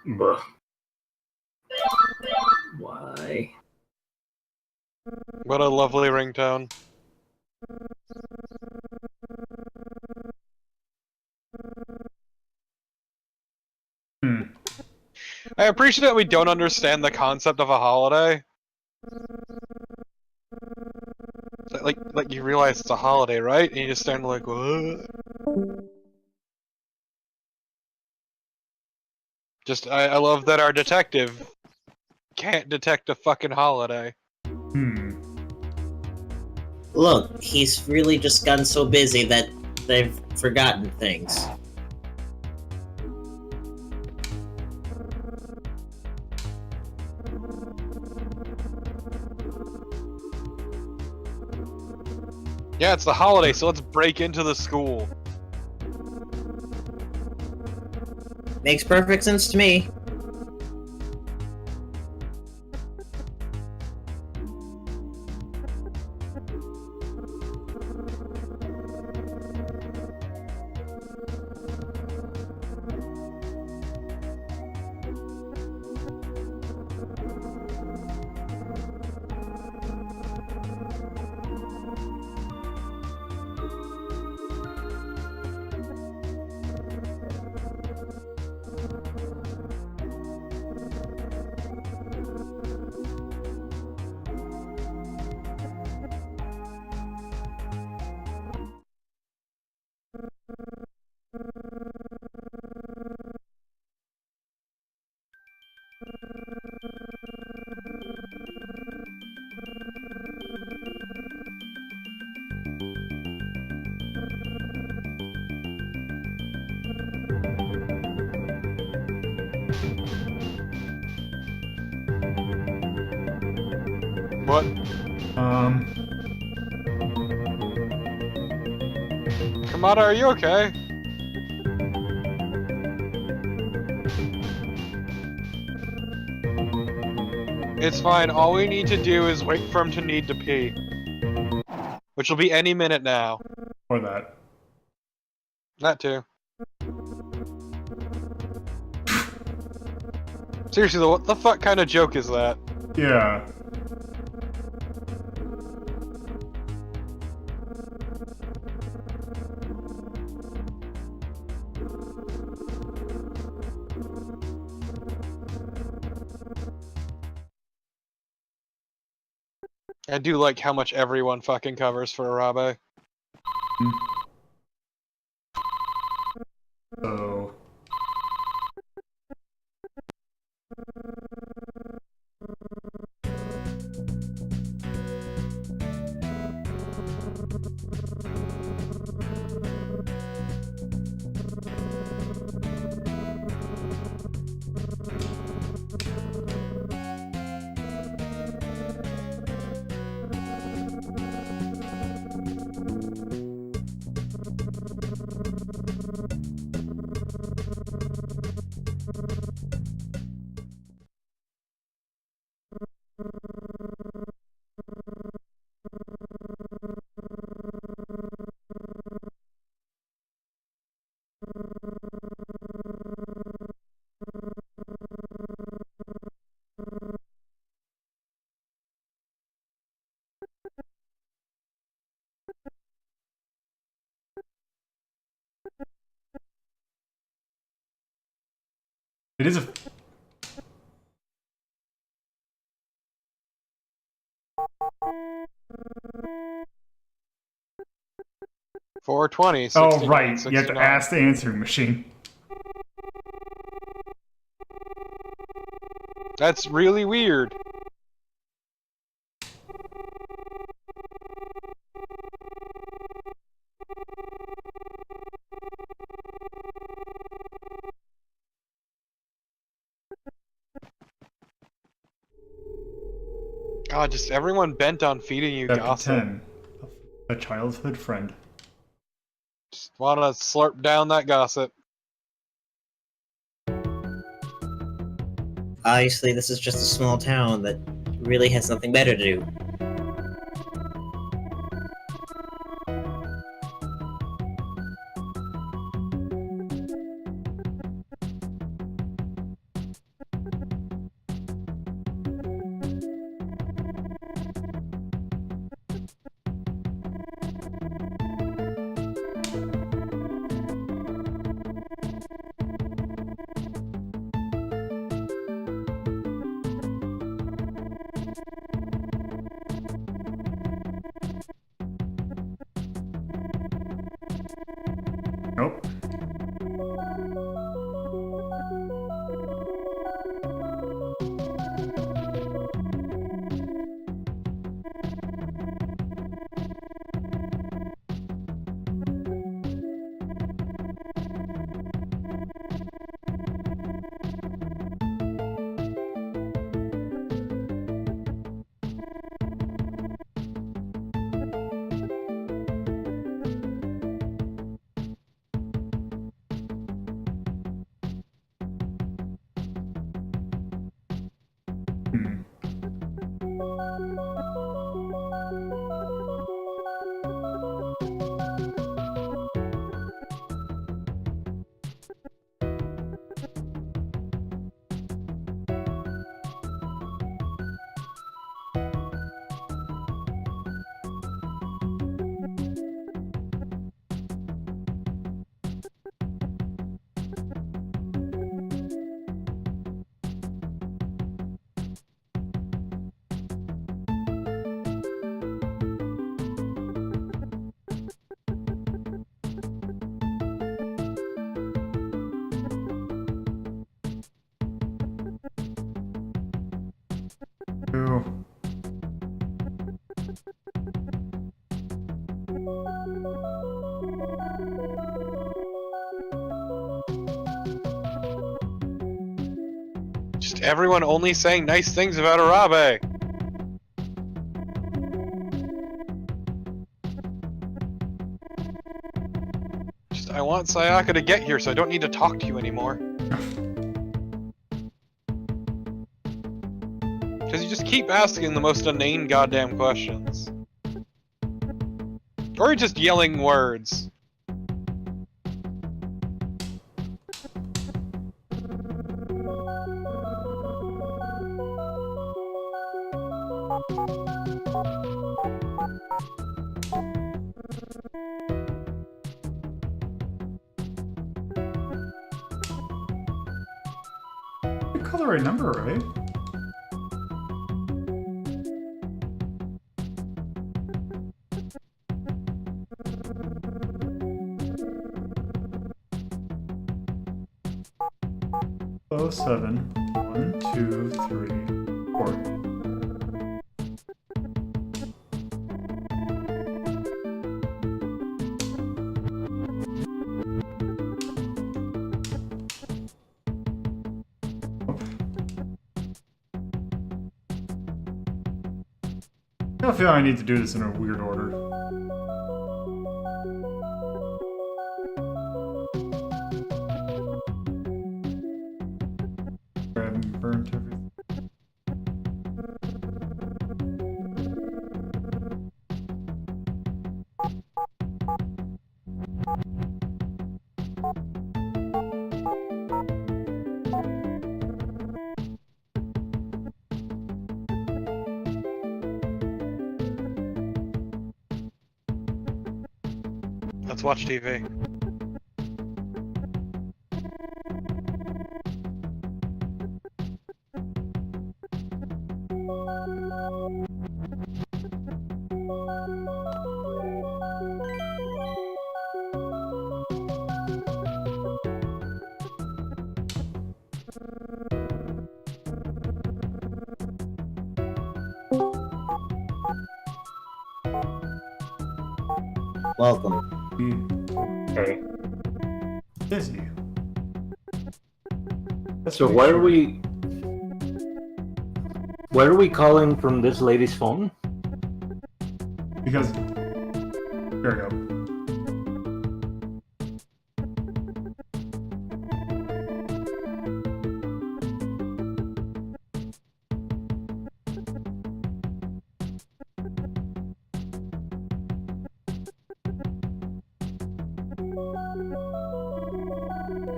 Buh. Why? What a lovely ringtone. I appreciate that we don't understand the concept of a holiday. Like you realize it's a holiday, right? And you just stand like, what? Just, I love that our detective can't detect a fucking holiday. Look, he's really just gotten so busy that they've forgotten things. Yeah, it's the holiday, so let's break into the school. Makes perfect sense to me. What? Kamada, are you okay? It's fine, all we need to do is wait for him to need to pee. Which will be any minute now. Or that. That too. Seriously though, what the fuck kind of joke is that? Yeah. I do like how much everyone fucking covers for Arabe. So... It is a... 420, Oh, 69, right. You have 69. to ask the answering machine. That's really weird. God, just everyone bent on feeding you Chapter gossip. 10. A childhood friend. Just wanna slurp down that gossip. Obviously, this is just a small town that really has nothing better to do. Nope. Hmm. Ooh. Just everyone only saying nice things about Arabe. Just I want Sayaka to get here so I don't need to talk to you anymore. Because you just keep asking the most inane goddamn questions. Or just yelling words. You call the right number, right? Oh, 7. 1, 2, 3, 4. I feel I need to do this in a weird order. I haven't burnt everything. Let's watch TV. Welcome. Hey. Busy. So why are we calling from this lady's phone? Because there we go.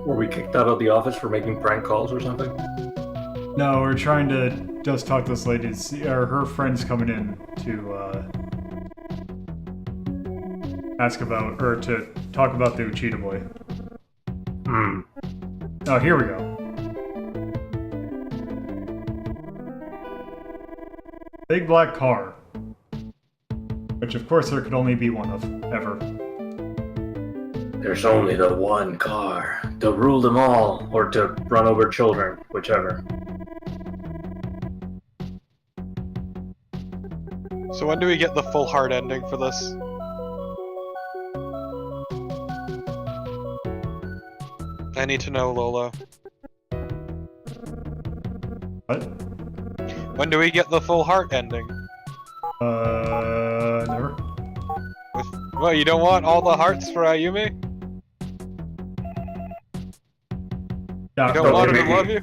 Were we kicked out of the office for making prank calls or something? No, we're trying to just talk to this lady to see, or her friend's coming in to ask about, or to talk about the Uchida boy. Hmm. Oh, here we go. Big black car. Which of course there could only be one of, ever. There's only the one car to rule them all, or to run over children, whichever. So when do we get the full hard ending for this? I need to know, Lolo. What? When do we get the full heart ending? Never. Well, you don't want all the hearts for Ayumi? Yeah, You don't want her to maybe. love you?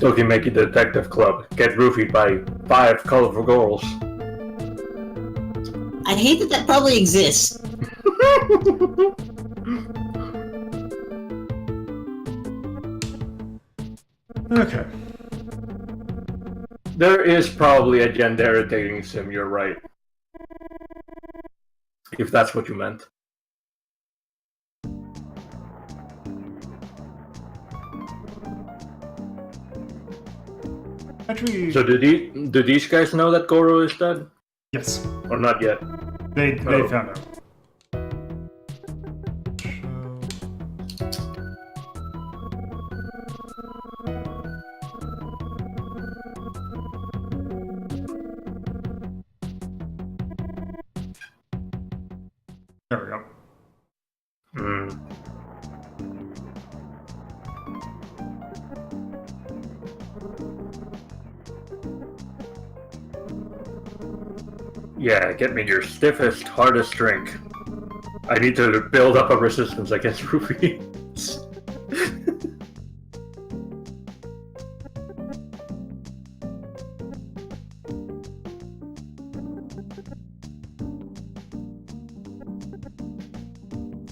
Tokimeki Detective Club. Get roofied by 5 colorful girls. I hate that probably exists. Okay. There is probably a gender dating sim, you're right. If that's what you meant. Actually, So do these guys know that Goro is dead? yes. Or not yet? They Oh. found out. There we go. Yeah, get me your stiffest, hardest drink. I need to build up a resistance against roofies.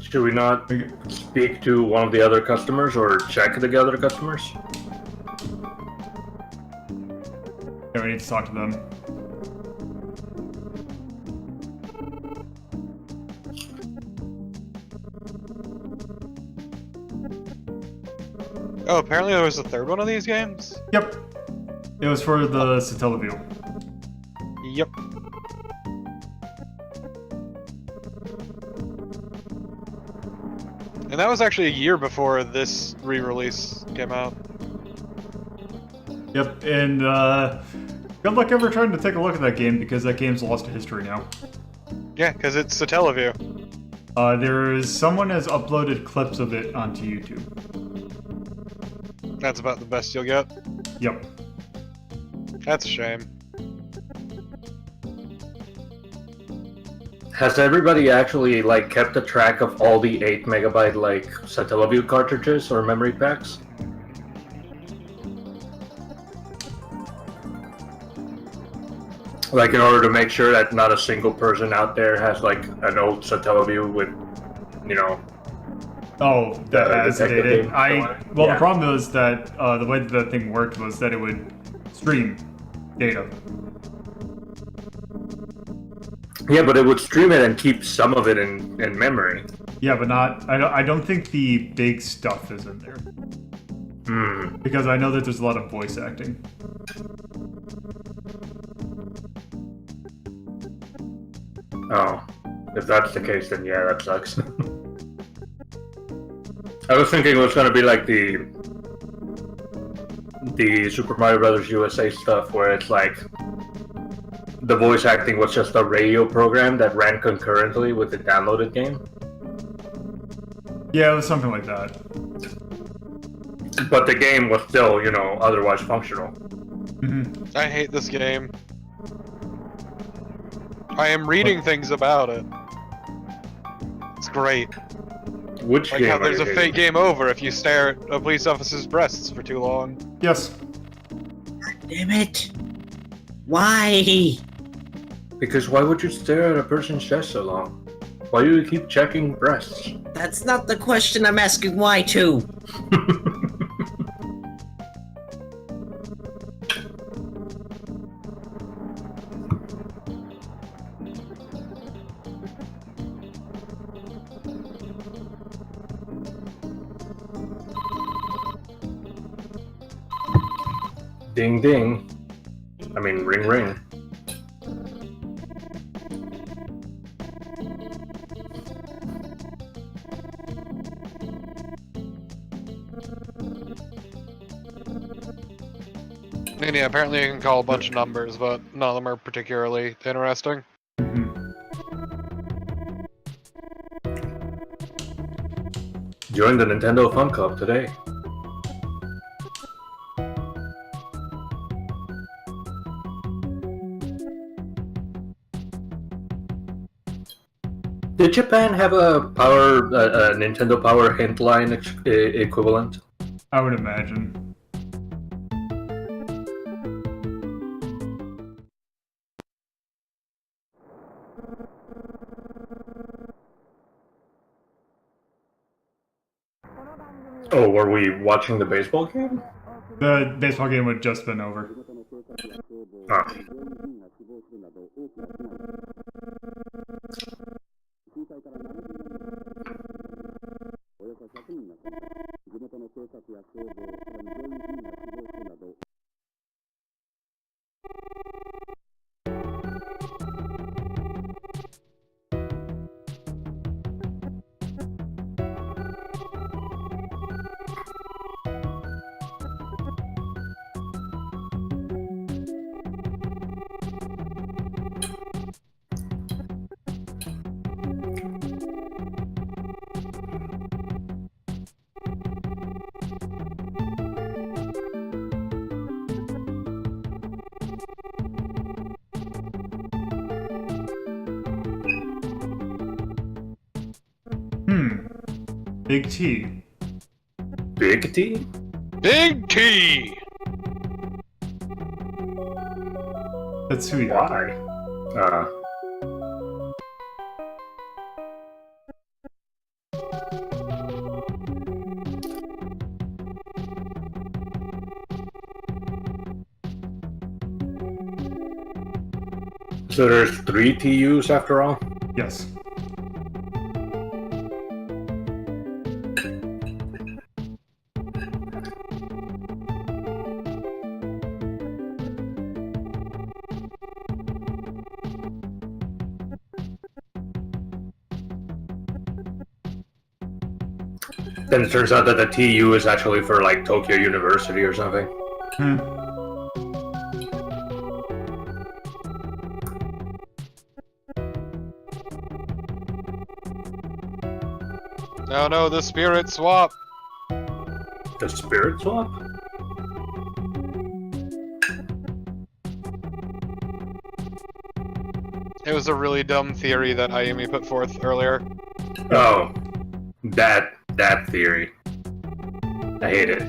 Should we not speak to one of the other customers or check the other customers? Yeah, we need to talk to them. Oh, apparently there was a third one of these games? Yep. It was for the Satellaview. Yep. And that was actually a year before this re-release came out. Yep, and good luck ever trying to take a look at that game because that game's lost to history now. Yeah, because it's Satellaview. Someone has uploaded clips of it onto YouTube. That's about the best you'll get. Yep. That's a shame. Has everybody actually kept a track of all the 8 megabyte Satellaview cartridges or memory packs? In order to make sure that not a single person out there has an old Satellaview with, Oh, that has detective it. game. The problem was that the way that thing worked was that it would stream data. Yeah, but it would stream it and keep some of it in memory. Yeah, but not. I don't think the big stuff is in there because I know that there's a lot of voice acting. Oh, if that's the case, then yeah, that sucks. I was thinking it was gonna be like the Super Mario Brothers USA stuff, where it's the voice acting was just a radio program that ran concurrently with the downloaded game. Yeah, it was something like that. But the game was still, otherwise functional. Mm-hmm. I hate this game. I am reading things about it. It's great. Which Like game? how are there's you a hating? fake game over if you stare at a police officer's breasts for too long. Yes. Damn it! Why? Because why would you stare at a person's chest so long? Why do you keep checking breasts? That's not the question I'm asking. Why to? Ding ding. I mean, ring ring. And yeah, apparently you can call a bunch of numbers, but none of them are particularly interesting. Join the Nintendo Fun Club today. Did Japan have a Nintendo Power hint line equivalent? I would imagine. Oh, were we watching the baseball game? The baseball game had just been over. Ah. Big T. Big T? Big T! Tetsuya. Why? So there's 3 TUs after all? Yes. Then it turns out that the TU is actually for like Tokyo University or something. No, the spirit swap. The spirit swap? It was a really dumb theory that Ayumi put forth earlier. Oh, that theory. I hate it.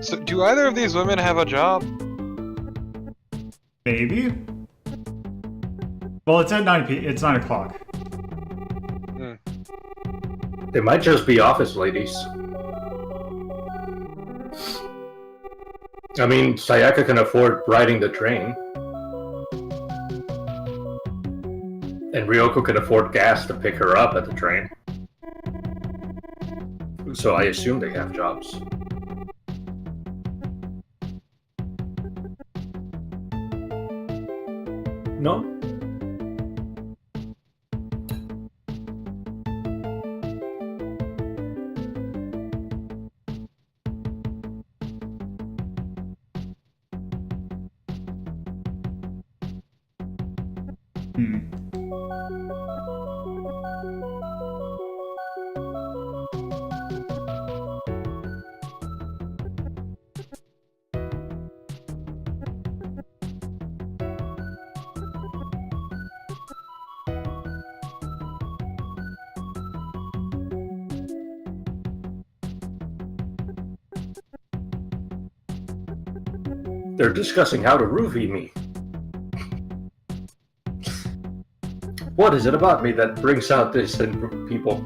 So, do either of these women have a job? Maybe? Well, it's at 9 it's 9 o'clock. They might just be office ladies. I mean, Sayaka can afford riding the train. And Ryoko can afford gas to pick her up at the train. So I assume they have jobs. No? They're discussing how to roofie me. What is it about me that brings out this in people?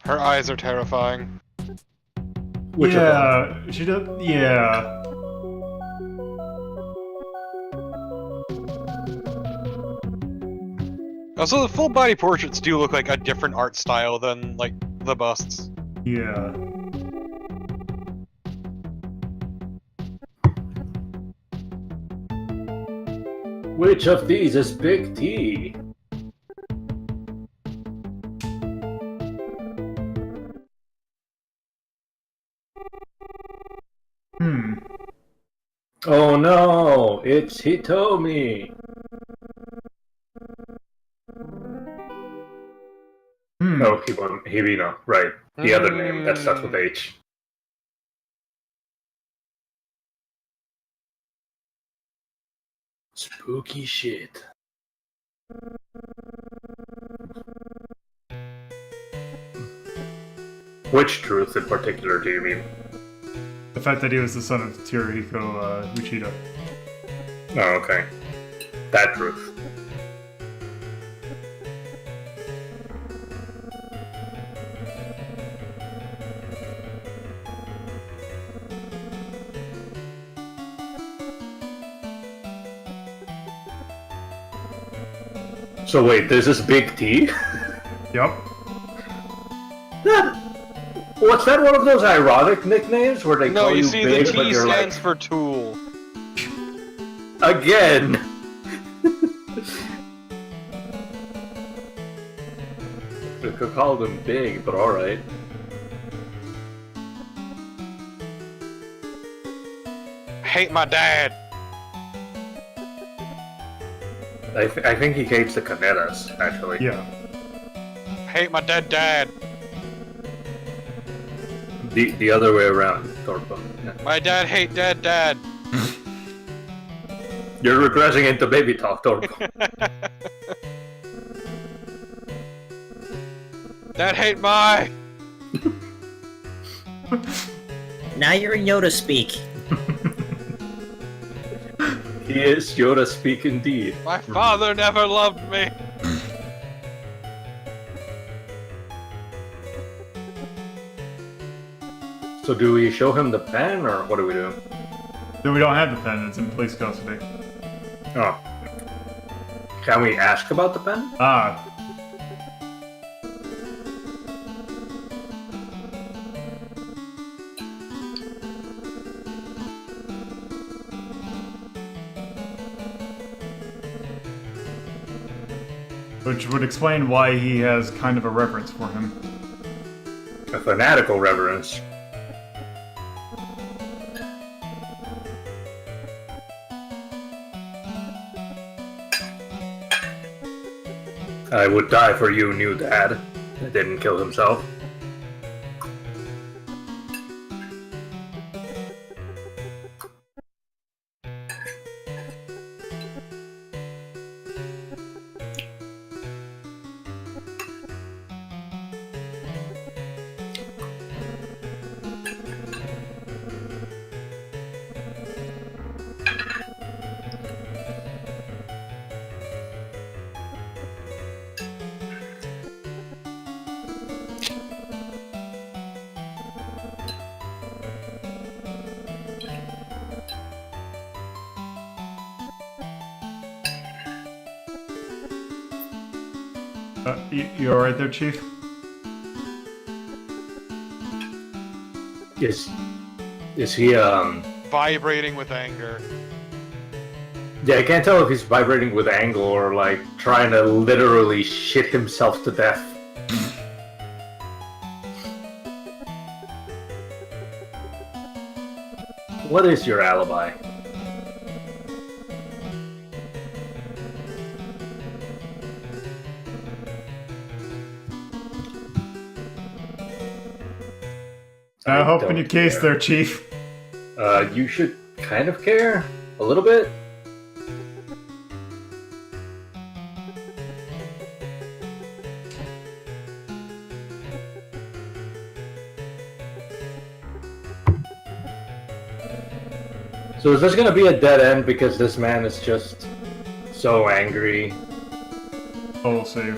Her eyes are terrifying. Which yeah, she does. Yeah. Also, the full body portraits do look like a different art style than, like, the busts. Yeah. Which of these is Big T? Oh no, it's Hitomi. No, Hibino, right. The other name that starts with H. Spooky shit. Which truth in particular do you mean? The fact that he was the son of Teruhiko Uchida. Oh, okay. That truth. So wait, there's this Big T? Yep. What's that one of those ironic nicknames where they No, call you you see, big, the but T you're stands like, for tool. again? We could call them big, but alright. Hate my dad. I think he hates the Canetas, actually. Yeah. Hate my dead dad. The other way around, Torpo. Yeah. My dad hate dead dad. You're regressing into baby talk, Torpo. Dad hate my. Now you're in Yoda speak. He is Yoda speak indeed. My father never loved me. So do we show him the pen, or what do we do? Then we don't have the pen, it's in police custody. Oh. Can we ask about the pen? Ah. Which would explain why he has kind of a reverence for him. A fanatical reverence. I would die for you, new dad. That didn't kill himself. You alright there, Chief? Is he, Vibrating with anger. Yeah, I can't tell if he's vibrating with anger or, like, trying to literally shit himself to death. What is your alibi? I hope in don't your case care. there, Chief. You should kind of care. A little bit. So is this gonna be a dead end because this man is just so angry? Oh, we'll see.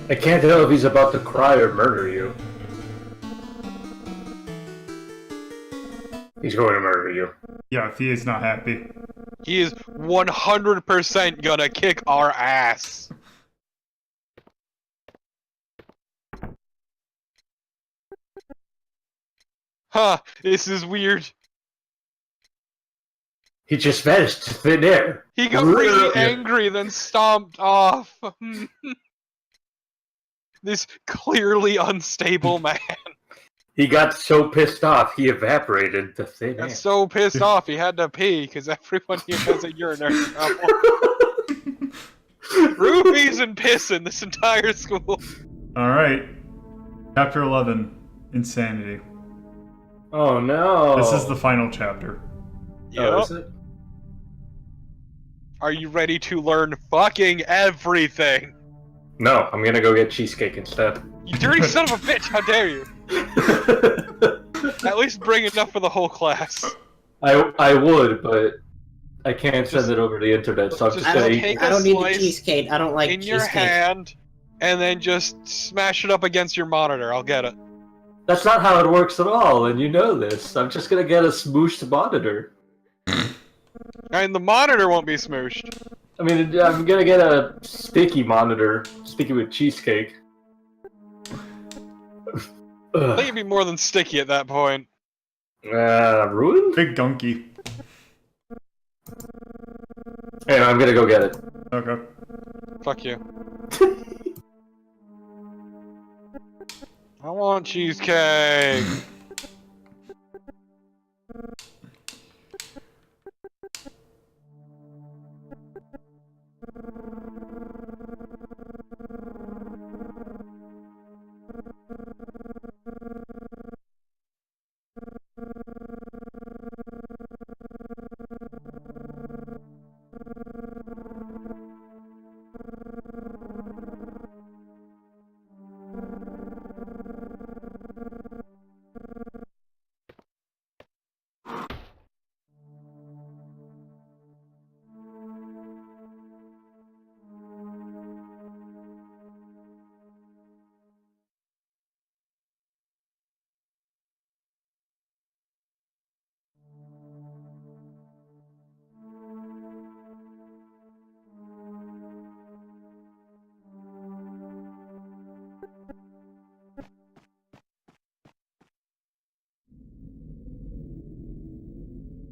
I can't tell if he's about to cry or murder you. He's going to murder you. Yeah, if he is not happy. He is 100% gonna kick our ass. Huh, this is weird. He just vanished to thin air. He got really angry, then stomped off. This clearly unstable man. He got so pissed off, he evaporated to thin air. Got so pissed off he had to pee because everyone here has a urinary trouble. Roofies and pissing this entire school. Alright. Chapter 11. Insanity. Oh no. This is the final chapter. Oh, Yep. is it? Are you ready to learn fucking everything? No, I'm gonna go get cheesecake instead. You dirty son of a bitch, how dare you? At least bring enough for the whole class. I would, but I can't send it over the internet, so I'm just just gonna don't eat. take I don't need the slice cheesecake. I don't like in cheesecake. your hand, and then just smash it up against your monitor. I'll get it. That's not how it works at all, and you know this. I'm just gonna get a smooshed monitor. And the monitor won't be smooshed. I mean, I'm gonna get a sticky monitor, sticky with cheesecake. I think it'd be more than sticky at that point. Ruined? Big gunky. Hey, I'm gonna go get it. Okay. Fuck you. I want cheesecake.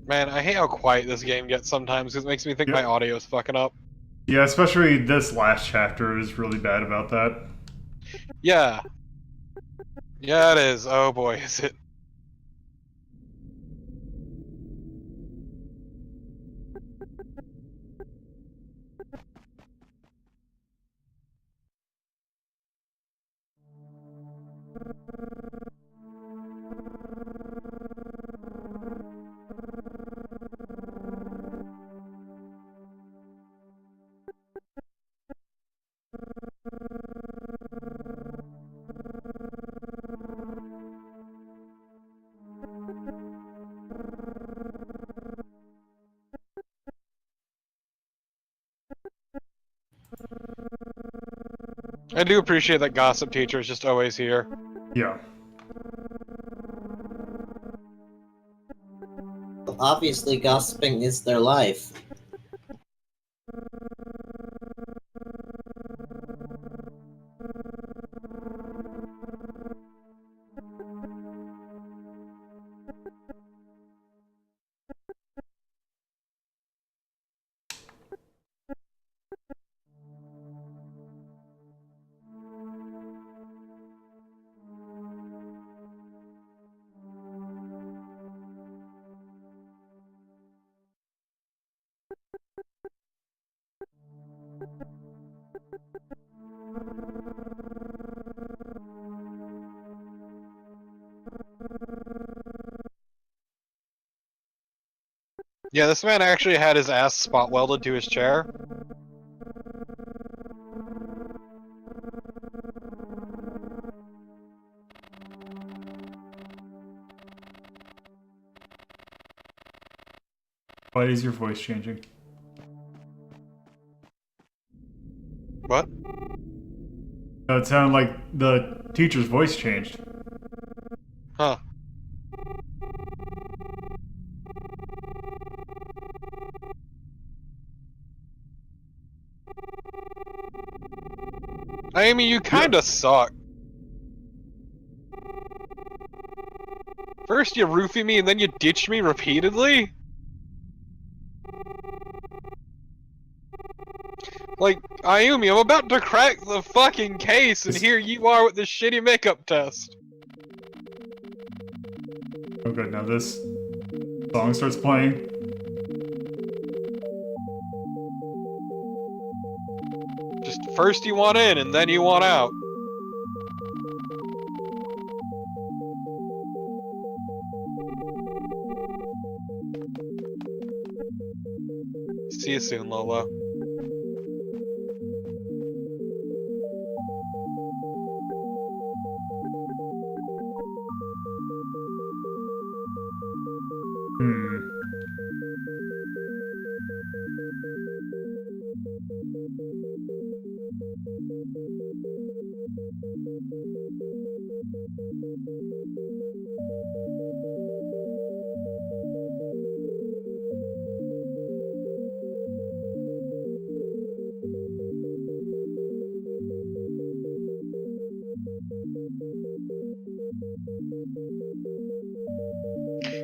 Man, I hate how quiet this game gets sometimes because it makes me think Yeah. my audio's fucking up. Yeah, especially this last chapter is really bad about that. Yeah. Yeah, it is. Oh boy, is it. I do appreciate that Gossip Teacher is just always here. Yeah. Obviously, gossiping is their life. Yeah, this man actually had his ass spot welded to his chair. Why is your voice changing? What? No, it sounded like the teacher's voice changed. Huh. I mean, you kinda suck. First you roofie me and then you ditch me repeatedly? Like, Ayumi, I'm about to crack the fucking case and here you are with this shitty makeup test. Oh good, now this song starts playing. Just first you want in, and then you want out. See you soon, Lolo. Hmm.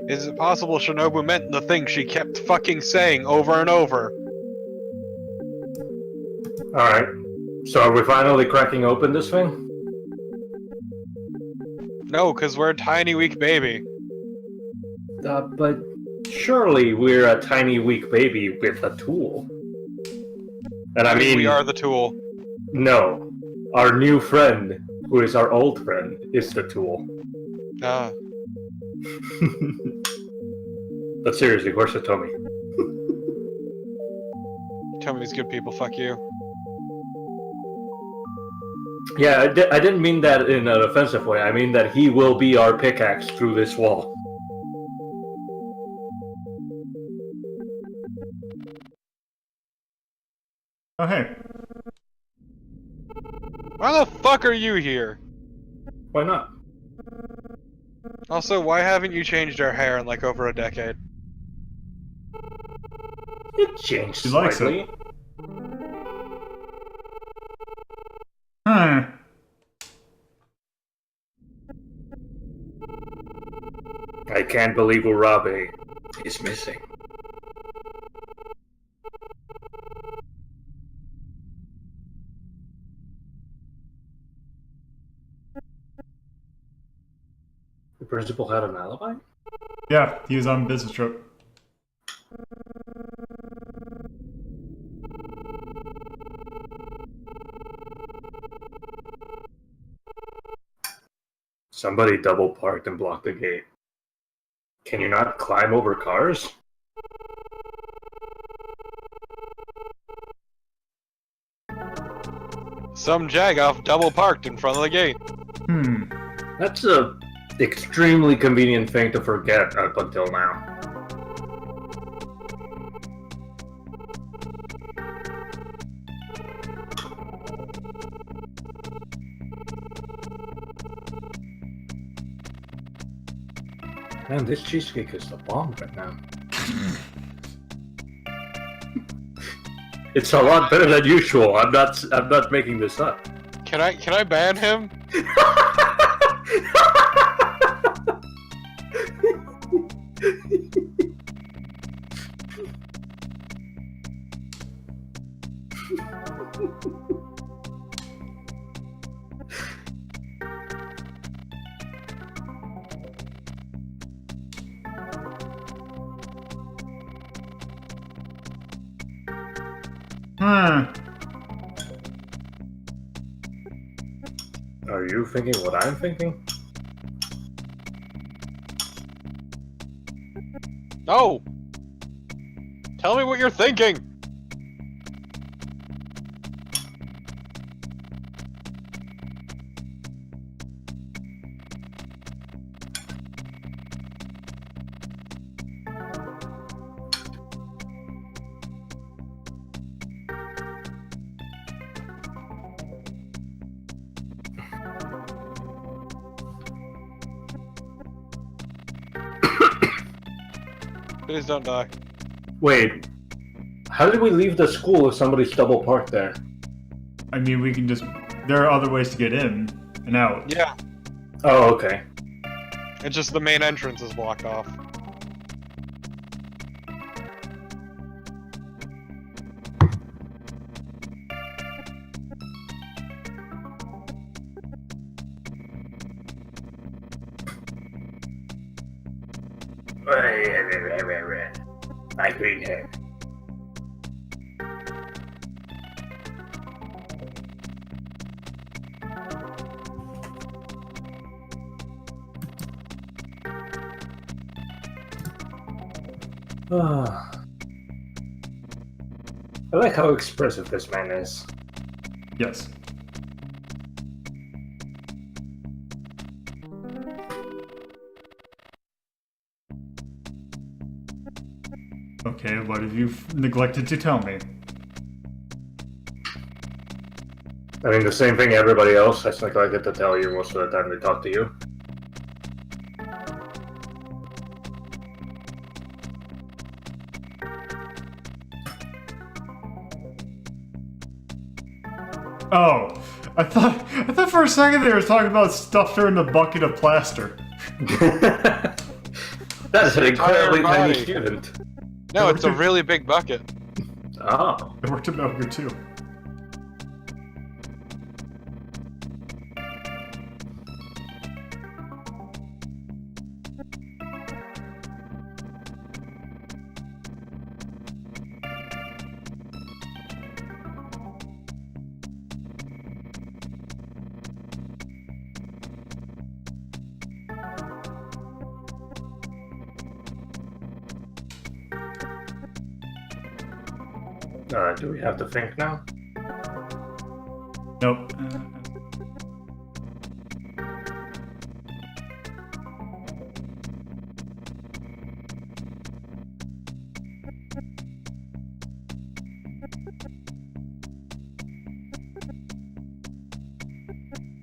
Is it possible Shinobu meant the thing she kept fucking saying over and over? Alright. So are we finally cracking open this thing? No, because we're a tiny, weak baby. But surely we're a tiny, weak baby with a tool. And I mean, we are the tool. no. Our new friend, who is our old friend, is the tool. Ah. But seriously, where's Hitomi? Tell me these good people, fuck you. Yeah, I didn't mean that in an offensive way. I mean that he will be our pickaxe through this wall. Oh, hey. Why the fuck are you here? Why not? Also, why haven't you changed our hair in like over a decade? It changed She likes slightly. it. Huh. I can't believe Urabe is missing. The principal had an alibi? Yeah, he was on business trip. Somebody double parked and blocked the gate. Can you not climb over cars? Some jagoff double parked in front of the gate. Hmm. That's a extremely convenient thing to forget up until now. Man, this cheesecake is the bomb right now. It's a lot better than usual. I'm not making this up. Can I ban him? Huh. Are you thinking what I'm thinking? No! Tell me what you're thinking! Please don't die. Wait, how did we leave the school if somebody's double parked there? I mean, we can just... There are other ways to get in and out. Yeah, Oh, okay. it's just the main entrance is blocked off. My green hair. I like how expressive this man is. Yes. Okay, what have you neglected to tell me? I mean, the same thing everybody else has neglected to tell you most of the time they talk to you. Oh, I thought for a second they were talking about stuff in a bucket of plaster. That is an incredibly entire tiny body. student. No, it's a really big bucket. Oh. It worked in Metal Gear 2. Do we have to think now? Nope.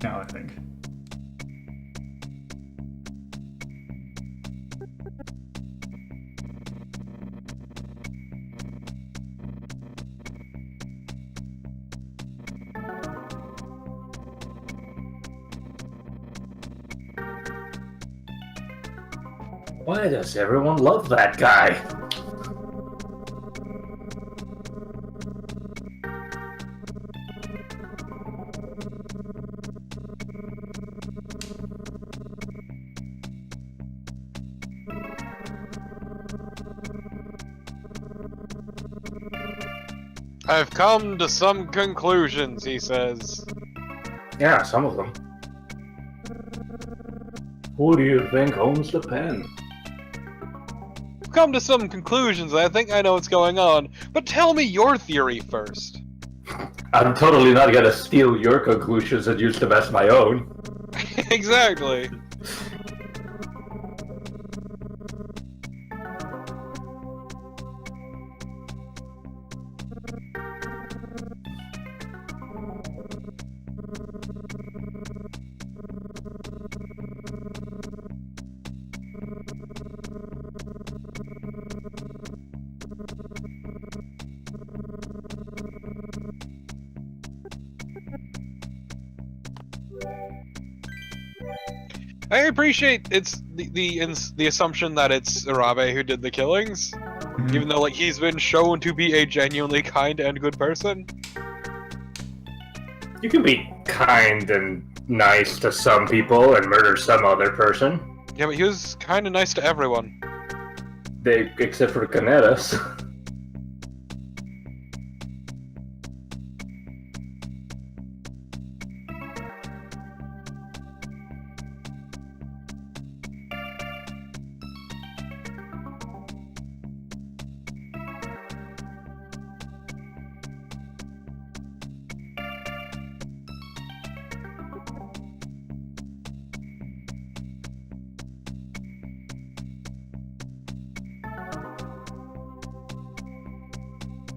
Now I think. Why does everyone love that guy? I've come to some conclusions, he says. Yeah, some of them. Who do you think owns the pen? I've come to some conclusions, and I think I know what's going on. But tell me your theory first. I'm totally not gonna steal your conclusions and use them as my own. Exactly. I appreciate it's the assumption that it's Urabe who did the killings, even though like he's been shown to be a genuinely kind and good person. You can be kind and nice to some people and murder some other person. Yeah, but he was kind of nice to everyone. Except for Canetas.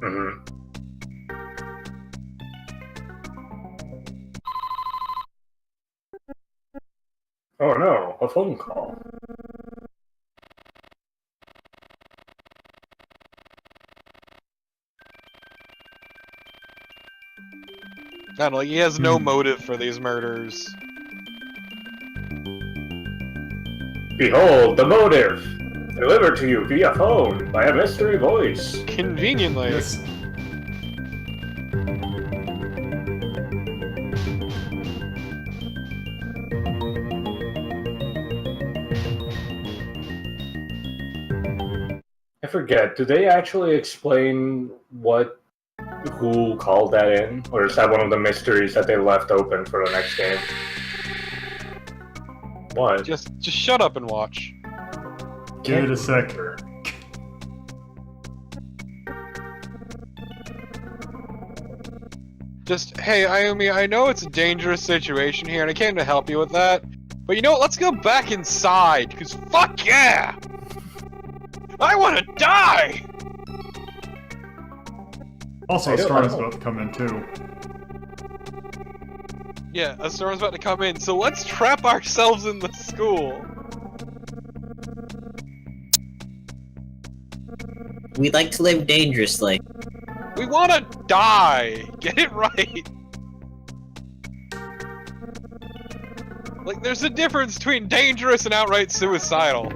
Mm-hmm. Oh no, a phone call. I don't know, like, he has no motive for these murders. Behold the motive! Delivered to you via phone by a mystery voice. Conveniently. Yes. I forget, do they actually explain who called that in? Or is that one of the mysteries that they left open for the next game? What? Just shut up and watch. Give it a sec. Just, hey, Ayumi, I know it's a dangerous situation here, and I came to help you with that. But you know what? Let's go back inside, because fuck yeah! I want to die! Also, a storm's about to come in too. Yeah, a storm's about to come in, so let's trap ourselves in the school. We like to live dangerously. We want to die! Get it right! Like, there's a difference between dangerous and outright suicidal.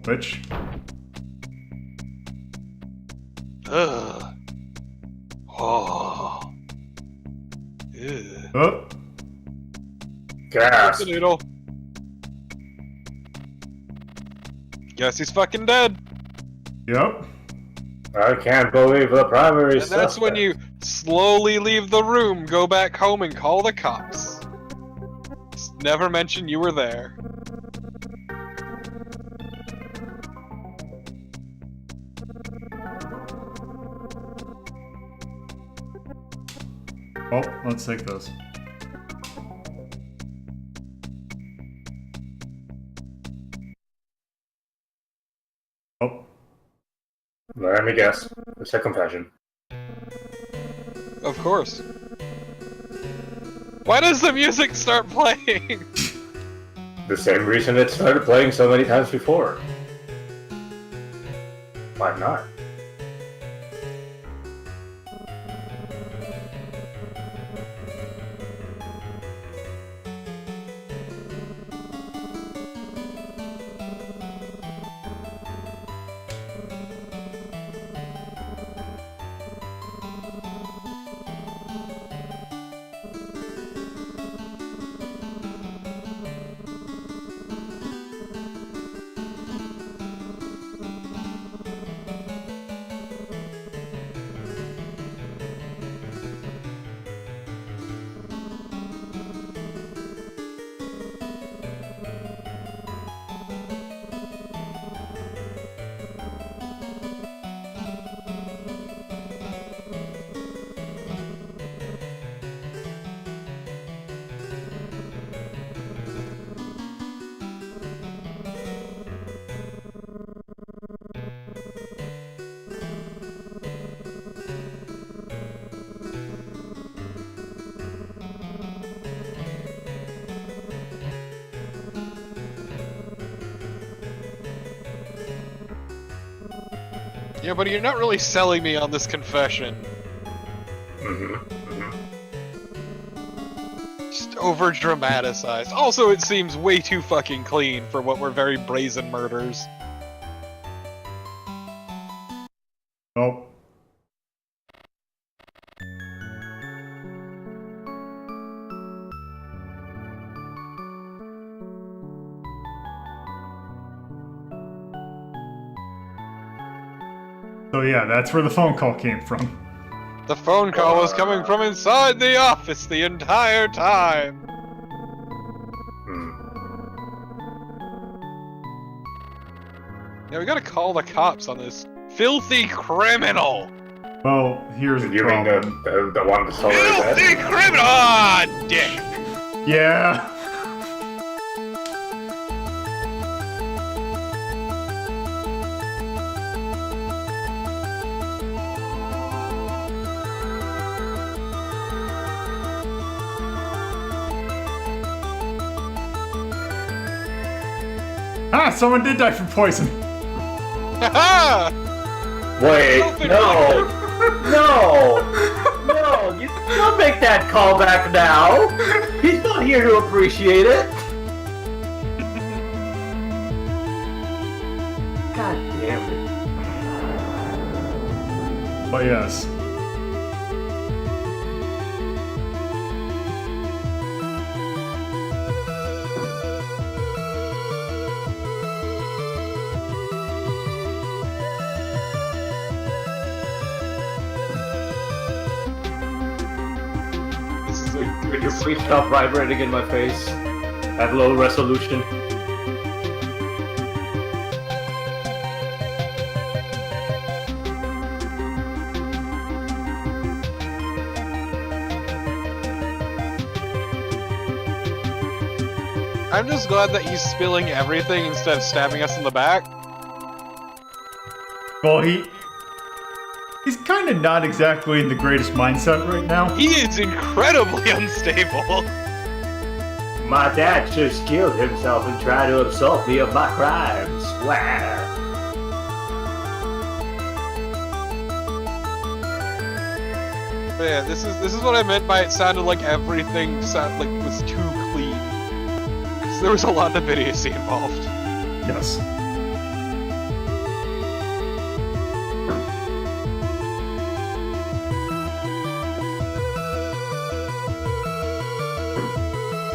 Which? Ugh. Oh. Ew. Oh, Gas. Noodle. Guess he's fucking dead. yep. I can't believe the primary And that's when you slowly leave the room, go back home, and call the cops. Just never mention you were there. Oh, let's take this. Oh, Let me guess. It's a confession. Of course. Why does the music start playing? The same reason it started playing so many times before. Why not? Yeah, but you're not really selling me on this confession. Just over dramatized. Also, it seems way too fucking clean for what were very brazen murders. oh. So yeah, that's where the phone call came from. The phone call was coming from inside the office the entire time. Hmm. Yeah, we gotta call the cops on this filthy criminal. Well, here's the You mean problem. the one that's already Filthy dead? criminal! Ah, dick! Yeah. Ah, someone did die from poison. Haha! Wait, Open no! No! No! You don't make that callback now! He's not here to appreciate it! God damn it. But yes. This is a Could you please stop vibrating in my face? At low resolution. I'm just glad that he's spilling everything instead of stabbing us in the back. Well, he's kind of not exactly in the greatest mindset right now. He is incredibly unstable. My dad just killed himself and tried to absolve me of my crimes. Wow. But yeah, this is what I meant by it sounded like everything was too clean. 'Cause there was a lot of idiocy involved. Yes.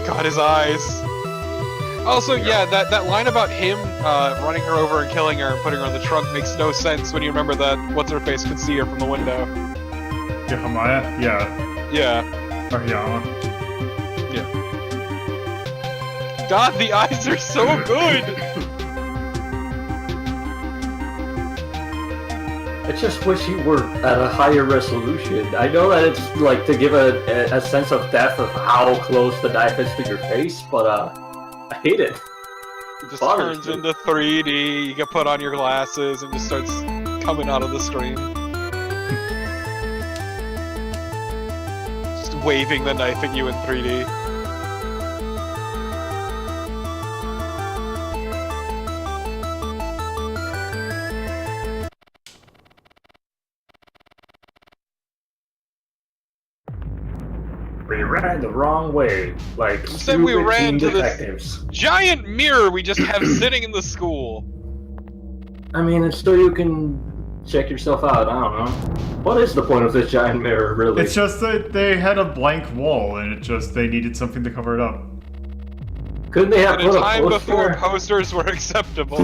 God, his eyes. Also, yeah, that line about him running her over and killing her and putting her in the trunk makes no sense when you remember that what's-her-face could see her from the window. Hamaya? Yeah. Yeah. Or Yama. God, the eyes are so good! I just wish you were at a higher resolution. I know that it's like to give a sense of depth of how close the knife is to your face, but I hate it. It just Bothers turns me. into 3D, you can put on your glasses and just starts coming out of the screen. Just waving the knife at you in 3D. We ran the wrong way, like Instead we stupid ran teen to this- detectives. Giant mirror we just have sitting in the school. I mean, it's so you can check yourself out. I don't know. What is the point of this giant mirror, really? It's just that they had a blank wall, and they needed something to cover it up. Couldn't they have At a put time a before poster? posters were acceptable.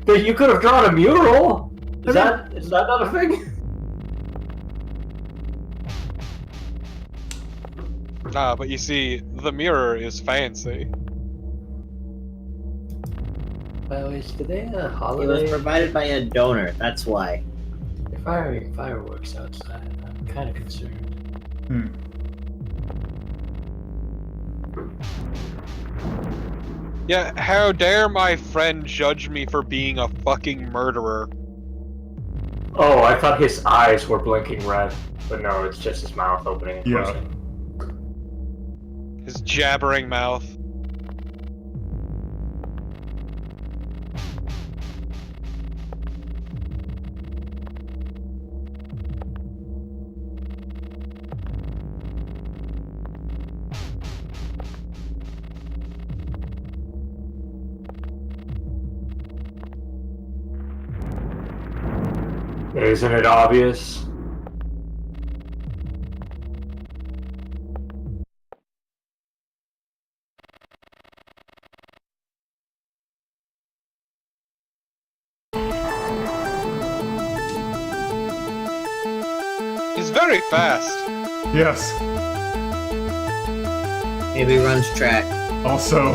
But you could have drawn a mural. Is that not a thing? But you see, the mirror is fancy. Well, is today a It was holiday? provided by a donor, that's why. They're firing fireworks outside. I'm kind of concerned. Yeah, how dare my friend judge me for being a fucking murderer? Oh, I thought his eyes were blinking red, but no, it's just his mouth opening. and Yeah. closing. His jabbering mouth. Isn't it obvious? He's very fast. Yes. Maybe runs track. Also,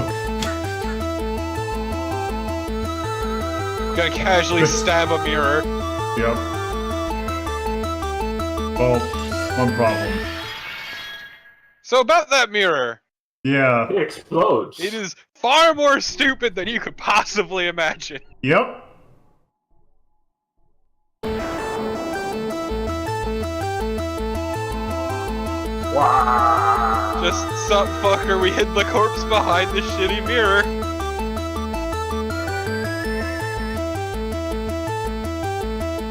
Gonna casually stab a mirror. yep. Well, one problem. So about that mirror, Yeah. It explodes. it is far more stupid than you could possibly imagine. Yep. Wow. Just sup fucker, we hid the corpse behind the shitty mirror.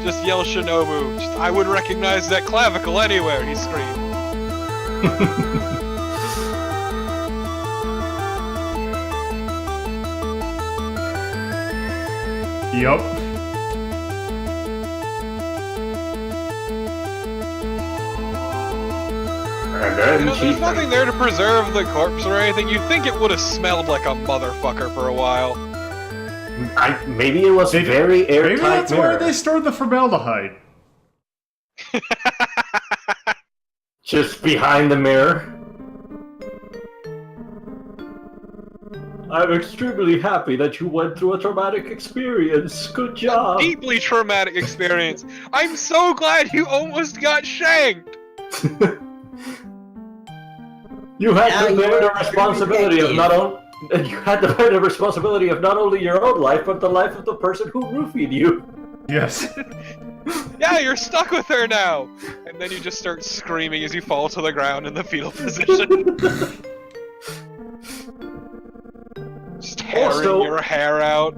Just yell Shinobu. I would recognize that clavicle anywhere, he screamed. Yep. And then she There's nothing there to preserve the corpse or anything. You'd think it would have smelled like a motherfucker for a while. maybe it was They- very airtight Maybe that's mirror. where they stored the formaldehyde. Just behind the mirror. I'm extremely happy that you went through a traumatic experience. Good job. Deeply traumatic experience. I'm so glad you almost got shanked. You had Now to bear you're the a responsibility of you had to bear the responsibility of not only your own life, but the life of the person who roofied you. Yes. Yeah, you're stuck with her now! And then you just start screaming as you fall to the ground in the fetal position. Just tearing your hair out.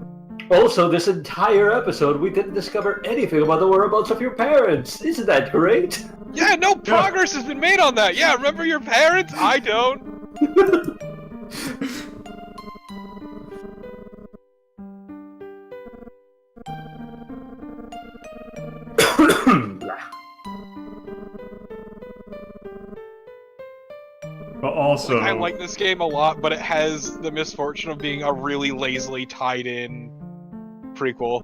Also, this entire episode, we didn't discover anything about the whereabouts of your parents. Isn't that great? Yeah, no progress has been made on that. Yeah, remember your parents? I don't. But also, I like this game a lot, but it has the misfortune of being a really lazily tied-in prequel.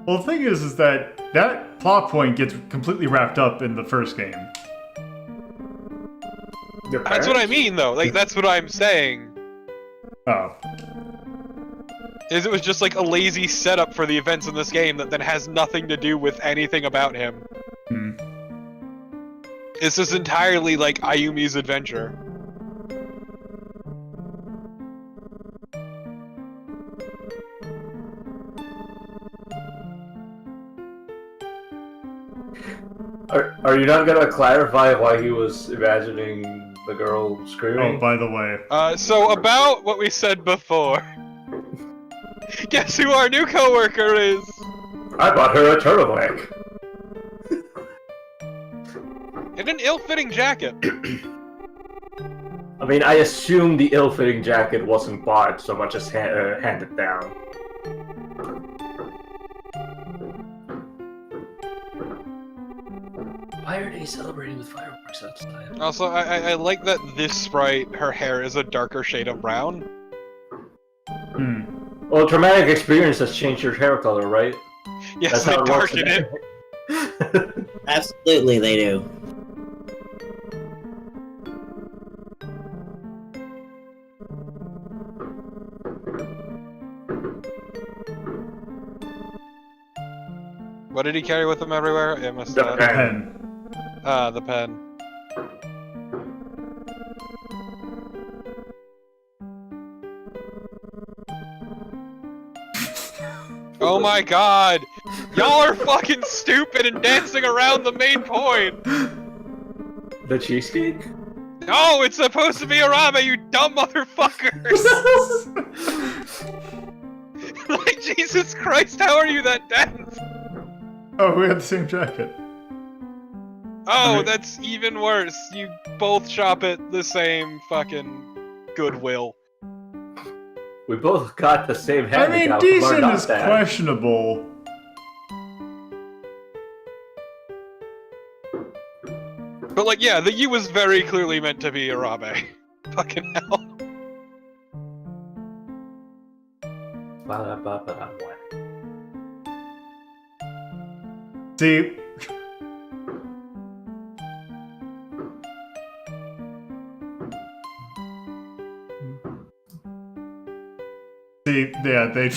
well, the thing is that that plot point gets completely wrapped up in the first game. That's what I mean, though. Like, that's what I'm saying. Oh. Is it was just like a lazy setup for the events in this game that then has nothing to do with anything about him. Hmm. It's just entirely like Ayumi's adventure. Are you not gonna clarify why he was imagining the girl screaming? Oh, by the way. So about what we said before. Guess who our new coworker is? I bought her a turtleneck. In an ill-fitting jacket. I mean, I assume the ill-fitting jacket wasn't bought so much as handed down. Why are they celebrating with fireworks outside? Also, I like that this sprite, her hair is a darker shade of brown. Hmm. Well, traumatic experience has changed your hair color, right? Yes, That's they how it works darken in it. Absolutely, they do. What did he carry with him everywhere? It must The The pen. pen. the pen. Oh my god! Y'all are fucking stupid and dancing around the main point! The cheesecake? No, it's supposed to be a ramen, you dumb motherfuckers! Like, Jesus Christ, how are you that dense? Oh, we have the same jacket. Oh, Right. that's even worse. You both shop at the same fucking Goodwill. We both got the same I handicap. mean, we're decent not is bad. questionable. But like, yeah, the U was very clearly meant to be Arabe. Fucking hell. See, yeah, they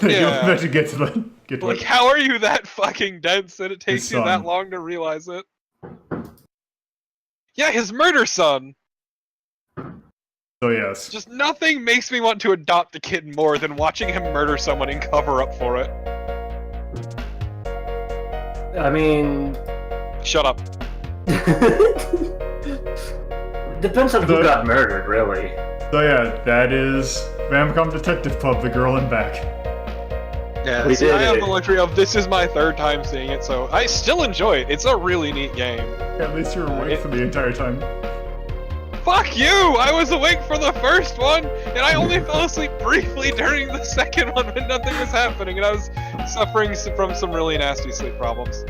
Yeah. don't to get to Like, how are you that fucking dense that it takes His you that son. long to realize it? Yeah, his murder son! So yes. Just nothing makes me want to adopt a kid more than watching him murder someone and cover up for it. I mean, Shut up. depends on who got murdered, really. So yeah, that is Famicom Detective Club, The Girl in Back. Yeah, We see, did I have it. the luxury of this is my third time seeing it, so I still enjoy it. It's a really neat game. At least you were awake for the entire time. Fuck you! I was awake for the first one, and I only fell asleep briefly during the second one when nothing was happening, and I was suffering from some really nasty sleep problems.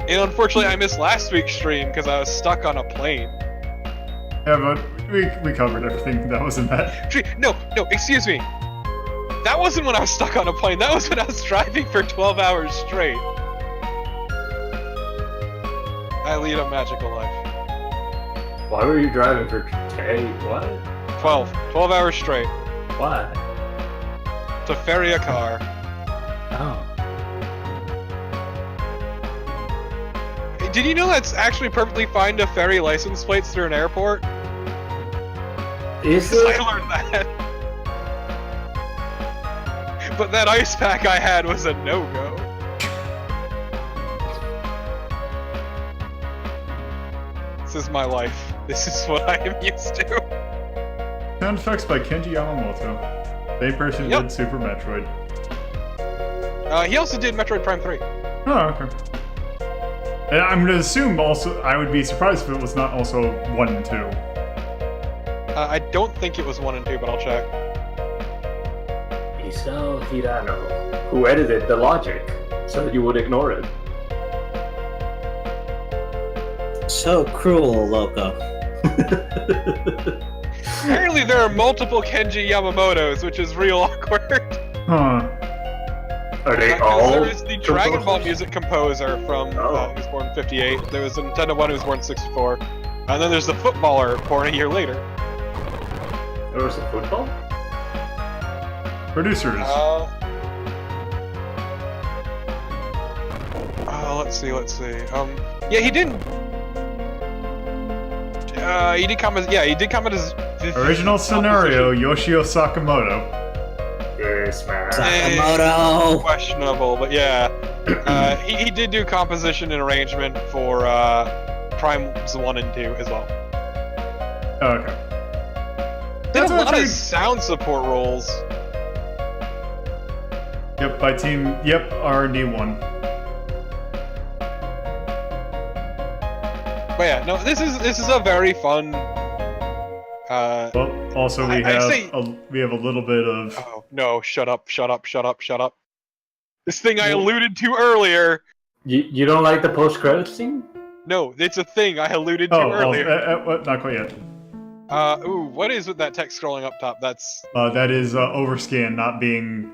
And unfortunately, I missed last week's stream because I was stuck on a plane. Yeah, but we covered everything that was in that. No, excuse me. That wasn't when I was stuck on a plane. That was when I was driving for 12 hours straight. I lead a magical life. Why were you driving for what? 12 hours straight Why? to ferry a car. Oh. Did you know that's actually perfectly fine to ferry license plates through an airport? Is I it? learned that. But that ice pack I had was a no-go. This is my life. This is what I am used to. Sound effects by Kenji Yamamoto. Same person who Yep. did Super Metroid. He also did Metroid Prime 3. Oh, okay. And I'm gonna assume also, I would be surprised if it was not also 1 and 2. I don't think it was 1 and 2, but I'll check. Isao Hirano, who edited the logic so that you would ignore it. So cruel, Loco. Apparently there are multiple Kenji Yamamotos, which is real awkward. Huh. Are they Because all? there is the Dragon Ball composers? music composer from who was born in 58. There was a Nintendo one who was born in 64. And then there's the footballer born a year later. There was a football? Producers. Let's see. Yeah, he did. He did come as. Original scenario, Yoshio Sakamoto. Yes, man. Sakamoto! Questionable, but yeah. He did do composition and arrangement for Primes 1 and 2 as well. Okay. Did a That's what lot I of figured. sound support roles. Yep, by team. Yep, R&D 1. But yeah, no, this is a very fun. Well, also we I'd have say- we have a little bit of. Oh no! Shut up! This thing I alluded to earlier. You don't like the post-credits scene? No, it's a thing I alluded to Oh, earlier. not quite yet. What is with that text scrolling up top? That's That is overscan not being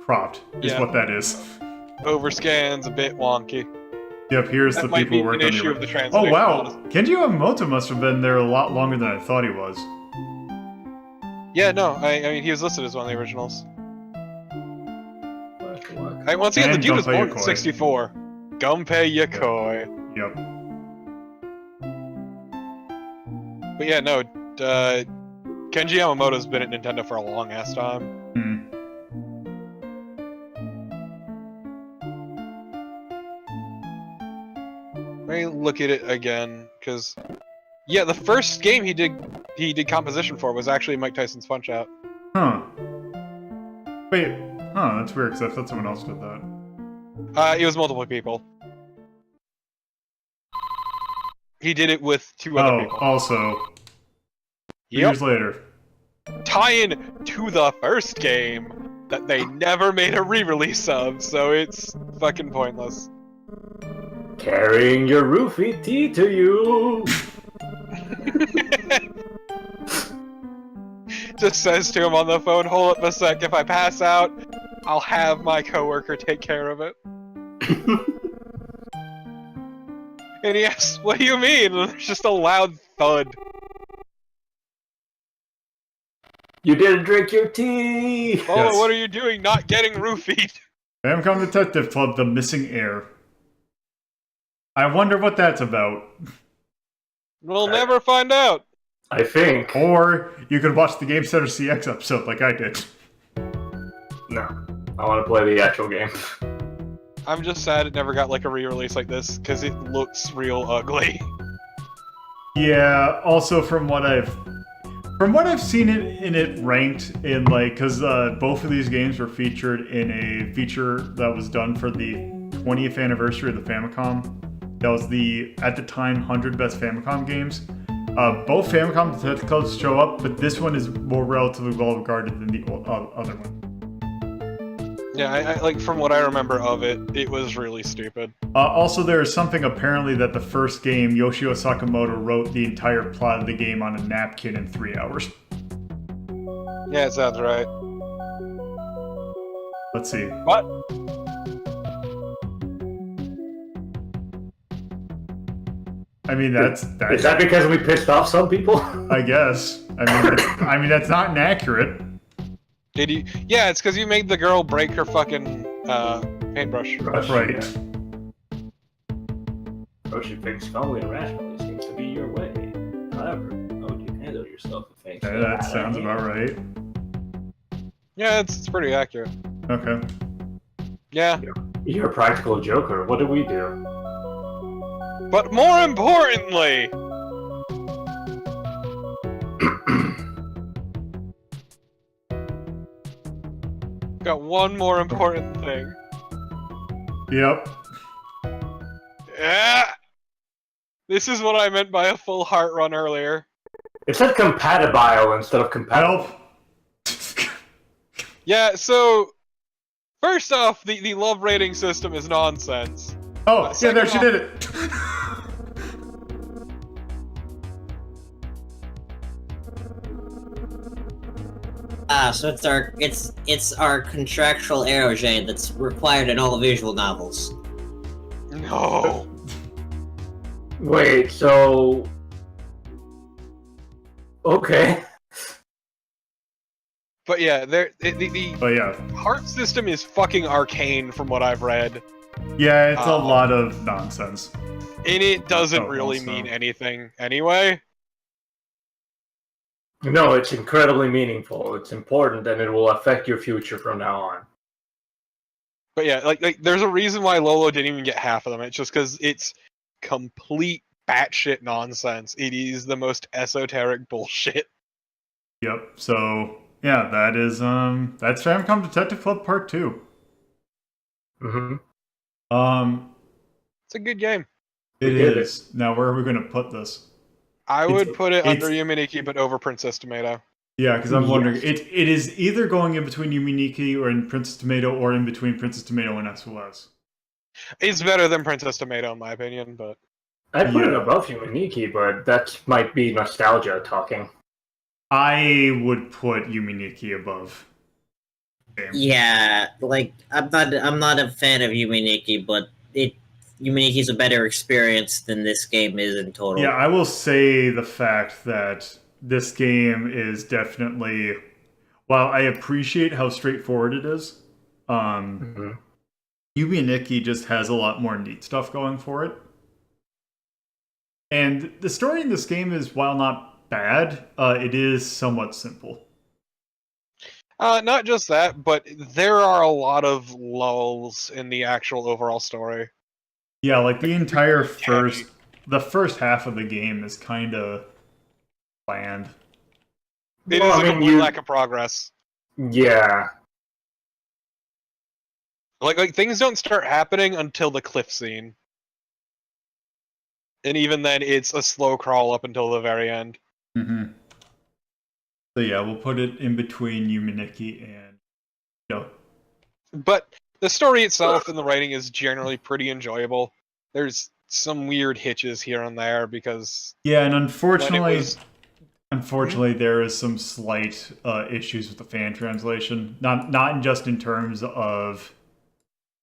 cropped. Is Yeah. what that is. overscan's a bit wonky. Yep, here's That the might people be who an worked on issue of the. the Oh translation. wow, honestly. Kenji Yamamoto must have been there a lot longer than I thought he was. Yeah, no, I mean he was listed as one of the originals. Once again, the And dude was Gunpei born in Yokoi. '64. Gunpei Yokoi. Yep. But yeah, no, Kenji Yamamoto's been at Nintendo for a long ass time. Hmm. Let me look at it again, because yeah, the first game he did composition for was actually Mike Tyson's Punch Out. Huh. Wait. Huh. That's weird. Because I thought someone else did that. It was multiple people. He did it with 2 other Oh, people. also. Yep. Years later. Tie-in to the first game that they never made a re-release of, so it's fucking pointless. Carrying your roofie tea to you. Just says to him on the phone, hold up a sec, if I pass out, I'll have my coworker take care of it. And he asks, what do you mean? And there's just a loud thud. You didn't drink your tea. Oh, Yes. what are you doing? Not getting roofied. Famicom Detective Club: The Missing Heir. I wonder what that's about. We'll never find out. I think. Or you could watch the Game Center CX episode like I did. No. I want to play the actual game. I'm just sad it never got like a re-release like this, because it looks real ugly. Yeah. Also, from what I've seen it ranked in like, because both of these games were featured in a feature that was done for the 20th anniversary of the Famicom. That was the at the time 100 best Famicom games. Both Famicom Detective Clubs show up, but this one is more relatively well regarded than the other one. Yeah, I like from what I remember of it, it was really stupid. Also, there is something apparently that the first game, Yoshio Sakamoto wrote the entire plot of the game on a napkin in 3 hours. Yeah, it sounds right. Let's see. What? I mean, that's Is that because we pissed off some people? I guess. I mean, that's not inaccurate. Did you? Yeah, it's because you made the girl break her fucking paintbrush. That's right. approaching things calmly and rationally seems to be your way. However, how would you handle yourself if things Okay, go that bad sounds again? about right. Yeah, it's pretty accurate. Okay. Yeah, You're a practical joker. What do we do? but more importantly, got one more important thing. Yep. Yeah. This is what I meant by a full heart run earlier. It said compatible instead of compatible. Help. Yeah, so first off, the love rating system is nonsense. Oh, yeah, there second she off- did it. So it's our contractual eroge that's required in all visual novels. No. Wait, so... Okay. But yeah, the But yeah, heart system is fucking arcane from what I've read. yeah, it's a Um, lot of nonsense. And it doesn't Oh, really also. mean anything anyway. No, it's incredibly meaningful. It's important, and it will affect your future from now on. But yeah, like there's a reason why Lolo didn't even get half of them. It's just because it's complete batshit nonsense. It is the most esoteric bullshit. Yep. So yeah, that is that's Famicom Detective Club Part 2. Mm-hmm. It's a good game. It We did is. Now where are we gonna put this? I would put it under it's- Yuminiki, but over Princess Tomato. Yeah, because I'm wondering, Yes. it is either going in between Yuminiki or in Princess Tomato, or in between Princess Tomato and SOS. It's better than Princess Tomato, in my opinion, but I put it Yeah. above Yuminiki, but that might be nostalgia talking. I would put Yuminiki above. Damn. Yeah, like I'm not a fan of Yuminiki, but Yuminiki's a better experience than this game is in total. Yeah, I will say the fact that this game is definitely, while I appreciate how straightforward it is, Mm-hmm. Yuminiki just has a lot more neat stuff going for it. And the story in this game is, while not bad, it is somewhat simple. not just that, but there are a lot of lulls in the actual overall story. Yeah, like the entire Catchy. the first half of the game is kind of bland. It Well, is I a mean, complete you- lack of progress. Yeah. Like things don't start happening until the cliff scene. And even then, it's a slow crawl up until the very end. Mm-hmm. So yeah, we'll put it in between Yuminiki and But the story itself and the writing is generally pretty enjoyable. There's some weird hitches here and there because yeah, and when unfortunately, it was there is some slight issues with the fan translation. Not just in terms of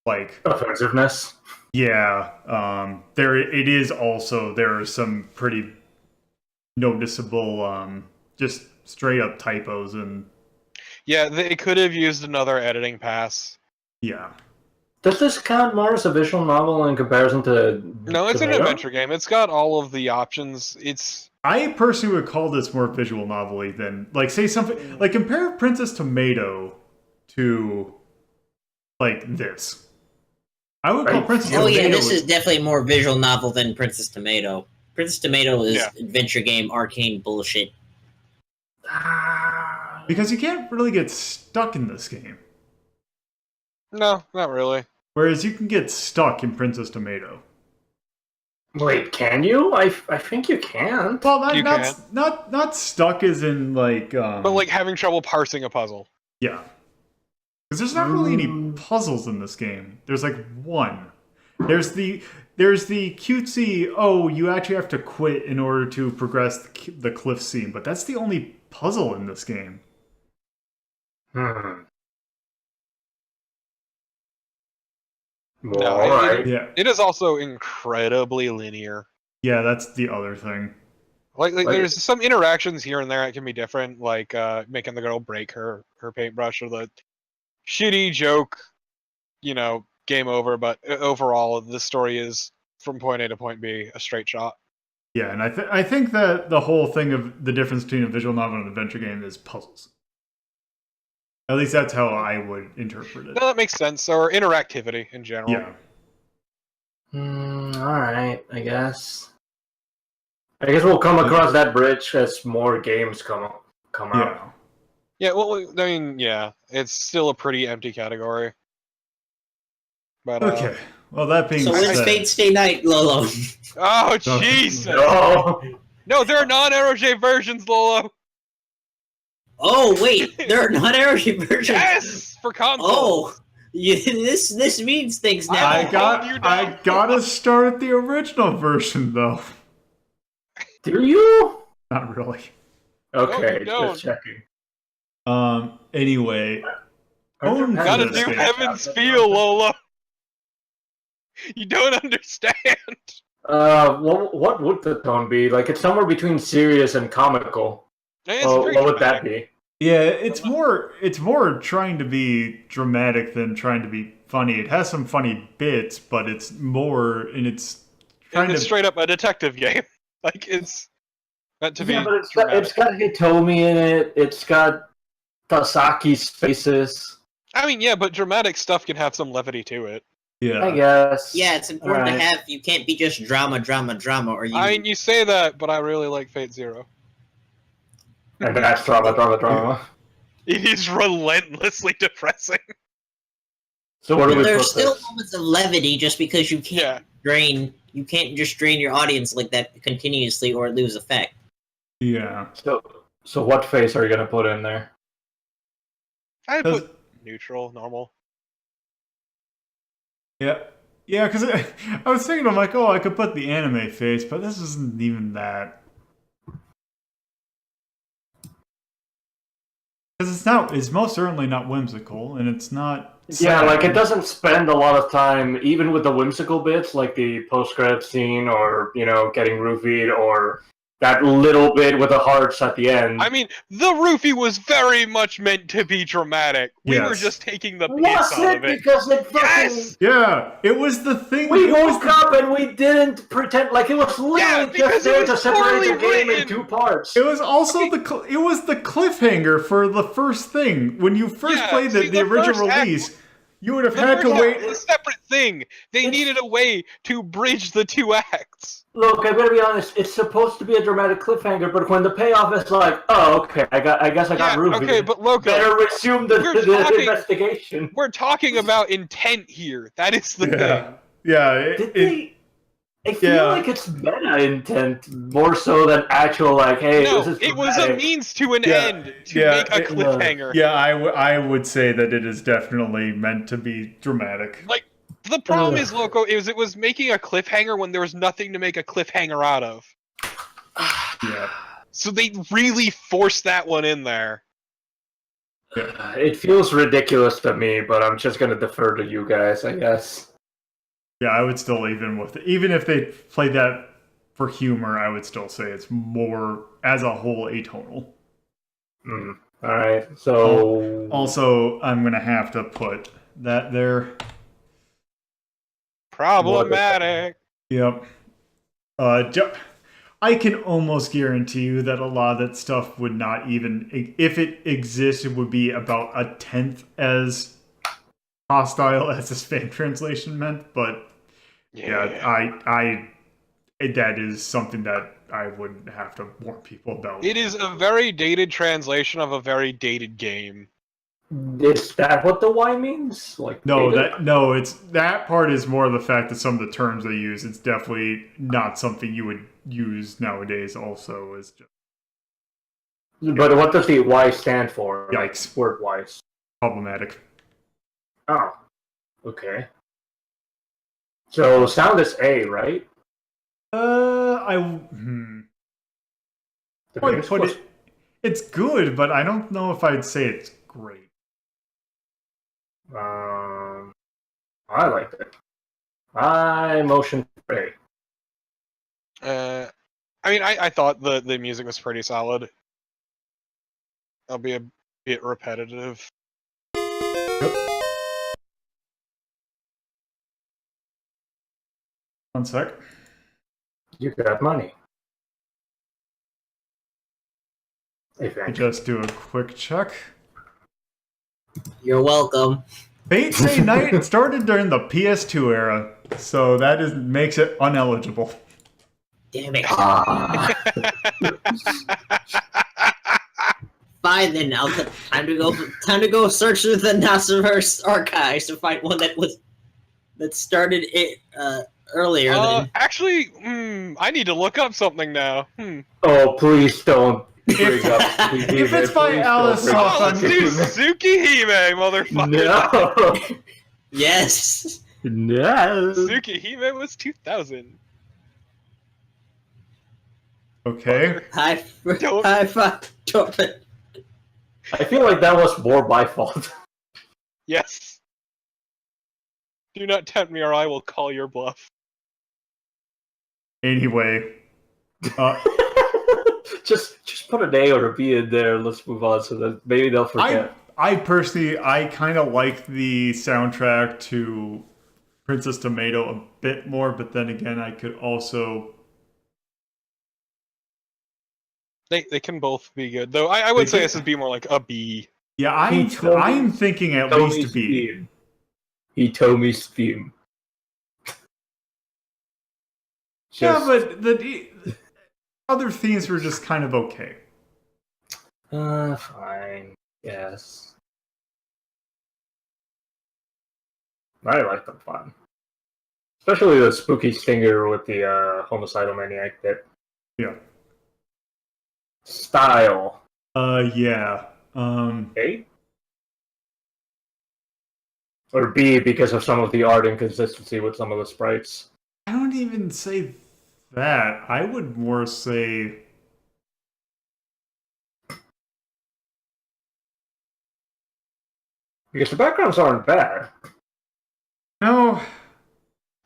like Offensiveness. yeah, there it is also there are some pretty noticeable just straight up typos and yeah, they could have used another editing pass. yeah. Does this count more as a visual novel in comparison to No, it's an Tomato? adventure game. It's got all of the options. It's I personally would call this more visual novel-y than like say something like compare Princess Tomato to like this. I would call Right. Princess Oh Tomato. yeah, this is definitely more visual novel than Princess Tomato. Princess Tomato is Yeah. adventure game arcane bullshit. Ah, because you can't really get stuck in this game. no, not really. Whereas you can get stuck in Princess Tomato. wait, can you? I think you can. Well, You not stuck as in like But like having trouble parsing a puzzle. yeah. Because there's not really any puzzles in this game. There's like one. There's the cutesy, oh, you actually have to quit in order to progress the cliff scene, but that's the only puzzle in this game. Hmm. No, All right. Yeah. It is also incredibly linear. Yeah, that's the other thing. Like Like- there's some interactions here and there that can be different, like making the girl break her paintbrush or the shitty joke, game over. But overall, the story is from point A to point B, a straight shot. Yeah, and I think that the whole thing of the difference between a visual novel and an adventure game is puzzles. At least that's how I would interpret it. No, that makes sense. Or interactivity in general. Yeah. Alright, I guess. I guess we'll come across that bridge as more games come out. Yeah. Yeah, well, I mean, yeah, it's still a pretty empty category. But, Okay. Well, that being So when's said, Fate Stay Night, Lolo? Oh, Jesus! No! No, there are non-Aeroshave versions, Lolo! Oh wait, there are not Aeroship versions. Yes! For console! Oh, this means things now. I you gotta start the original version though. Do you? Not really. Okay, you don't. just checking. Anyway. Own Gotta this do game. Heaven's Feel, Lolo! You don't understand! What would the tone be? Like, it's somewhere between serious and comical. It's Well, very what would that dramatic. be? Yeah, it's more trying to be dramatic than trying to be funny. It has some funny bits, but it's more, and it's trying It's to straight up a detective game. Like, it's meant to be Yeah, but dramatic. it's got Hitomi in it. It's got Tasaki's faces. I mean, yeah, but dramatic stuff can have some levity to it. I yeah. guess. Yeah, it's important Alright. to have. You can't be just drama, or you. I mean, you say that, but I really like Fate Zero. And that's drama. It is relentlessly depressing. So what do we There's put still this? moments of levity just because you can't Yeah. drain. You can't just drain your audience like that continuously or lose effect. Yeah. So what face are you gonna put in there? I Does- put neutral, normal. Yeah. Yeah, because I was thinking, I'm like, oh, I could put the anime face, but this isn't even that. Because it's most certainly not whimsical, and it's not. Yeah, sad. like it doesn't spend a lot of time, even with the whimsical bits, like the post-credit scene, or getting roofied, or that little bit with the hearts at the end. I mean, the roofie was very much meant to be dramatic. We were Yes. just taking the piss Was out it? of it. Because it fucking. Yes! Yeah, it was the thing. We it was woke up and we didn't pretend like it was literally because just it there was to separate poorly the game in written. 2 parts. It was also it was the cliffhanger for the first thing. When you first Yeah, played see, the the first original act- release, you would have The had to first wait. act was a separate thing. They It's- needed a way to bridge the 2 acts. Look, I'm gonna be honest. It's supposed to be a dramatic cliffhanger, but when the payoff is like, "Oh, okay, I guess I got Yeah, Ruby." okay, but Loco, better resume the we're talking- investigation. we're talking about intent here. That is the thing. Yeah. Did they? I feel yeah. like it's meta intent more so than actual. Like, hey, No, this is it was a dramatic. means to an Yeah, end to yeah, make a it- cliffhanger. Yeah, I would say that it is definitely meant to be dramatic. Like, the problem is, Loco, it was making a cliffhanger when there was nothing to make a cliffhanger out of. Yeah. So they really forced that one in there. It feels ridiculous to me, but I'm just gonna defer to you guys, I guess. Yeah, I would still even if they played that for humor, I would still say it's more as a whole atonal. All right, so Also, I'm gonna have to put that there. Problematic. Yep. I can almost guarantee you that a lot of that stuff would not even, if it existed, would be about a 10th as hostile as this fan translation meant. But yeah, that is something that I would have to warn people about. It is a very dated translation of a very dated game. is that what the Y means? Like, It's that part is more the fact that some of the terms they use. It's definitely not something you would use nowadays. Also, is just But what does the Y stand for? Yikes. Word wise. problematic. Oh, okay. So sound is A, right? I The would game's put supposed- it. It's good, but I don't know if I'd say it's great. I liked it. I motion for A. I mean, I thought the music was pretty solid. I'll be a bit repetitive. One sec. You got money. I I think. just do a quick check. You're welcome. Fate Stay Night started during the PS2 era, so that makes it uneligible. Damn it. Ah. Fine then. Time to go search through the Nasaverse archives to find one that started it earlier. Actually, I need to look up something now. Oh, please don't bring If- up if it's by Alice Oh, let's do Sukihime. Tsukihime, motherfucker. No. Yes. No. Tsukihime was 2000. Okay. High five. I feel like that was more my fault. Yes. Do not tempt me, or I will call your bluff. Anyway. Just put an A or a B in there. Let's move on so that maybe they'll forget. I personally, I kind of like the soundtrack to Princess Tomato a bit more, but then again, I could also... They can both be good, though. I would say this would be more like a B. Yeah, I'm thinking at least B. Hitomi's theme. Yeah, but the other themes were just kind of okay. Fine. Yes. I like them fun. Especially the spooky stinger with the homicidal maniac bit. Yeah. Style. Yeah. A? Or B because of some of the art inconsistency with some of the sprites. I don't even say that. I would more say... Because the backgrounds aren't bad. No,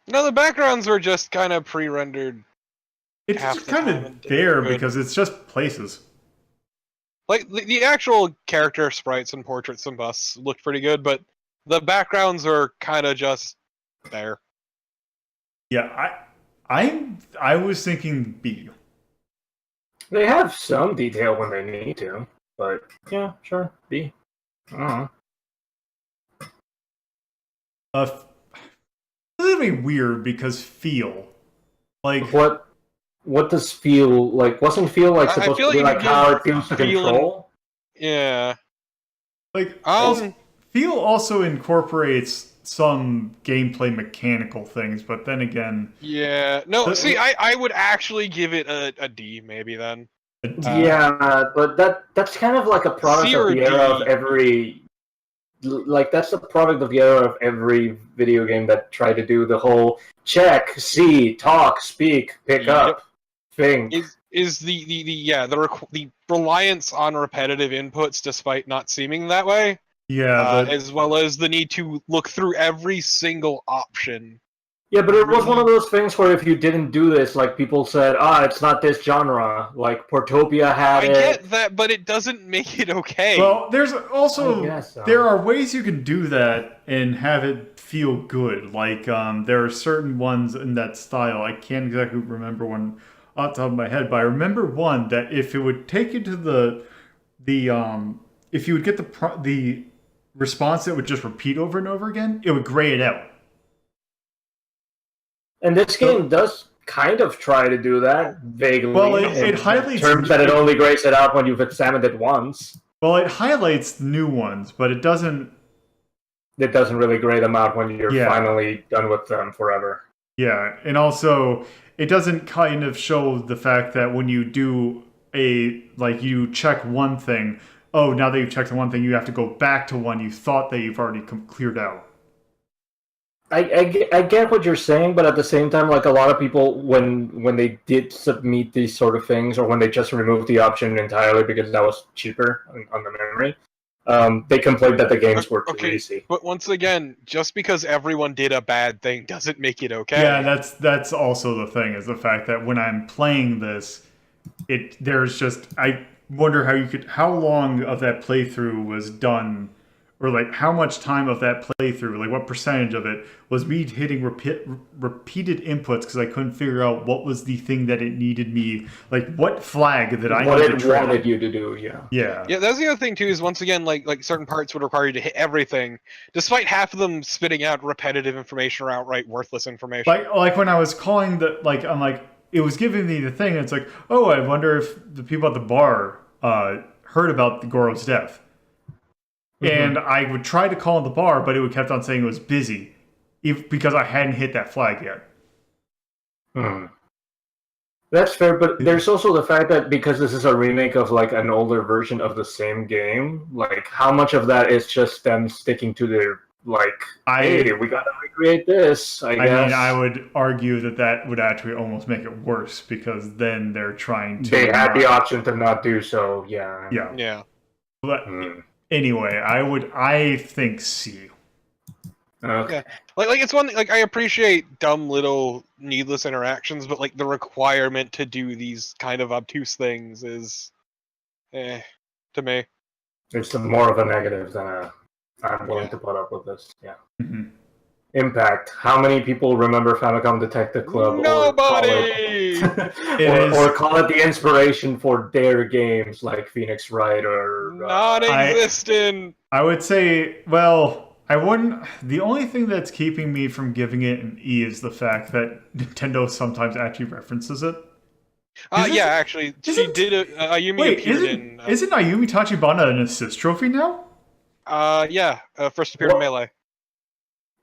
No, the backgrounds were just kind of pre-rendered. it's Half just the kind time of it did there good. because it's just places. Like, the actual character sprites and portraits and busts looked pretty good, but the backgrounds are kind of just there. Yeah, I was thinking B. They have some detail when they need to, but yeah, sure, B. I don't know. This is gonna be weird because feel. Like, What does feel like? Wasn't feel like I supposed feel to be like like you how give it feels to feel control? Yeah. Like, feel also incorporates some gameplay mechanical things, but then again, Yeah. No, see, I would actually give it a D, maybe, then. Yeah, but that's kind of like a product C of or the era D. of every. Like that's the product of the era of every video game that tried to do the whole check, see, talk, speak, pick up thing. Is the reliance on repetitive inputs despite not seeming that way, yeah, as well as the need to look through every single option. Yeah, but it was one of those things where if you didn't do this, like people said, it's not this genre. Like Portopia had I it. get that, but it doesn't make it okay. well, there's also I guess so. there are ways you can do that and have it feel good. Like there are certain ones in that style. I can't exactly remember one off the top of my head, but I remember one that if it would take you to the if you would get the response that would just repeat over and over again, it would gray it out. And this game does kind of try to do that vaguely. Well, it in highlights terms that it only grays it out when you've examined it once. Well, it highlights new ones, but it doesn't. It doesn't really gray them out when you're Yeah. finally done with them forever. Yeah, and also it doesn't kind of show the fact that when you do you check one thing, now that you've checked the one thing, you have to go back to one you thought that you've already cleared out. I get what you're saying, but at the same time, like a lot of people, when they did submit these sort of things, or when they just removed the option entirely because that was cheaper on the memory, they complained that the games were too easy. But once again, just because everyone did a bad thing doesn't make it okay. Yeah, that's also the thing, is the fact that when I'm playing this, I wonder how long of that playthrough was done or like how much time of that playthrough, like what percentage of it was me hitting repeated inputs because I couldn't figure out what was the thing that it needed me, like what flag that I What needed it to trigger. wanted you to do, yeah. Yeah. Yeah, that's the other thing too. Is once again, like certain parts would require you to hit everything, despite half of them spitting out repetitive information or outright worthless information. Like when I was calling I'm like, it was giving me the thing. And it's like, oh, I wonder if the people at the bar heard about the Goro's death. And I would try to call the bar, but it would kept on saying it was busy, because I hadn't hit that flag yet. That's fair, but there's also the fact that because this is a remake of like an older version of the same game, like how much of that is just them sticking to their like, hey, we gotta recreate this. I guess. mean, I would argue that would actually almost make it worse because then they're trying to. They had the option to not do so. Yeah. Yeah. But anyway, I think C. Okay. Yeah. Like it's one like I appreciate dumb little needless interactions, but like the requirement to do these kind of obtuse things is to me. It's more of a negative than a I'm willing to put up with this. Yeah. Impact. How many people remember Famicom Detective Club? Nobody! Or call it the inspiration for their games like Phoenix Wright or... Non-existent! I would say, well, I wouldn't... The only thing that's keeping me from giving it an E is the fact that Nintendo sometimes actually references it. Actually, she did. Ayumi appeared in... Isn't Ayumi Tachibana an assist trophy now? First appeared in Melee.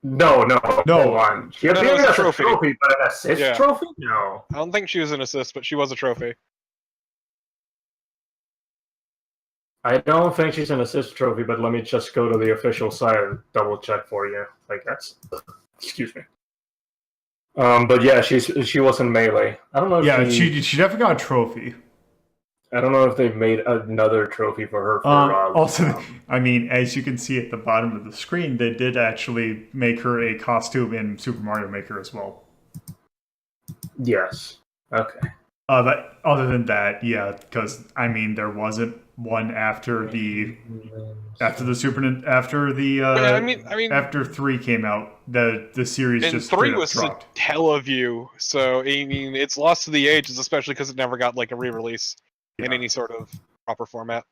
No. One. She appeared as a trophy, but an assist trophy? No. I don't think she was an assist, but she was a trophy. I don't think she's an assist trophy, but let me just go to the official site and double check for you. Like that's... Excuse me. But yeah, she was in Melee. I don't know if she definitely got a trophy. I don't know if they've made another trophy for her. Also, I mean, as you can see at the bottom of the screen, they did actually make her a costume in Super Mario Maker as well. Yes. Okay. But other than that, yeah, because I mean, there wasn't one after the after 3 came out. The series and just 3 was dropped. a Teleview, so I mean, it's lost to the ages, especially because it never got like a re-release in any sort of proper format.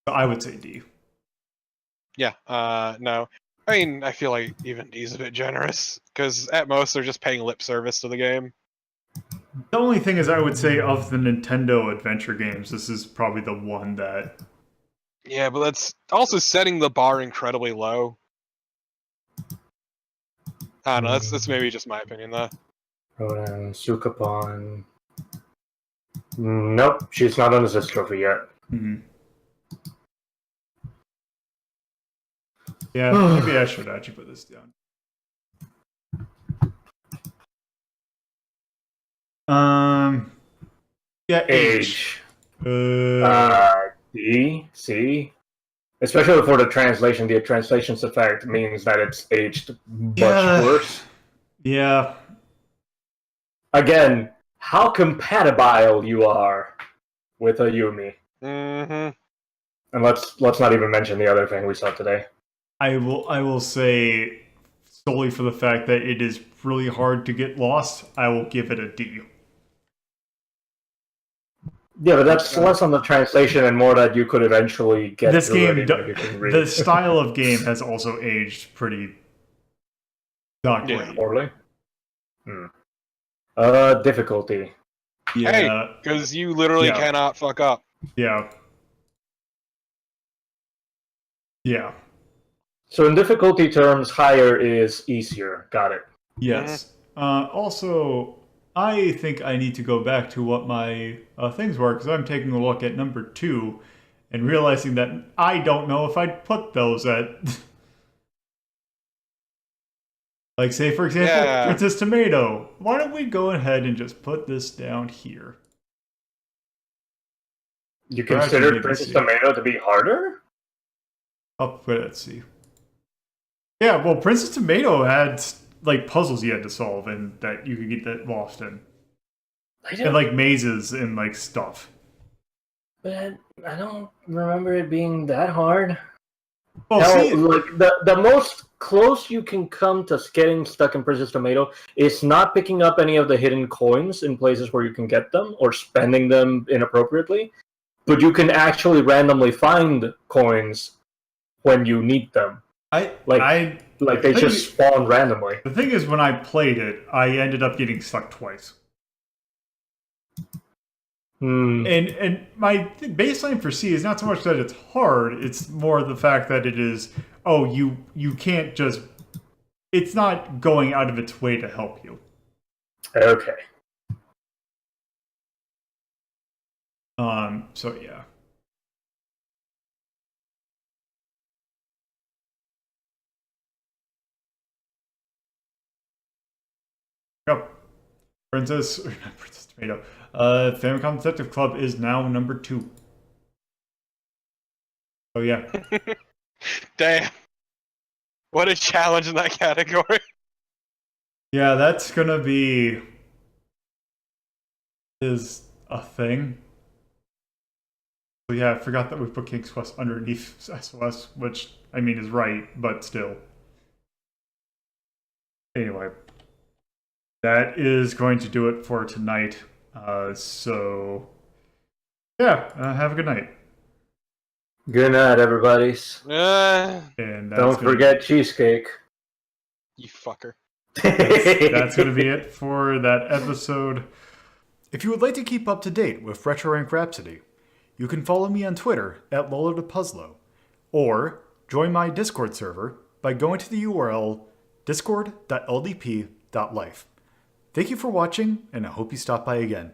I would say D. Yeah. No. I mean, I feel like even D's a bit generous because at most they're just paying lip service to the game. The only thing is, I would say of the Nintendo adventure games, this is probably the one that... Yeah, but that's also setting the bar incredibly low. I don't know, that's maybe just my opinion, though. Rodan, Sukapon... Nope, she's not on the assist trophy yet. Yeah, maybe I should actually put this down. Yeah, H. D, C. Especially for the translation. The translation's effect means that it's aged much worse. Yeah. Again, how compatible you are with Ayumi. And let's not even mention the other thing we saw today. I will say, solely for the fact that it is really hard to get lost, I will give it a D. Yeah, but that's less on the translation and more that you could eventually get this game. The style of game has also aged pretty not great. Poorly. Difficulty. Yeah, hey, because you literally cannot fuck up. Yeah. Yeah. So in difficulty terms, higher is easier. Got it. Yes. Also, I think I need to go back to what my things were, because I'm taking a look at number 2 and realizing that I don't know if I'd put those at... like, say, for example, Princess Tomato. Why don't we go ahead and just put this down here? You consider Princess Tomato to be harder? I'll put it at C. Yeah, well, Princess Tomato had, like, puzzles you had to solve and that you could get that lost in. And, like, mazes and, like, stuff. But I don't remember it being that hard. Well, Hell, see, like the most close you can come to getting stuck in Princess Tomato is not picking up any of the hidden coins in places where you can get them or spending them inappropriately, but you can actually randomly find coins when you need them. Like they just spawn randomly. the thing is, when I played it, I ended up getting stuck twice. And my baseline for C is not so much that it's hard, it's more the fact that it is, you can't just, it's not going out of its way to help you. Okay. So yeah. Yep. Princess Tomato. Famicom Detective Club is now number 2. Oh yeah. Damn. What a challenge in that category. Yeah, that's gonna be is a thing. So yeah, I forgot that we put King's Quest underneath SOS, which I mean is right, but still. Anyway, that is going to do it for tonight. So yeah, have a good night. Good night, everybody's. And Don't forget cheesecake. You fucker. That's going to be it for that episode. If you would like to keep up to date with Retro Rank Rhapsody, you can follow me on Twitter at LoloThePuzzlo, or join my Discord server by going to the URL discord.ldp.life. Thank you for watching, and I hope you stop by again.